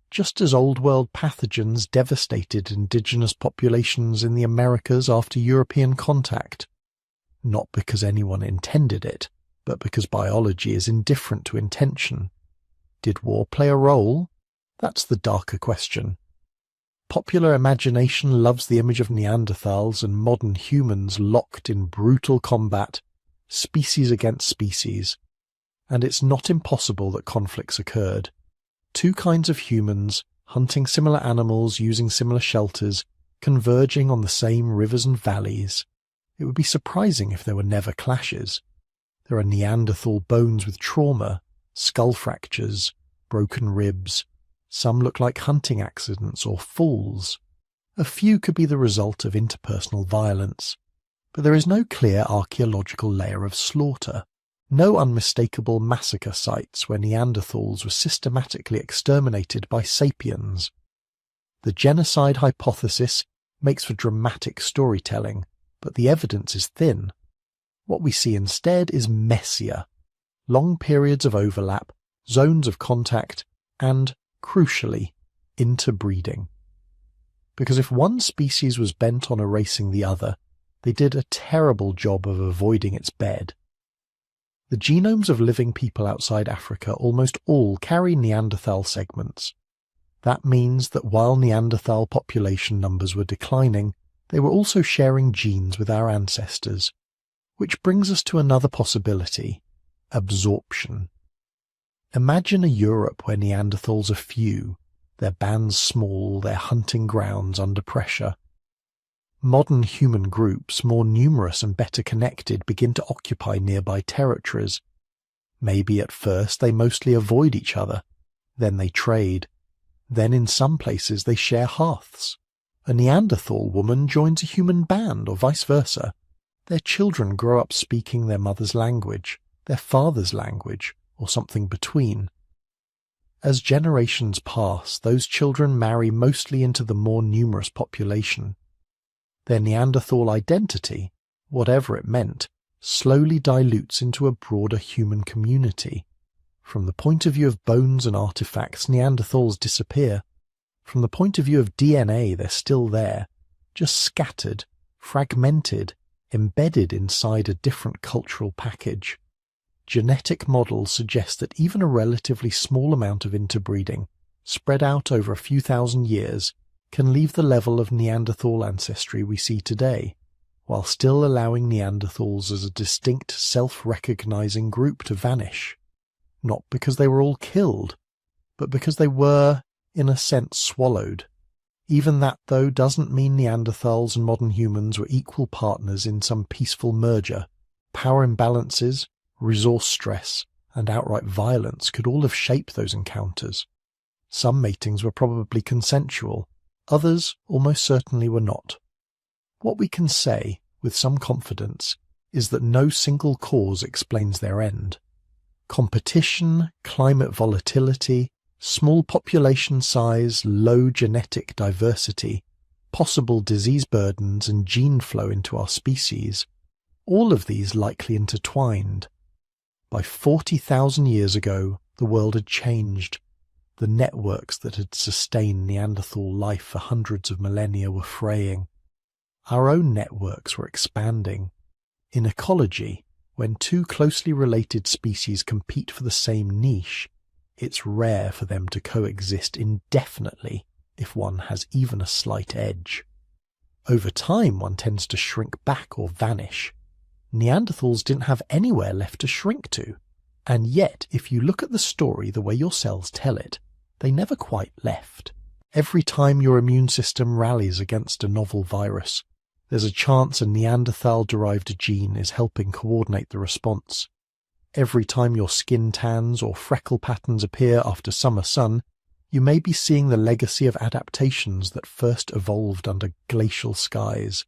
just as old-world pathogens devastated indigenous populations in the Americas after European contact. Not because anyone intended it, but because biology is indifferent to intention. Did war play a role? That's the darker question. Popular imagination loves the image of Neanderthals and modern humans locked in brutal combat, species against species. And it's not impossible that conflicts occurred. Two kinds of humans, hunting similar animals, using similar shelters, converging on the same rivers and valleys. It would be surprising if there were never clashes. There are Neanderthal bones with trauma, skull fractures, broken ribs. Some look like hunting accidents or falls. A few could be the result of interpersonal violence. But there is no clear archaeological layer of slaughter. No unmistakable massacre sites where Neanderthals were systematically exterminated by sapiens. The genocide hypothesis makes for dramatic storytelling, but the evidence is thin. What we see instead is messier. Long periods of overlap, zones of contact, and, crucially, interbreeding. Because if one species was bent on erasing the other, they did a terrible job of avoiding its bed. The genomes of living people outside Africa almost all carry Neanderthal segments. That means that while Neanderthal population numbers were declining, they were also sharing genes with our ancestors. Which brings us to another possibility: absorption. Imagine a Europe where Neanderthals are few, their bands small, their hunting grounds under pressure. Modern human groups, more numerous and better connected, begin to occupy nearby territories. Maybe at first they mostly avoid each other, then they trade, then in some places they share hearths. A Neanderthal woman joins a human band, or vice versa. Their children grow up speaking their mother's language, their father's language, or something between. As generations pass, those children marry mostly into the more numerous population. Their Neanderthal identity, whatever it meant, slowly dilutes into a broader human community. From the point of view of bones and artifacts, Neanderthals disappear. From the point of view of DNA, they're still there, just scattered, fragmented, embedded inside a different cultural package. Genetic models suggest that even a relatively small amount of interbreeding, spread out over a few thousand years, can leave the level of Neanderthal ancestry we see today, while still allowing Neanderthals as a distinct self-recognizing group to vanish. Not because they were all killed, but because they were, in a sense, swallowed. Even that, though, doesn't mean Neanderthals and modern humans were equal partners in some peaceful merger. Power imbalances, resource stress, and outright violence could all have shaped those encounters. Some matings were probably consensual, others almost certainly were not. What we can say, with some confidence, is that no single cause explains their end. Competition, climate volatility, small population size, low genetic diversity, possible disease burdens and gene flow into our species, all of these likely intertwined. By 40,000 years ago, the world had changed. The networks that had sustained Neanderthal life for hundreds of millennia were fraying. Our own networks were expanding. In ecology, when two closely related species compete for the same niche, it's rare for them to coexist indefinitely if one has even a slight edge. Over time, one tends to shrink back or vanish. Neanderthals didn't have anywhere left to shrink to, and yet, if you look at the story the way your cells tell it, they never quite left. Every time your immune system rallies against a novel virus, there's a chance a Neanderthal-derived gene is helping coordinate the response. Every time your skin tans or freckle patterns appear after summer sun, you may be seeing the legacy of adaptations that first evolved under glacial skies.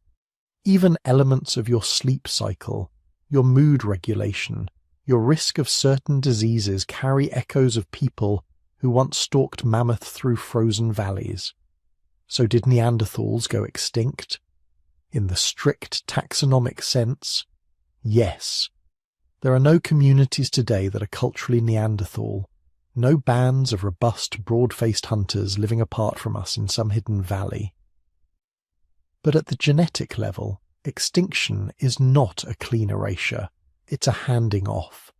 Even elements of your sleep cycle, your mood regulation, your risk of certain diseases carry echoes of people who once stalked mammoth through frozen valleys. So did Neanderthals go extinct? In the strict taxonomic sense, yes. There are no communities today that are culturally Neanderthal, no bands of robust, broad-faced hunters living apart from us in some hidden valley. But at the genetic level, extinction is not a clean erasure, it's a handing off,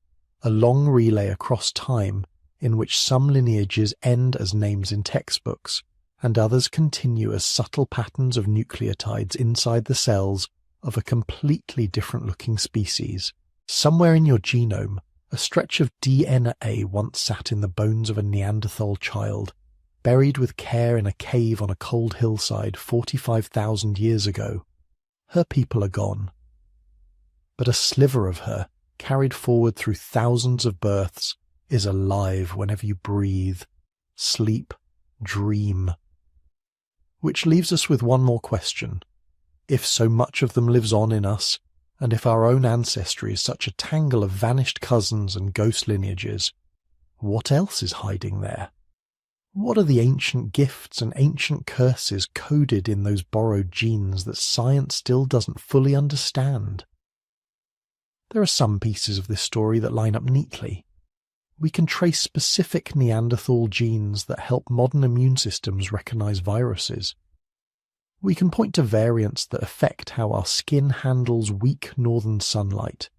a long relay across time in which some lineages end as names in textbooks, and others continue as subtle patterns of nucleotides inside the cells of a completely different-looking species. Somewhere in your genome, a stretch of DNA once sat in the bones of a Neanderthal child, buried with care in a cave on a cold hillside 45,000 years ago. Her people are gone. But a sliver of her, carried forward through thousands of births, is alive whenever you breathe, sleep, dream. Which leaves us with one more question. If so much of them lives on in us, and if our own ancestry is such a tangle of vanished cousins and ghost lineages, what else is hiding there? What are the ancient gifts and ancient curses coded in those borrowed genes that science still doesn't fully understand? There are some pieces of this story that line up neatly. We can trace specific Neanderthal genes that help modern immune systems recognize viruses. We can point to variants that affect how our skin handles weak northern sunlight.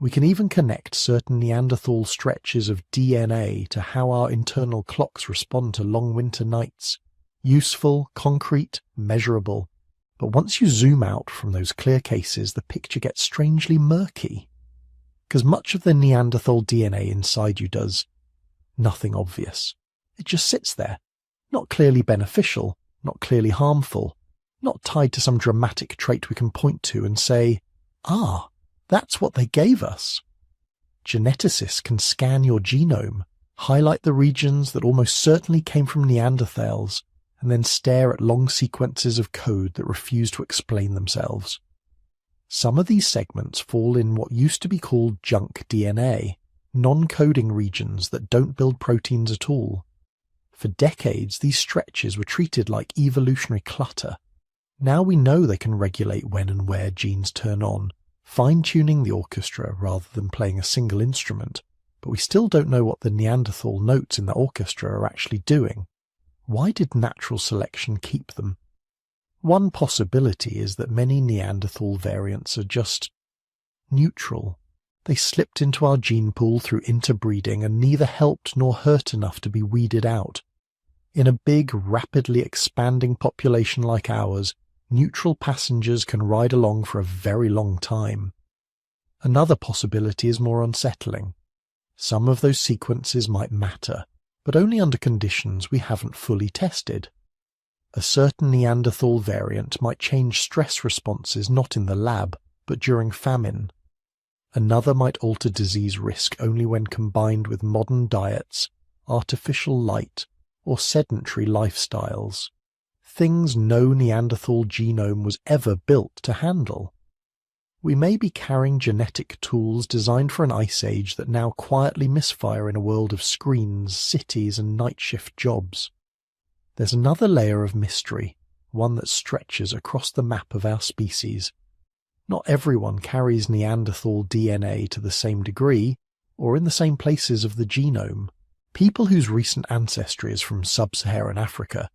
We can even connect certain Neanderthal stretches of DNA to how our internal clocks respond to long winter nights. Useful, concrete, measurable. But once you zoom out from those clear cases, the picture gets strangely murky. Because much of the Neanderthal DNA inside you does Nothing obvious. It just sits there, not clearly beneficial, not clearly harmful, not tied to some dramatic trait we can point to and say, "Ah, that's what they gave us." Geneticists can scan your genome, highlight the regions that almost certainly came from Neanderthals, and then stare at long sequences of code that refuse to explain themselves. Some of these segments fall in what used to be called junk DNA, non-coding regions that don't build proteins at all. For decades, these stretches were treated like evolutionary clutter. Now we know they can regulate when and where genes turn on, fine-tuning the orchestra rather than playing a single instrument, but we still don't know what the Neanderthal notes in the orchestra are actually doing. Why did natural selection keep them? One possibility is that many Neanderthal variants are just neutral. They slipped into our gene pool through interbreeding and neither helped nor hurt enough to be weeded out. In a big, rapidly expanding population like ours, neutral passengers can ride along for a very long time. Another possibility is more unsettling. Some of those sequences might matter, but only under conditions we haven't fully tested. A certain Neanderthal variant might change stress responses not in the lab, but during famine. Another might alter disease risk only when combined with modern diets, artificial light, or sedentary lifestyles. Things no Neanderthal genome was ever built to handle. We may be carrying genetic tools designed for an ice age that now quietly misfire in a world of screens, cities, and night shift jobs. There's another layer of mystery, one that stretches across the map of our species. Not everyone carries Neanderthal DNA to the same degree, or in the same places of the genome. People whose recent ancestry is from sub-Saharan Africa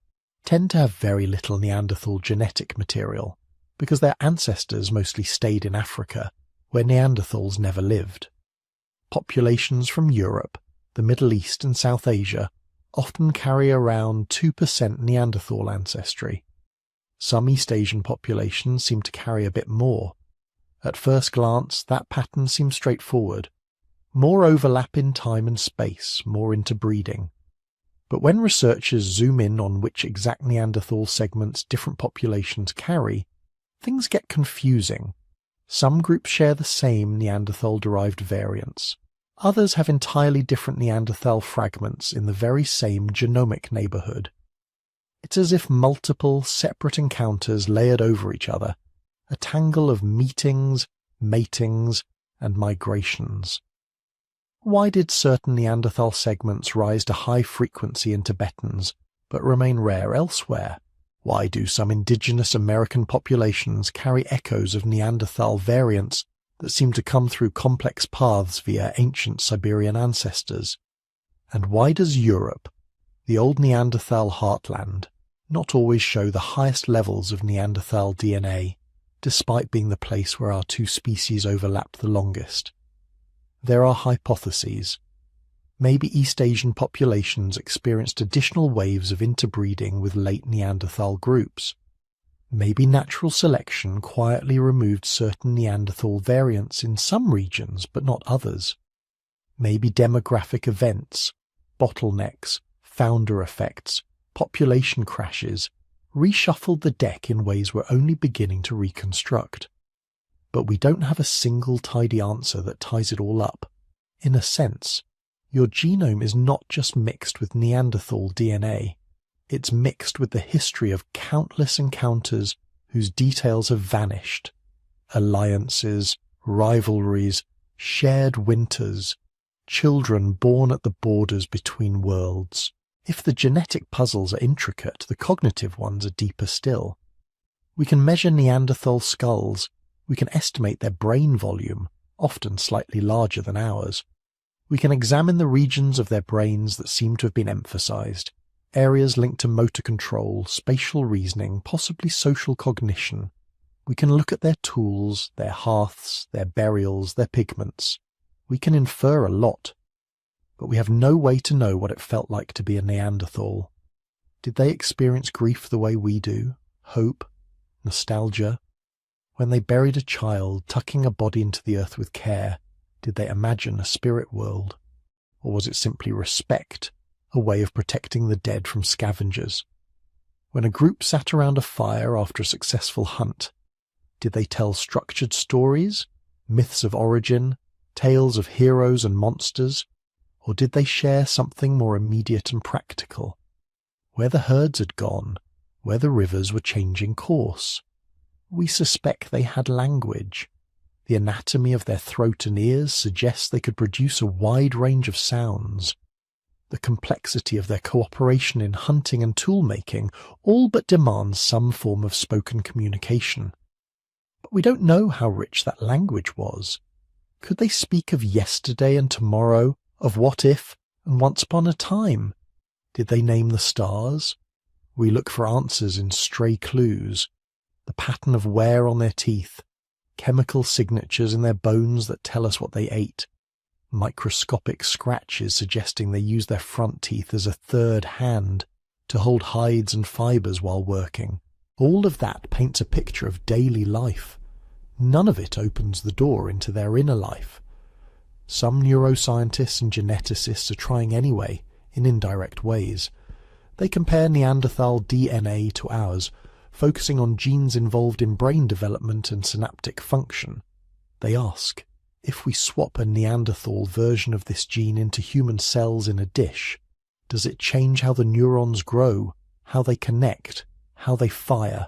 tend to have very little Neanderthal genetic material, because their ancestors mostly stayed in Africa, where Neanderthals never lived. Populations from Europe, the Middle East and South Asia often carry around 2% Neanderthal ancestry. Some East Asian populations seem to carry a bit more. At first glance, that pattern seems straightforward. More overlap in time and space, more interbreeding. But when researchers zoom in on which exact Neanderthal segments different populations carry, things get confusing. Some groups share the same Neanderthal-derived variants. Others have entirely different Neanderthal fragments in the very same genomic neighborhood. It's as if multiple, separate encounters layered over each other, a tangle of meetings, matings, and migrations. Why did certain Neanderthal segments rise to high frequency in Tibetans, but remain rare elsewhere? Why do some indigenous American populations carry echoes of Neanderthal variants that seem to come through complex paths via ancient Siberian ancestors? And why does Europe, the old Neanderthal heartland, not always show the highest levels of Neanderthal DNA, despite being the place where our two species overlapped the longest? There are hypotheses. Maybe East Asian populations experienced additional waves of interbreeding with late Neanderthal groups. Maybe natural selection quietly removed certain Neanderthal variants in some regions but not others. Maybe demographic events, bottlenecks, founder effects, population crashes reshuffled the deck in ways we're only beginning to reconstruct. But we don't have a single tidy answer that ties it all up. In a sense, your genome is not just mixed with Neanderthal DNA. It's mixed with the history of countless encounters whose details have vanished. Alliances, rivalries, shared winters, children born at the borders between worlds. If the genetic puzzles are intricate, the cognitive ones are deeper still. We can measure Neanderthal skulls. We can estimate their brain volume, often slightly larger than ours. We can examine the regions of their brains that seem to have been emphasized, areas linked to motor control, spatial reasoning, possibly social cognition. We can look at their tools, their hearths, their burials, their pigments. We can infer a lot. But we have no way to know what it felt like to be a Neanderthal. Did they experience grief the way we do? Hope? Nostalgia? When they buried a child, tucking a body into the earth with care, did they imagine a spirit world? Or was it simply respect, a way of protecting the dead from scavengers? When a group sat around a fire after a successful hunt, did they tell structured stories, myths of origin, tales of heroes and monsters, or did they share something more immediate and practical? Where the herds had gone, where the rivers were changing course. We suspect they had language. The anatomy of their throat and ears suggests they could produce a wide range of sounds. The complexity of their cooperation in hunting and tool-making all but demands some form of spoken communication. But we don't know how rich that language was. Could they speak of yesterday and tomorrow, of what if, and once upon a time? Did they name the stars? We look for answers in stray clues. The pattern of wear on their teeth, chemical signatures in their bones that tell us what they ate, microscopic scratches suggesting they use their front teeth as a third hand to hold hides and fibres while working. All of that paints a picture of daily life. None of it opens the door into their inner life. Some neuroscientists and geneticists are trying anyway, in indirect ways. They compare Neanderthal DNA to ours, focusing on genes involved in brain development and synaptic function. They ask, if we swap a Neanderthal version of this gene into human cells in a dish, does it change how the neurons grow, how they connect, how they fire?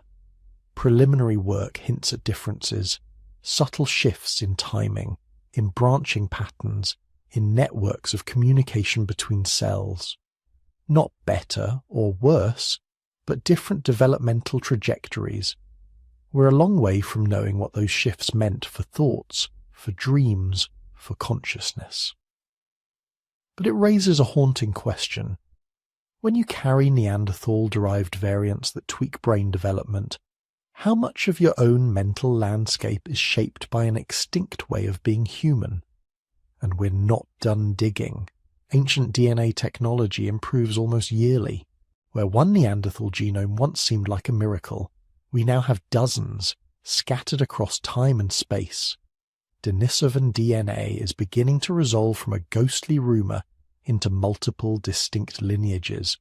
Preliminary work hints at differences, subtle shifts in timing, in branching patterns, in networks of communication between cells. Not better or worse, but different developmental trajectories. We're a long way from knowing what those shifts meant for thoughts, for dreams, for consciousness. But it raises a haunting question. When you carry Neanderthal-derived variants that tweak brain development, how much of your own mental landscape is shaped by an extinct way of being human? And we're not done digging. Ancient DNA technology improves almost yearly. Where one Neanderthal genome once seemed like a miracle, we now have dozens, scattered across time and space. Denisovan DNA is beginning to resolve from a ghostly rumour into multiple distinct lineages.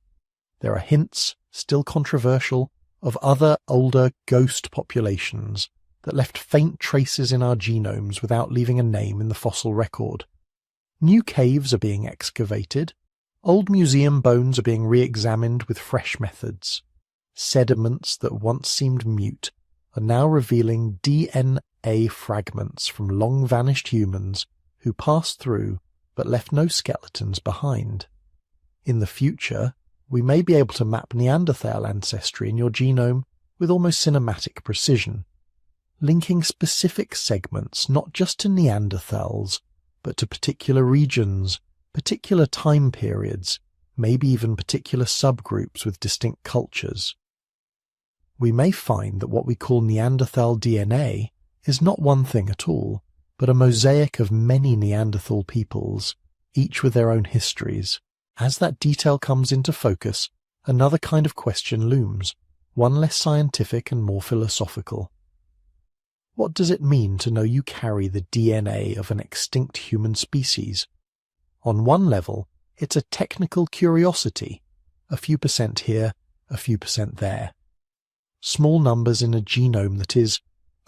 There are hints, still controversial, of other older ghost populations that left faint traces in our genomes without leaving a name in the fossil record. New caves are being excavated. Old museum bones are being re-examined with fresh methods. Sediments that once seemed mute are now revealing DNA fragments from long-vanished humans who passed through but left no skeletons behind. In the future, we may be able to map Neanderthal ancestry in your genome with almost cinematic precision, linking specific segments not just to Neanderthals, but to particular regions, particular time periods, maybe even particular subgroups with distinct cultures. We may find that what we call Neanderthal DNA is not one thing at all, but a mosaic of many Neanderthal peoples, each with their own histories. As that detail comes into focus, another kind of question looms, one less scientific and more philosophical. What does it mean to know you carry the DNA of an extinct human species? On one level, it's a technical curiosity, a few percent here, a few percent there. Small numbers in a genome that is,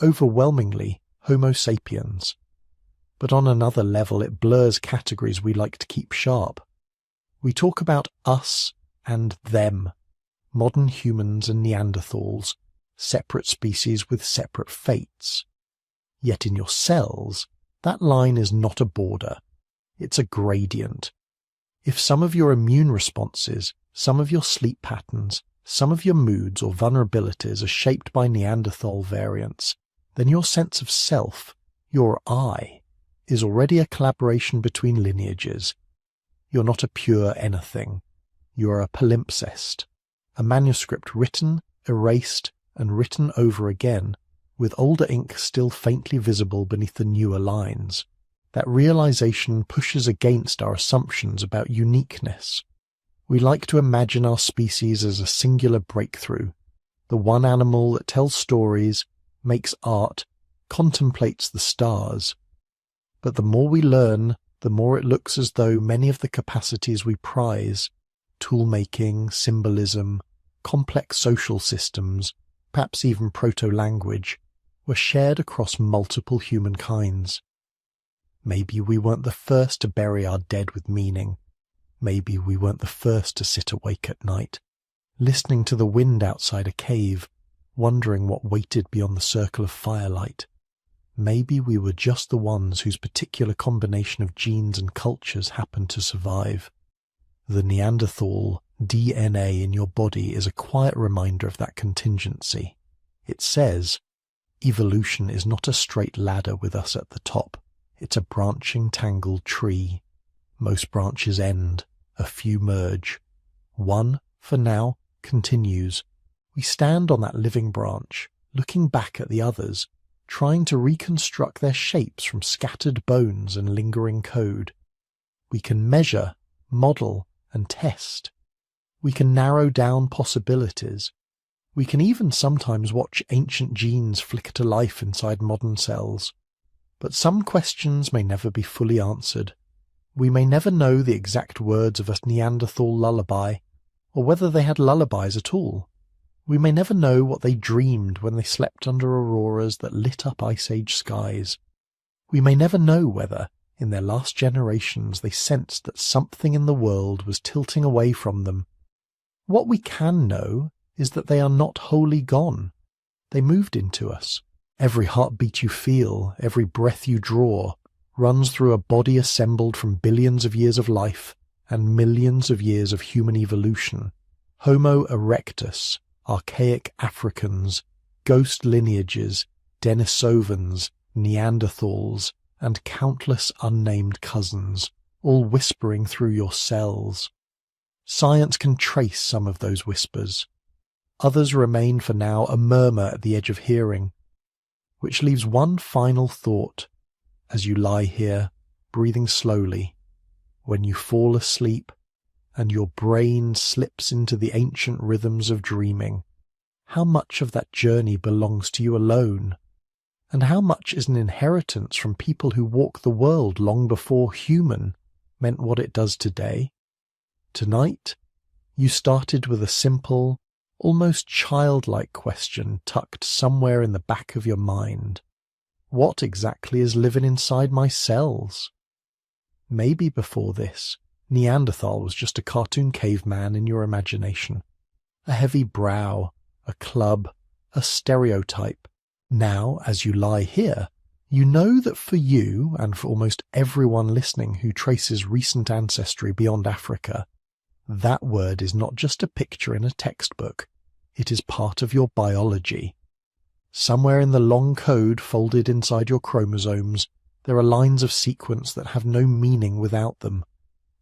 overwhelmingly, Homo sapiens. But on another level it blurs categories we like to keep sharp. We talk about us and them, modern humans and Neanderthals, separate species with separate fates. Yet in your cells, that line is not a border. It's a gradient. If some of your immune responses, some of your sleep patterns, some of your moods or vulnerabilities are shaped by Neanderthal variants, then your sense of self, your I, is already a collaboration between lineages. You're not a pure anything. You're a palimpsest, a manuscript written, erased, and written over again, with older ink still faintly visible beneath the newer lines. That realization pushes against our assumptions about uniqueness. We like to imagine our species as a singular breakthrough, the one animal that tells stories, makes art, contemplates the stars. But the more we learn, the more it looks as though many of the capacities we prize, tool-making, symbolism, complex social systems, perhaps even proto-language, were shared across multiple humankinds. Maybe we weren't the first to bury our dead with meaning. Maybe we weren't the first to sit awake at night, listening to the wind outside a cave, wondering what waited beyond the circle of firelight. Maybe we were just the ones whose particular combination of genes and cultures happened to survive. The Neanderthal DNA in your body is a quiet reminder of that contingency. It says, evolution is not a straight ladder with us at the top. It's a branching, tangled tree. Most branches end, a few merge. One, for now, continues. We stand on that living branch, looking back at the others, trying to reconstruct their shapes from scattered bones and lingering code. We can measure, model, and test. We can narrow down possibilities. We can even sometimes watch ancient genes flicker to life inside modern cells. But some questions may never be fully answered. We may never know the exact words of a Neanderthal lullaby, or whether they had lullabies at all. We may never know what they dreamed when they slept under auroras that lit up Ice Age skies. We may never know whether, in their last generations, they sensed that something in the world was tilting away from them. What we can know is that they are not wholly gone. They moved into us. Every heartbeat you feel, every breath you draw, runs through a body assembled from billions of years of life and millions of years of human evolution. Homo erectus, archaic Africans, ghost lineages, Denisovans, Neanderthals, and countless unnamed cousins, all whispering through your cells. Science can trace some of those whispers. Others remain for now a murmur at the edge of hearing, which leaves one final thought as you lie here, breathing slowly, when you fall asleep and your brain slips into the ancient rhythms of dreaming. How much of that journey belongs to you alone? And how much is an inheritance from people who walked the world long before human meant what it does today? Tonight, you started with a simple, almost childlike question tucked somewhere in the back of your mind. What exactly is living inside my cells? Maybe before this, Neanderthal was just a cartoon caveman in your imagination. A heavy brow, a club, a stereotype. Now, as you lie here, you know that for you, and for almost everyone listening who traces recent ancestry beyond Africa, that word is not just a picture in a textbook. It is part of your biology. Somewhere in the long code folded inside your chromosomes, there are lines of sequence that have no meaning without them.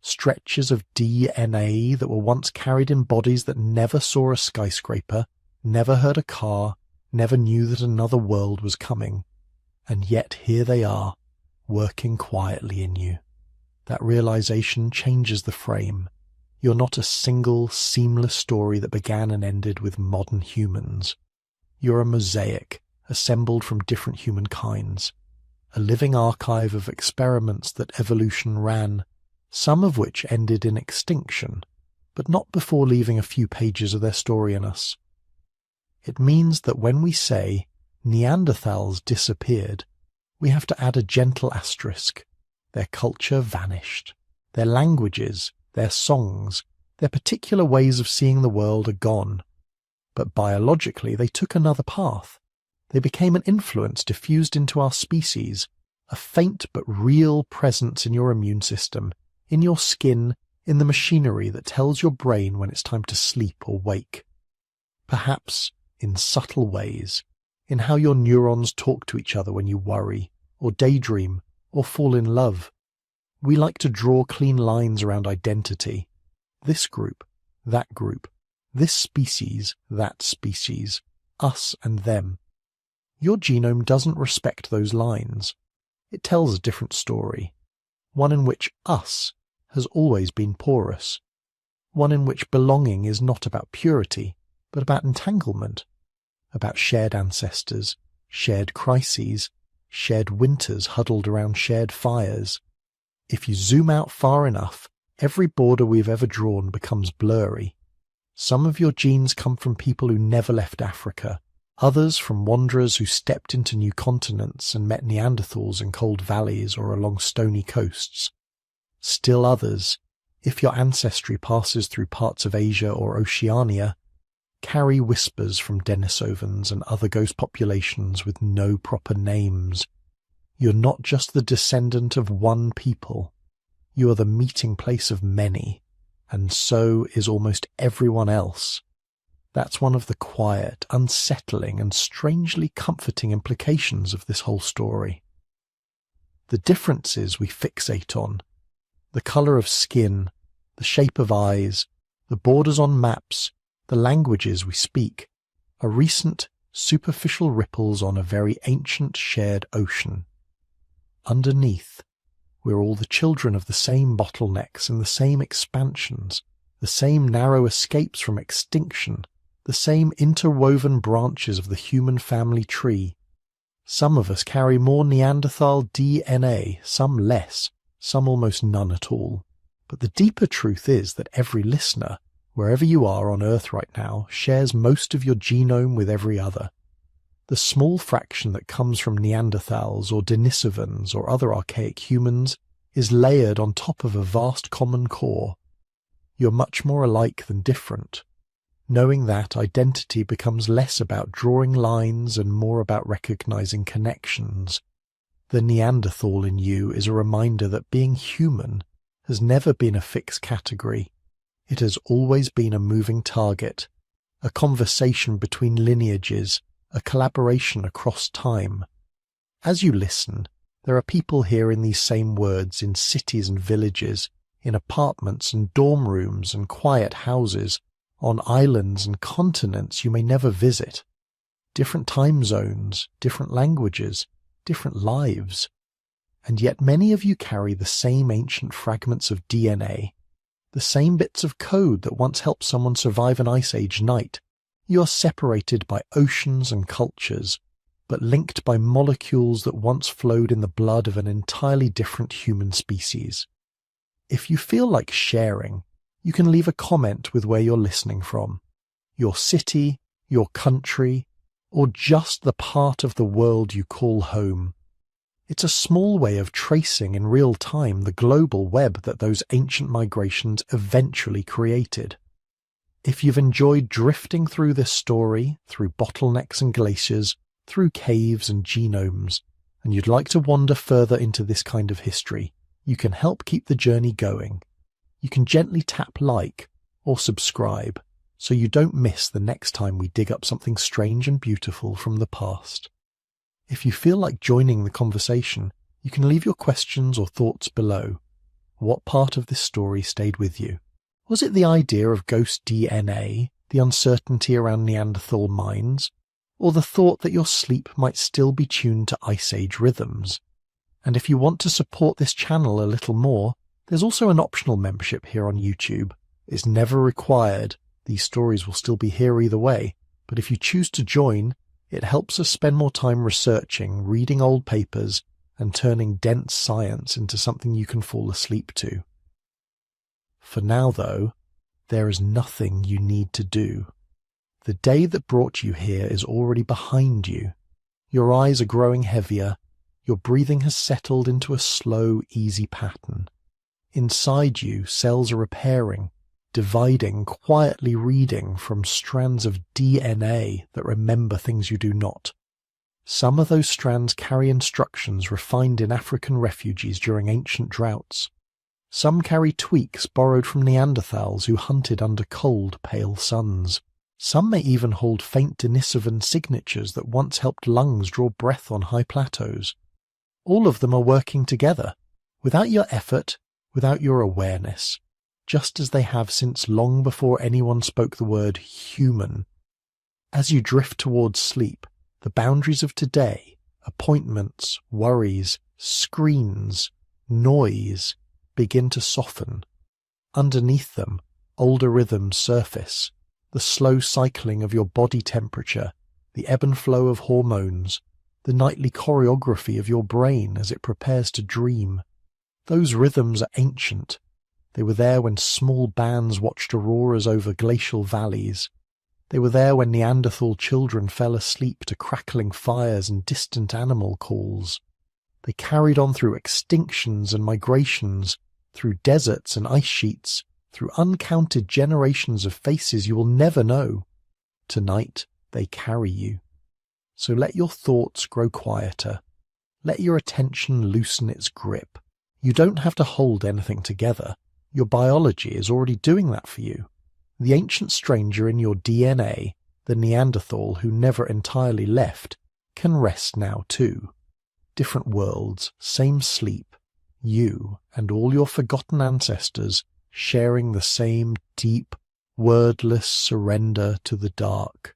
Stretches of DNA that were once carried in bodies that never saw a skyscraper, never heard a car, never knew that another world was coming. And yet here they are, working quietly in you. That realization changes the frame. You're not a single, seamless story that began and ended with modern humans. You're a mosaic, assembled from different humankinds, a living archive of experiments that evolution ran, some of which ended in extinction, but not before leaving a few pages of their story in us. It means that when we say Neanderthals disappeared, we have to add a gentle asterisk. Their culture vanished. Their languages, their songs, their particular ways of seeing the world are gone. But biologically they took another path. They became an influence diffused into our species, a faint but real presence in your immune system, in your skin, in the machinery that tells your brain when it's time to sleep or wake. Perhaps in subtle ways, in how your neurons talk to each other when you worry, or daydream, or fall in love. We like to draw clean lines around identity. This group, that group, this species, that species, us and them. Your genome doesn't respect those lines. It tells a different story, one in which us has always been porous, one in which belonging is not about purity, but about entanglement, about shared ancestors, shared crises, shared winters huddled around shared fires. If you zoom out far enough, every border we've ever drawn becomes blurry. Some of your genes come from people who never left Africa, others from wanderers who stepped into new continents and met Neanderthals in cold valleys or along stony coasts. Still others, if your ancestry passes through parts of Asia or Oceania, carry whispers from Denisovans and other ghost populations with no proper names. You're not just the descendant of one people. You are the meeting place of many, and so is almost everyone else. That's one of the quiet, unsettling, and strangely comforting implications of this whole story. The differences we fixate on, the colour of skin, the shape of eyes, the borders on maps, the languages we speak, are recent, superficial ripples on a very ancient shared ocean. Underneath, we're all the children of the same bottlenecks and the same expansions, the same narrow escapes from extinction, the same interwoven branches of the human family tree. Some of us carry more Neanderthal DNA, some less, some almost none at all. But the deeper truth is that every listener, wherever you are on Earth right now, shares most of your genome with every other. The small fraction that comes from Neanderthals or Denisovans or other archaic humans is layered on top of a vast common core. You're much more alike than different. Knowing that, identity becomes less about drawing lines and more about recognizing connections. The Neanderthal in you is a reminder that being human has never been a fixed category. It has always been a moving target, a conversation between lineages, a collaboration across time. As you listen, there are people hearing these same words in cities and villages, in apartments and dorm rooms and quiet houses, on islands and continents you may never visit. Different time zones, different languages, different lives. And yet many of you carry the same ancient fragments of DNA, the same bits of code that once helped someone survive an ice age night. You are separated by oceans and cultures, but linked by molecules that once flowed in the blood of an entirely different human species. If you feel like sharing, you can leave a comment with where you're listening from, your city, your country, or just the part of the world you call home. It's a small way of tracing in real time the global web that those ancient migrations eventually created. If you've enjoyed drifting through this story, through bottlenecks and glaciers, through caves and genomes, and you'd like to wander further into this kind of history, you can help keep the journey going. You can gently tap like or subscribe so you don't miss the next time we dig up something strange and beautiful from the past. If you feel like joining the conversation, you can leave your questions or thoughts below. What part of this story stayed with you? Was it the idea of ghost DNA, the uncertainty around Neanderthal minds, or the thought that your sleep might still be tuned to Ice Age rhythms? And if you want to support this channel a little more, there's also an optional membership here on YouTube. It's never required. These stories will still be here either way, but if you choose to join, it helps us spend more time researching, reading old papers, and turning dense science into something you can fall asleep to. For now, though, there is nothing you need to do. The day that brought you here is already behind you. Your eyes are growing heavier. Your breathing has settled into a slow, easy pattern. Inside you, cells are repairing, dividing, quietly reading from strands of DNA that remember things you do not. Some of those strands carry instructions refined in African refugees during ancient droughts. Some carry tweaks borrowed from Neanderthals who hunted under cold, pale suns. Some may even hold faint Denisovan signatures that once helped lungs draw breath on high plateaus. All of them are working together, without your effort, without your awareness, just as they have since long before anyone spoke the word human. As you drift towards sleep, the boundaries of today, appointments, worries, screens, noise, begin to soften. Underneath them, older rhythms surface, the slow cycling of your body temperature, the ebb and flow of hormones, the nightly choreography of your brain as it prepares to dream. Those rhythms are ancient. They were there when small bands watched auroras over glacial valleys. They were there when Neanderthal children fell asleep to crackling fires and distant animal calls. They carried on through extinctions and migrations, through deserts and ice sheets, through uncounted generations of faces you will never know. Tonight they carry you. So let your thoughts grow quieter. Let your attention loosen its grip. You don't have to hold anything together. Your biology is already doing that for you. The ancient stranger in your DNA, the Neanderthal who never entirely left, can rest now too. Different worlds, same sleep, you and all your forgotten ancestors sharing the same deep, wordless surrender to the dark.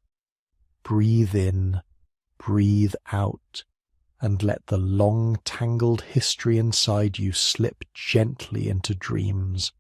Breathe in, breathe out, and let the long tangled history inside you slip gently into dreams.